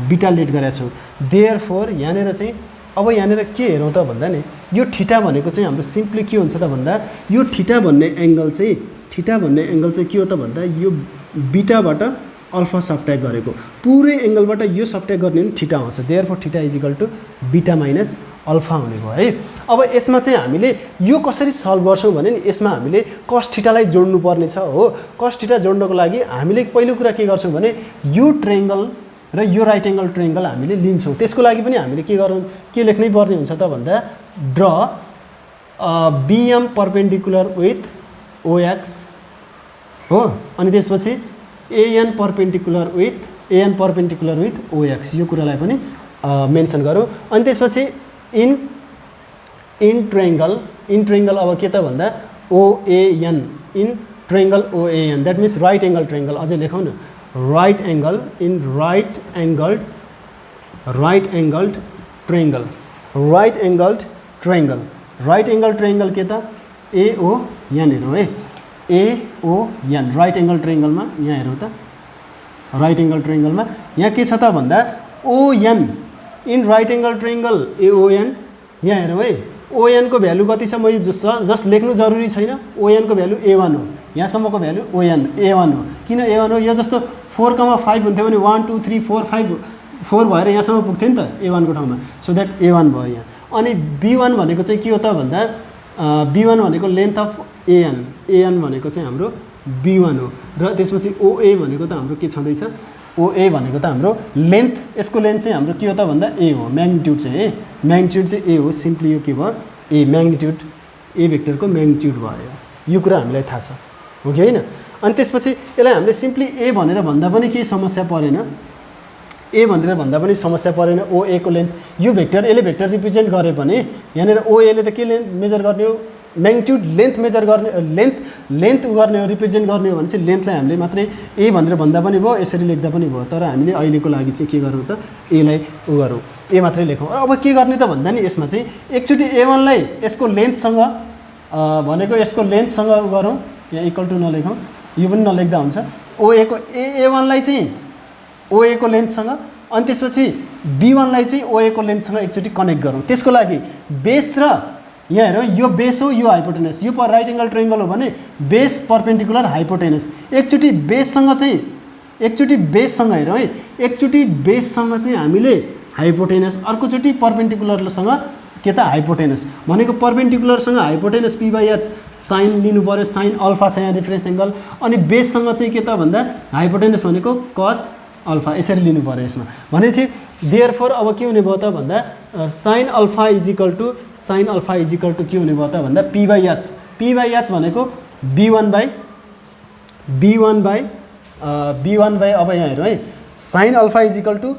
बिटा लेट गरेका छौँ। देयरफोर यहाँनिर चाहिँ अब यहाँनिर के हेरौँ त भन्दा नि यो थीटा भनेको चाहिँ हाम्रो सिम्पली के हुन्छ त भन्दा यो थीटा भन्ने एङ्गल चाहिँ के हो त भन्दा यो बिटाबाट अल्फा सबट्र्याक्ट गरेको पुरै एङ्गलबाट यो सबट्र्याक्ट गर्ने पनि थीटा आउँछ। Therefore theta is equal to beta minus alpha हुने भयो है। अब यसमा चाहिँ हामीले यो कसरी सल्भ गर्छौँ भने नि यसमा हामीले कस थीटालाई जोड्नु पर्ने छ हो। कस थीटा जोड्नको लागि हामीले पहिलो कुरा के गर्छौँ भने यो ट्रायङ्गल र यो राइट एङ्गल ट्रायङ्गल हामीले लिन्छौँ। त्यसको लागि पनि हामीले के लेख्नै पर्ने हुन्छ त भन्दा draw BM perpendicular with OX हो, अनि त्यसपछि AN परपेन्डिकुलर विथ OX, यो कुरालाई पनि मेन्सन गरौँ। अनि त्यसपछि इन ट्रायङ्गल अब के त भन्दा OAN, in triangle OAN, that means right angle triangle, अझै लेखौँ न राइट एङ्गल ट्रायङ्गल के त AON हेरौँ है, AON राइट एङ्गल ट्रायङ्गलमा यहाँ हेरौँ त, राइट एङ्गल ट्रायङ्गलमा यहाँ के छ त भन्दा ON in right angle triangle AON यहाँ हेरौँ है, ON को भ्यालु कति छ, म यो जस्ट लेख्नु जरुरी छैन, ON को भ्यालु A1 हो, यहाँसम्मको भ्यालु A1 हो। किन A1 हो, यो जस्तो 4,5 हुन्थ्यो भने 1 2 3 4 5 4 भएर यहाँसम्म पुग्थ्यो नि त A1 को ठाउँमा, सो द्याट A1 भयो यहाँ। अनि B1 भनेको चाहिँ के हो त भन्दा B1 भनेको लेन्थ अफ AN भनेको चाहिँ हाम्रो B1 हो, र त्यसपछि OA भनेको त हाम्रो के छँदैछ, OA भनेको त हाम्रो लेन्थ, यसको लेन्थ चाहिँ हाम्रो के हो त भन्दा A हो, म्याग्निट्युड चाहिँ है, म्याग्निट्युड चाहिँ A हो, सिम्पली यो के भयो A, म्याग्निट्युड A भेक्टरको म्याग्निट्युड भयो, यो कुरा हामीलाई थाहा छ हो कि होइन। अनि त्यसपछि यसलाई हामीले सिम्पली A भनेर भन्दा पनि केही समस्या परेन, A भनेर भन्दा पनि समस्या परेन, OA को लेन्थ यो भेक्टर यसले भेक्टर रिप्रेजेन्ट गरे भने यहाँनिर OA ले त के लेन्थ मेजर गर्ने हो, म्याग्निट्युड लेन्थ मेजर गर्ने, लेन्थ गर्ने हो, रिप्रेजेन्ट गर्ने हो भने चाहिँ लेन्थलाई हामीले मात्रै A भनेर भन्दा पनि भयो, यसरी लेख्दा पनि भयो, तर हामीले अहिलेको लागि चाहिँ के गरौँ त A लाई गरौँ, A मात्रै लेखौँ। अब के गर्ने त भन्दा नि यसमा चाहिँ एकचोटि A1 लाई यसको लेन्थसँग भनेको यसको लेन्थसँग गरौँ, यहाँ इक्वल टु नलेखौँ, यो पनि नलेख्दा हुन्छ, OA को A1 लाई चाहिँ OA को लेन्थसँग, अनि त्यसपछि B1 लाई चाहिँ OA को लेन्थसँग एकचोटि कनेक्ट गरौँ। त्यसको लागि बेस र यहाँ हेरौँ, यो बेस हो, यो हाइपोटेनस, यो राइट एङ्गल ट्रायङ्गल हो भने बेस परपेन्डिकुलर हाइपोटेनस, एकचोटि बेससँग हेरौँ है, एकचोटि बेससँग चाहिँ हामीले हाइपोटेनस, अर्कोचोटि परपेन्डिकुलरसँग के त हाइपोटेनस भनेको परपेन्डिकुलरसँग हाइपोटेनस P/H साइन लिनु पर्यो, साइन अल्फा छ यहाँ रिफरेन्स एङ्गल, अनि बेससँग चाहिँ के त भन्दा हाइपोटेनस भनेको कस अल्फा, यसरी लिनु पर्यो यसमा। भनेपछि देयरफोर अब के हुने भयो त भन्दा sine alpha is equal to के हुने भयो त भन्दा P/H भनेको B1 बाई अब यहाँ हेरौँ है, sine alpha is equal to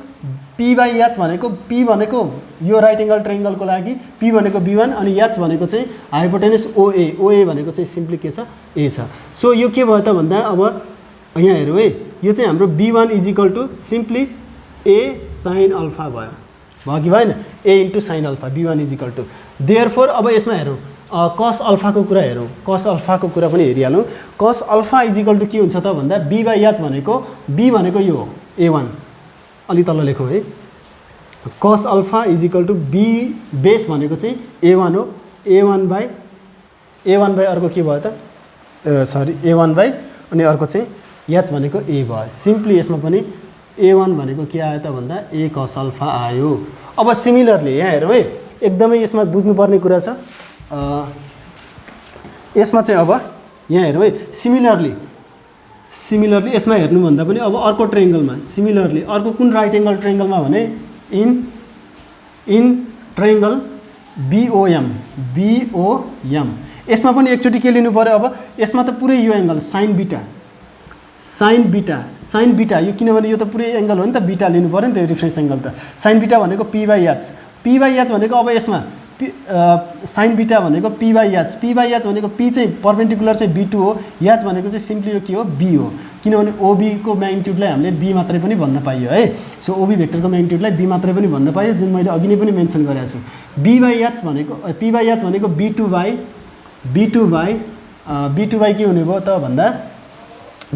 P/H भनेको P भनेको यो राइट एङ्गल ट्रायङ्गलको लागि P भनेको B1 अनि H भनेको चाहिँ हाइपोटेनस OA भनेको चाहिँ सिम्पली के छ A छ। सो यो के भयो त भन्दा अब यहाँ हेरौँ है, यो चाहिँ हाम्रो B1 is equal to simply A sine alpha भयो कि भएन, A into sine alpha, B1 is equal to therefore अब यसमा हेरौँ कस अल्फाको कुरा हेरौँ, कस अल्फाको कुरा पनि हेरिहालौँ। कस अल्फा इज इक्वल टु के हुन्छ त भन्दा B/H भनेको B भनेको यो हो A1, अलि तल लेखौँ है, cos alpha is equal to B base भनेको चाहिँ A1 हो, A1 बाई अर्को के भयो त A1 बाई अनि अर्को चाहिँ H भनेको A भयो, सिम्पली यसमा पनि A1 भनेको के आयो त भन्दा A कस अल्फा आयो। अब सिमिलरली यहाँ हेरौँ है, एकदमै यसमा बुझ्नुपर्ने कुरा छ, यसमा चाहिँ अब यहाँ हेरौँ है, सिमिलरली यसमा हेर्नुभन्दा पनि अब अर्को ट्रायङ्गलमा सिमिलरली अर्को कुन राइट एङ्गल ट्रायङ्गलमा भने इन ट्रायङ्गल BOM यसमा पनि एकचोटि के लिनु पर्यो, अब यसमा त पुरै यो एङ्गल साइन बिटा यो किनभने यो त पुरै एङ्गल हो नि त, बिटा लिनु पर्यो नि त, रिफरेन्स एङ्गल त, साइन बिटा भनेको P/H भनेको अब यसमा साइन बिटा भनेको P/H भनेको P चाहिँ परपेन्डिकुलर चाहिँ B2 हो, H भनेको चाहिँ सिम्पली यो के हो B हो, किनभने OB को म्याग्निट्युडलाई हामीले B मात्रै पनि भन्न पाइयो है। सो OB भेक्टरको म्याग्निट्युडलाई B मात्रै पनि भन्न पाइयो, जुन मैले अघि नै पनि मेन्सन गरेको छु। P/H भनेको B2 बाई के हुने भयो त भन्दा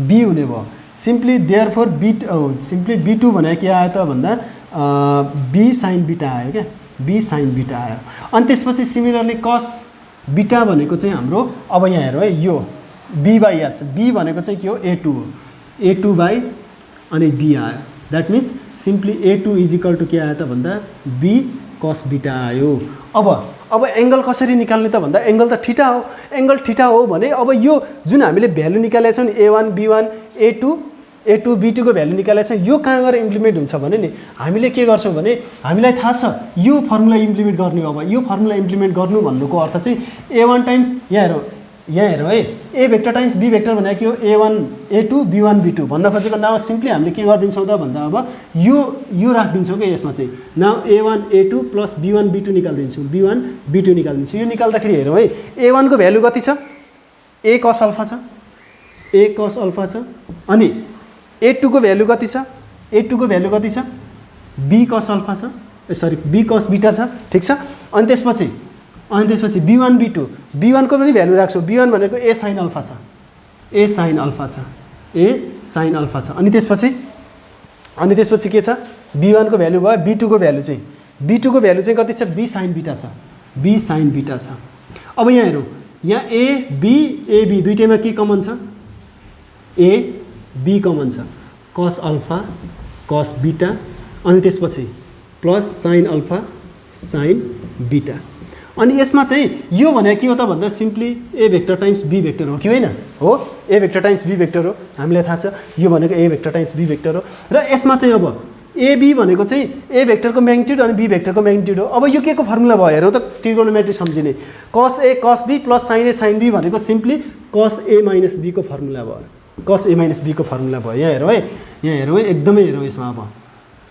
B हुने भयो, सिम्पली देयरफोर B2 भनेको के आयो त भन्दा B साइन बिटा आयो क्या, B साइन बिटा आयो। अनि त्यसपछि सिमिलरली कस बिटा भनेको चाहिँ हाम्रो अब यहाँ हेरौँ है, यो B/H B भनेको चाहिँ के हो A2 हो, A2 बाई अनि B आयो, that means simply A2 is equal to के आयो त भन्दा B कस बिटा आयो। अब एङ्गल कसरी निकाल्ने त भन्दा एङ्गल त ठिटा हो भने अब यो जुन हामीले भ्यालु निकालेका छौँ नि A1 B1 A2 B2 को भ्यालु निकालेका छौँ, यो कहाँ गएर इम्प्लिमेन्ट हुन्छ भने नि हामीले के गर्छौँ भने हामीलाई थाहा छ यो फर्मुला इम्प्लिमेन्ट गर्ने हो। अब यो फर्मुला इम्प्लिमेन्ट गर्नु भन्नुको अर्थ चाहिँ A1 टाइम्स यहाँ हेरौँ है, A vector times B vector भनेको के हो A1 A2 B1 B2 भन्न खोजेको नाउ सिम्पली हामीले के गरिदिन्छौँ त भन्दा अब यो राखिदिन्छौँ कि यसमा चाहिँ now A1 A2 plus B1 B2 निकालिदिन्छौँ, B1 B2 निकालिदिन्छौँ। यो निकाल्दाखेरि हेरौँ है, A1 को भ्यालु कति छ, A कस अल्फा छ, अनि A2 को भ्यालु कति छ, B कस अल्फा छ, B कस बिटा छ, ठिक छ। अनि त्यसपछि अनि त्यसपछि b1 b2 b1 को पनि भ्यालु राख्छौँ b1 भनेको a sin अल्फा छ a sin अल्फा छ a sin अल्फा छ अनि त्यसपछि के छ b1 को भ्यालु भयो b2 को भ्यालु चाहिँ b2 को भ्यालु चाहिँ कति छ b sin बीटा छ b sin बीटा छ अब यहाँ हेरौँ यहाँ a b दुईटैमा के कमन छ a b कमन छ cos अल्फा cos बीटा अनि त्यसपछि plus sin alpha sin beta अनि यसमा चाहिँ यो भने के हो त भन्दा simply a vector times b vector हो कि होइन हो a vector times b vector हो हामीलाई थाहा छ यो भनेको a vector times b vector हो र यसमा चाहिँ अब ab भनेको चाहिँ a भेक्टरको म्याग्निट्युड अनि b भेक्टरको म्याग्निट्युड हो अब यो के को फर्मुला भयो हेरौँ त ट्रिगोनोमेट्री सम्झिने cos a cos b plus sin a sin b भनेको simply cos a minus b को फर्मुला भयो cos a माइनस b को फर्मुला भयो यहाँ हेरौँ है एकदमै हेरौँ यसमा अब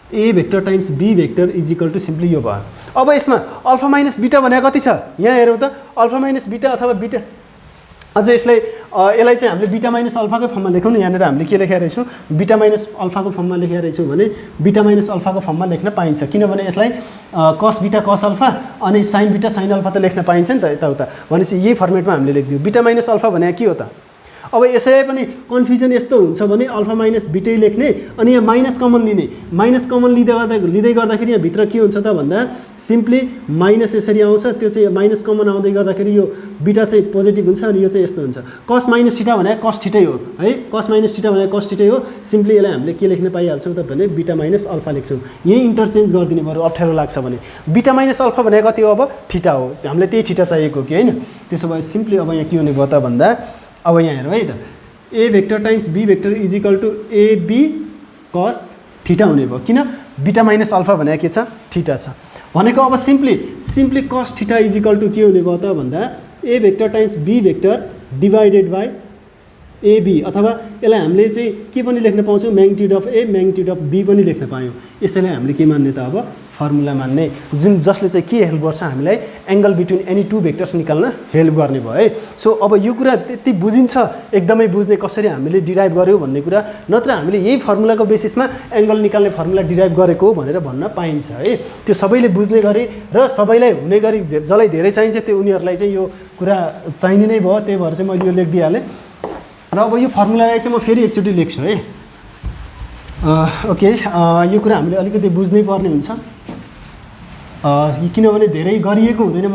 a vector times b vector is equal to simply यो भयो अब यसमा अल्फा माइनस बीटा भनेको कति छ यहाँ हेरौँ त अल्फा माइनस बीटा अथवा बीटा अझै यसलाई चाहिँ हामीले बीटा माइनस अल्फाको फर्ममा लेखौँ न यहाँनिर हामीले के लेखेका रहेछौँ बीटा माइनस अल्फाको फर्ममा लेखेका रहेछौँ भने बीटा माइनस अल्फाको फर्ममा लेख्न पाइन्छ किनभने यसलाई कस बीटा कस अल्फा अनि साइन बीटा साइन अल्फा त लेख्न पाइन्छ नि त यताउता भनेपछि यही फर्मेटमा हामीले लेखिदियौँ बीटा माइनस अल्फा भने के हो त अब यसै पनि कन्फ्युजन यस्तो हुन्छ भने अल्फा माइनस बीटै लेख्ने अनि यहाँ माइनस कमन लिने माइनस कमन लिँदै गर्दाखेरि यहाँ भित्र के हुन्छ त भन्दा सिम्पली माइनस यसरी आउँछ त्यो चाहिँ माइनस कमन आउँदै गर्दाखेरि यो बीटा चाहिँ पोजिटिभ हुन्छ अनि यो चाहिँ यस्तो हुन्छ कस माइनस थीटा भने कस थीटै हो है कस माइनस थीटा भने कस थीटै हो सिम्पली यसलाई हामीले के लेख्न पाइहाल्छौँ त भने बीटा माइनस अल्फा लेख्छौँ यही इन्टरचेन्ज गरिदिने बरु अप्ठ्यारो लाग्छ भने बीटा माइनस अल्फा भने कति हो अब थीटा हो हामीलाई त्यही थीटा चाहिएको कि होइन त्यसो भए सिम्पली अब यहाँ के हुने भयो त भन्दा अब यहाँ हेरौँ है त a vector times b vector is equal to ab cos theta हुने भयो किन बीटा माइनस अल्फा भने के छ थीटा छ भनेको अब simply cos theta is equal to के हुने भयो त भन्दा a vector times b vector divided by ab अथवा यसलाई हामीले चाहिँ के पनि लेख्न पाउँछौँ magnitude of a magnitude of b पनि लेख्न पायौँ यसैलाई हामीले के मान्ने त अब फर्मुला मान्ने जसले चाहिँ के हेल्प गर्छ हामीलाई angle between any two vectors निकाल्न हेल्प गर्ने भयो है सो अब यो कुरा त्यति बुझिन्छ एकदमै बुझ्ने कसरी हामीले डिराइभ गर्यौँ भन्ने कुरा नत्र हामीले यही फर्मुलाको बेसिसमा एङ्गल निकाल्ने फर्मुला डिराइभ गरेको भनेर भन्न पाइन्छ है त्यो सबैले बुझ्ने गरी र सबैलाई हुने गरी जसलाई धेरै चाहिन्छ त्यो उनीहरूलाई चाहिँ यो कुरा चाहिने नै भयो त्यही भएर चाहिँ मैले यो लेखिदिइहालेँ र अब यो फर्मुलालाई चाहिँ म फेरि एकचोटि लेख्छु है ओके यो कुरा हामीले अलिकति बुझ्नै पर्ने हुन्छ किनभने धेरै गरिएको हुँदैन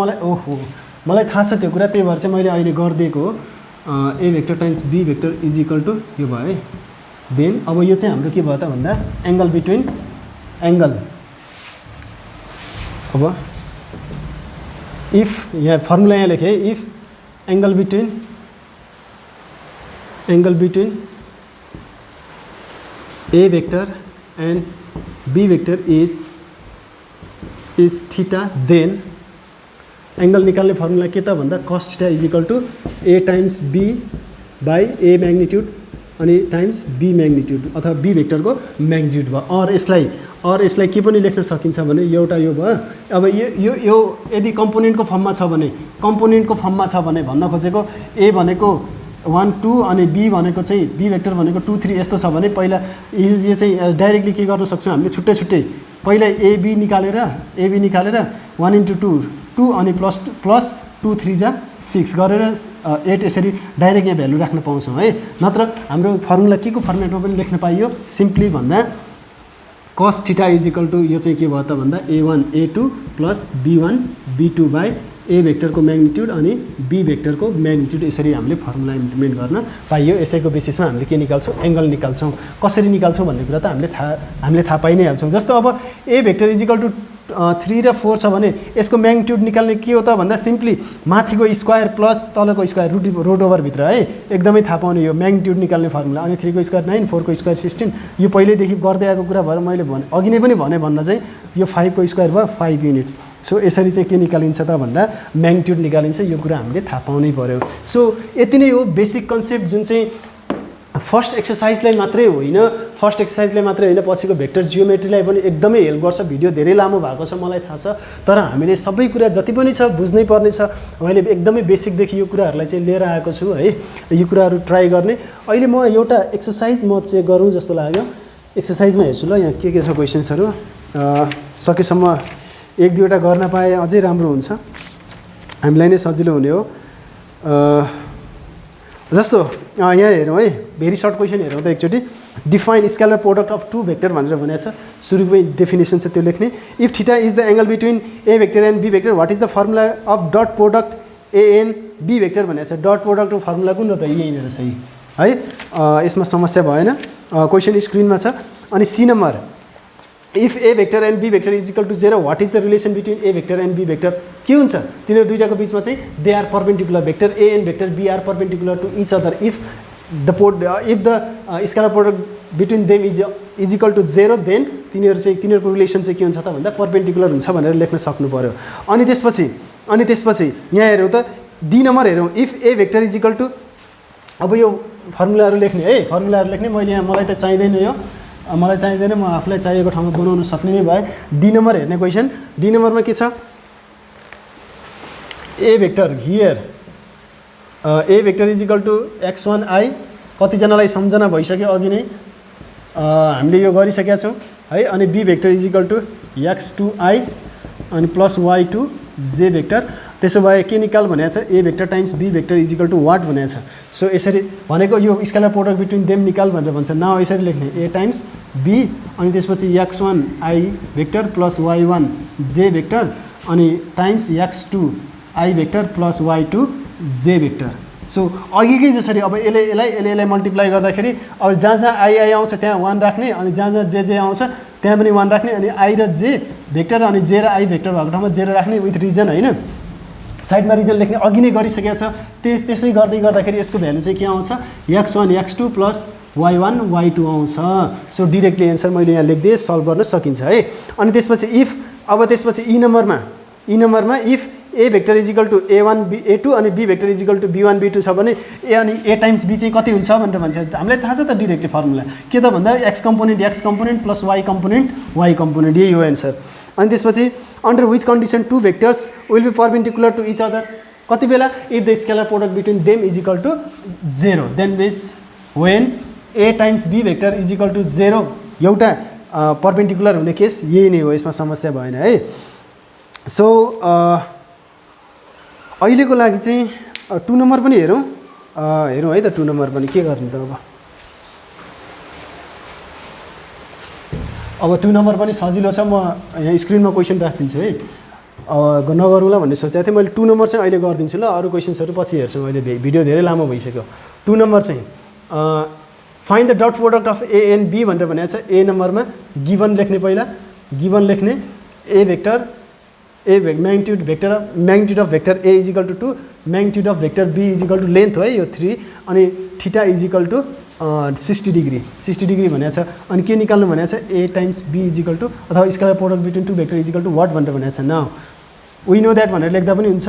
मलाई थाहा छ त्यो कुरा त्यही भएर चाहिँ मैले अहिले गरिदिएको हो a vector times b vector is equal to यो भयो है देन अब यो चाहिँ हाम्रो के भयो त भन्दा एङ्गल बिट्विन एङ्गल अब इफ यहाँ फर्मुला यहाँ लेखेँ है if angle between a vector and b vector is theta then angle निकाल्ने फर्मुला के त भन्दा cos theta is equal to a times b by a magnitude अनि टाइम्स b म्याग्निट्युड अथवा b भेक्टरको म्याग्निट्युड भयो और यसलाई के पनि लेख्न सकिन्छ भने एउटा यो भयो अब यो यदि कम्पोनेन्टको फर्ममा छ भने भन्न खोजेको a भनेको 1 2 अनि b भनेको चाहिँ b भेक्टर भनेको 2 3 यस्तो छ भने पहिला यो चाहिँ डाइरेक्टली के गर्न सक्छौँ हामीले छुट्टै पहिला ab निकालेर 1 इन्टु 2 अनि प्लस 2 3 जा 6 गरेर 8 यसरी डाइरेक्ट यहाँ भ्यालु राख्न पाउँछौँ है नत्र हाम्रो फर्मुला के को फर्मेटमा पनि लेख्न पाइयो सिम्पली भन्दा cos theta is equal to यो चाहिँ के भयो त भन्दा a1 a2 plus b1 b2 by a भेक्टरको म्याग्निट्युड अनि b भेक्टरको म्याग्निट्युड यसरी हामीले फर्मुला इम्प्लिमेन्ट गर्न पाइयो यसैको बेसिसमा हामीले के निकाल्छौँ एङ्गल निकाल्छौँ कसरी निकाल्छौँ भन्ने कुरा त हामीले थाहा पाइ नै हाल्छौँ जस्तो अब a vector is equal to 3 र 4 छ भने यसको म्याग्निट्युड निकाल्ने के हो त भन्दा सिम्पली माथिको स्क्वायर प्लस तलको स्क्वायर रुट ओभरभित्र है एकदमै थाहा पाउने यो म्याग्निट्युड निकाल्ने फर्मुला अनि 3 को स्क्वायर 9 4 को स्क्वायर 16 यो पहिल्यैदेखि गर्दै आएको कुरा भएर मैले अघि नै पनि भन्न चाहिँ यो 5 को स्क्वायर भयो 5 युनिट्स सो यसरी चाहिँ के निकालिन्छ त भन्दा म्याग्निट्युड निकालिन्छ यो कुरा हामीले थाहा पाउनै पर्यो सो यति नै हो बेसिक कन्सेप्ट जुन चाहिँ फर्स्ट एक्सर्साइजलाई मात्रै होइन पछिको भेक्टर जियोमेट्रीलाई पनि एकदमै हेल्प गर्छ भिडियो धेरै लामो भएको छ मलाई थाहा छ तर हामीले सबै कुरा जति पनि छ बुझ्नै पर्ने छ मैले एकदमै बेसिकदेखि यो कुराहरूलाई चाहिँ लिएर आएको छु है यो कुराहरू ट्राई गर्ने अहिले म एउटा एक्सर्साइज म चाहिँ गरौँ जस्तो लाग्यो एक्सर्साइजमा हेर्छु ल यहाँ के छ क्वेसन्सहरू सकेसम्म एक दुईवटा गर्न पाए अझै राम्रो हुन्छ हामीलाई नै सजिलो हुने हो। जस्तो यहाँ हेरौँ है, भेरी सर्ट क्वेसन हेरौँ त एकचोटि। Define scalar product of two vector भनेर भनेको छ, सुरुमै डेफिनेसन छ त्यो लेख्ने। If theta is the angle between A vector and be vector what is the formula of dot product a and be vector भनेको छ। डट प्रोडक्टको फर्मुला कुन हो त? यही नै रहेछ है। यसमा समस्या भएन, क्वेसन स्क्रिनमा छ। अनि c number, if a vector and be vector is equal to 0 what is the relation between A vector and be vector? के हुन्छ तिनीहरू दुईटाको बिचमा चाहिँ? They are perpendicular, vector A and vector be are perpendicular to each other if the scalar product between them is equal to 0 then तिनीहरूको relation चाहिँ के हुन्छ त भन्दा परपेन्डिकुलर हुन्छ भनेर लेख्न सक्नु पर्यो। अनि त्यसपछि यहाँ हेरौँ त, डी नम्बर हेरौँ। If a vector is equal to, अब यो फर्मुलाहरू लेख्ने है, फर्मुलाहरू लेख्ने। मैले यहाँ मलाई त चाहिँदैन, यो मलाई चाहिँदैन, म आफूलाई चाहिएको ठाउँमा बनाउन सक्ने नै भए। डी नम्बर हेर्ने क्वेसन, डी नम्बरमा के छ? A vector here a vector is equal to x1i। कतिजनालाई सम्झना भइसक्यो अघि नै, हामीले यो गरिसकेका छौँ है। अनि b vector is equal to x2i अनि प्लस y2j भेक्टर। त्यसो भए के निकाल भनेको छ? A vector times be vector is equal to what भनेको छ। सो यसरी भनेको यो स्केलर प्रोडक्ट बिट्विन देम निकाल भनेर भन्छ। नाउ यसरी लेख्ने, ए टाइम्स बी अनि त्यसपछि x1i vector plus y1j vector अनि times x2i vector plus y2j vector. So अघिकै जसरी अब यसलाई मल्टिप्लाई गर्दाखेरि अब जहाँ आई आउँछ त्यहाँ 1 राख्ने, अनि जहाँ जे आउँछ त्यहाँ पनि 1 राख्ने, अनि आई र जे भेक्टर अनि जे र आई भेक्टर भएको ठाउँमा 0 राख्ने विथ रिजन होइन। साइडमा रिजन लेख्ने, अघि नै गरिसकेको छ। त्यसै गर्दाखेरि यसको भ्यालु चाहिँ के आउँछ? x1 x2 plus y1 y2 आउँछ। सो डिरेक्टली एन्सर मैले यहाँ लेखिदिएँ, सल्भ गर्न सकिन्छ है। अनि त्यसपछि ई नम्बरमा if a vector is equal to a1 a2 अनि b vector is equal to b1 b2 छ भने ए अनि ए टाइम्स बी चाहिँ कति हुन्छ भनेर भन्छ। हामीलाई थाहा छ त डिरेक्टली फर्मुला के त भन्दा x component plus y component, यही हो एन्सर। अनि त्यसपछि under which condition two vectors will be perpendicular to each other? कति बेला? If the scalar product between them is equal to 0 then which when a times be vector is equal to 0 एउटा perpendicular हुने case यही नै हो, यसमा समस्या भएन है। सो अहिलेको लागि चाहिँ 2 नम्बर पनि हेरौँ है त। 2 नम्बर पनि के गर्नु त अब 2 नम्बर पनि सजिलो छ। म यहाँ स्क्रिनमा क्वेसन राखिदिन्छु है, नगरौँला भन्ने सोचेको थिएँ मैले। 2 नम्बर चाहिँ अहिले गरिदिन्छु ल, अरू क्वेसन्सहरू पछि हेर्छौँ, अहिले भिडियो धेरै लामो भइसक्यो। 2 नम्बर चाहिँ find the dot product of a and b भनेर भनेको छ। ए नम्बरमा गिभन लेख्ने, पहिला गिभन लेख्ने a vector magnitude of vector a is equal to 2, magnitude of vector b is equal to length है यो 3, अनि theta is equal to 60 degree भनेको छ। अनि के निकाल्नु भनेको छ? A times b is equal to अथवा scalar product between two vector is equal to what भनेर भनेको छ। नाउ वी नो द्याट भनेर लेख्दा पनि हुन्छ।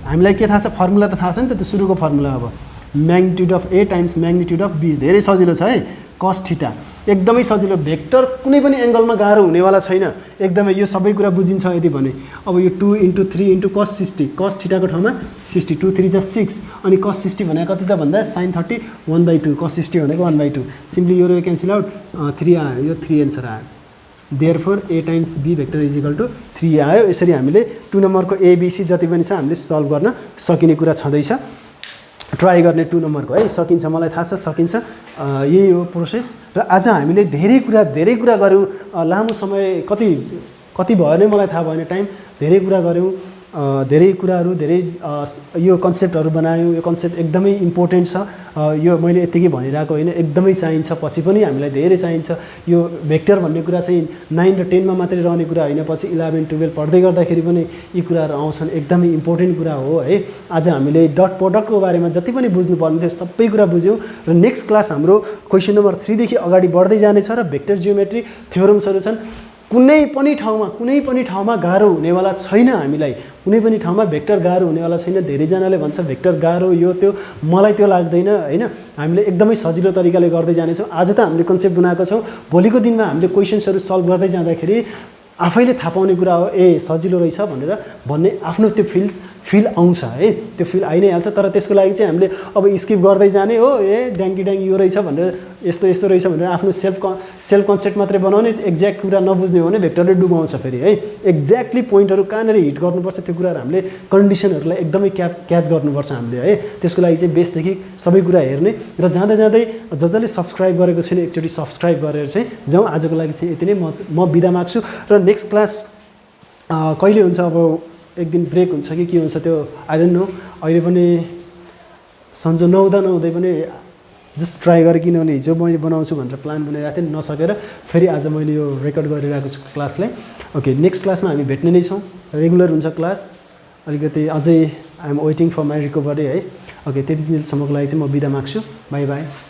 हामीलाई के थाहा छ? फर्मुला त थाहा छ नि त, त्यो सुरुको फर्मुला। अब magnitude of a times magnitude of b, धेरै सजिलो छ है। कस थीटा एकदमै सजिलो, भेक्टर कुनै पनि एङ्गलमा गाह्रो हुनेवाला छैन, एकदमै यो सबै कुरा बुझिन्छ यदि भने। अब यो 2 × 3 × cos 60, cos थीटाको ठाउँमा 60, 2 3 जा 6 अनि cos 60 भनेको कति त भन्दा sin 30 1/2, cos 60 भनेको 1/2। सिम्पली यो क्यान्सल आउट 3 आयो, यो 3 एन्सर आयो। Therefore a times be vector is equal to 3 आयो। यसरी हामीले 2 नम्बरको एबिसी जति पनि छ हामीले सल्भ गर्न सकिने कुरा छँदैछ। ट्राई गर्ने 2 नम्बरको है, सकिन्छ, मलाई थाहा छ सकिन्छ। यही हो प्रोसेस। र आज हामीले धेरै कुरा गऱ्यौँ, लामो समय कति भयो नै मलाई थाहा भएन, टाइम धेरै कुरा गऱ्यौँ, धेरै कुराहरू यो कन्सेप्टहरू बनायौँ। यो कन्सेप्ट एकदमै इम्पोर्टेन्ट छ। यो मैले यत्तिकै भनिरहेको होइन, एकदमै चाहिन्छ, पछि पनि हामीलाई धेरै चाहिन्छ। यो भेक्टर भन्ने कुरा चाहिँ 9 र 10 मा मात्रै रहने कुरा होइन, पछि 11 12 पढ्दै गर्दाखेरि पनि यी कुराहरू आउँछन्, एकदमै इम्पोर्टेन्ट कुरा हो है। आज हामीले डट प्रोडक्टको बारेमा जति पनि बुझ्नुपर्ने थियो सबै कुरा बुझ्यौँ। र नेक्स्ट क्लास हाम्रो क्वेसन नम्बर 3 देखि अगाडि बढ्दै जानेछ र भेक्टर जियोमेट्री थ्योरम्सहरू छन्। कुनै पनि ठाउँमा गाह्रो हुनेवाला छैन, हामीलाई कुनै पनि ठाउँमा भेक्टर गाह्रो हुनेवाला छैन। धेरैजनाले भन्छ भेक्टर गाह्रो यो त्यो, मलाई त्यो लाग्दैन होइन। हामीले एकदमै सजिलो तरिकाले गर्दै जानेछौँ। आज त हामीले कन्सेप्ट बनाएको छौँ, भोलिको दिनमा हामीले क्वेसन्सहरू सल्भ गर्दै जाँदाखेरि आफैले थाहा पाउने कुरा हो, ए सजिलो रहेछ भन्ने आफ्नो त्यो फिल्स फिल आउँछ है, त्यो फिल आइ नै हाल्छ। तर त्यसको लागि चाहिँ हामीले अब स्किप गर्दै जाने हो, ड्याङ्की ड्याङ्की यो रहेछ भनेर यस्तो यस्तो रहेछ भनेर आफ्नो सेल्फ कन्सेप्ट मात्रै बनाउने, एक्ज्याक्ट कुरा नबुझ्ने हो भने भेक्टरले डुबाउँछ फेरि है। एक्ज्याक्टली पोइन्टहरू कहाँनिर हिट गर्नुपर्छ त्यो कुराहरू हामीले कन्डिसनहरूलाई एकदमै क्याच गर्नुपर्छ हामीले है। त्यसको लागि चाहिँ बेसदेखि सबै कुरा हेर्ने र जाँदै जाँदै जसले सब्सक्राइब गरेको छैन एकचोटि सब्सक्राइब गरेर चाहिँ जाउँ। आजको लागि चाहिँ यति नै, म बिदा माग्छु र नेक्स्ट क्लास कहिले हुन्छ, अब एक दिन ब्रेक हुन्छ कि के हुन्छ त्यो आई डोन्ट नो। अहिले पनि सन्जो नहुँदै पनि जस्ट ट्राई गरेँ, किनभने हिजो मैले बनाउँछु भनेर प्लान बनाइरहेको थिएँ, नसकेर फेरि आज मैले यो रेकर्ड गरिरहेको छु क्लासलाई। ओके, नेक्स्ट क्लासमा हामी भेट्ने नै छौँ, रेगुलर हुन्छ क्लास। अलिकति अझै I am waiting for my recovery है। ओके, त्यति दिनसम्मको लागि चाहिँ म बिदा माग्छु। Bye by.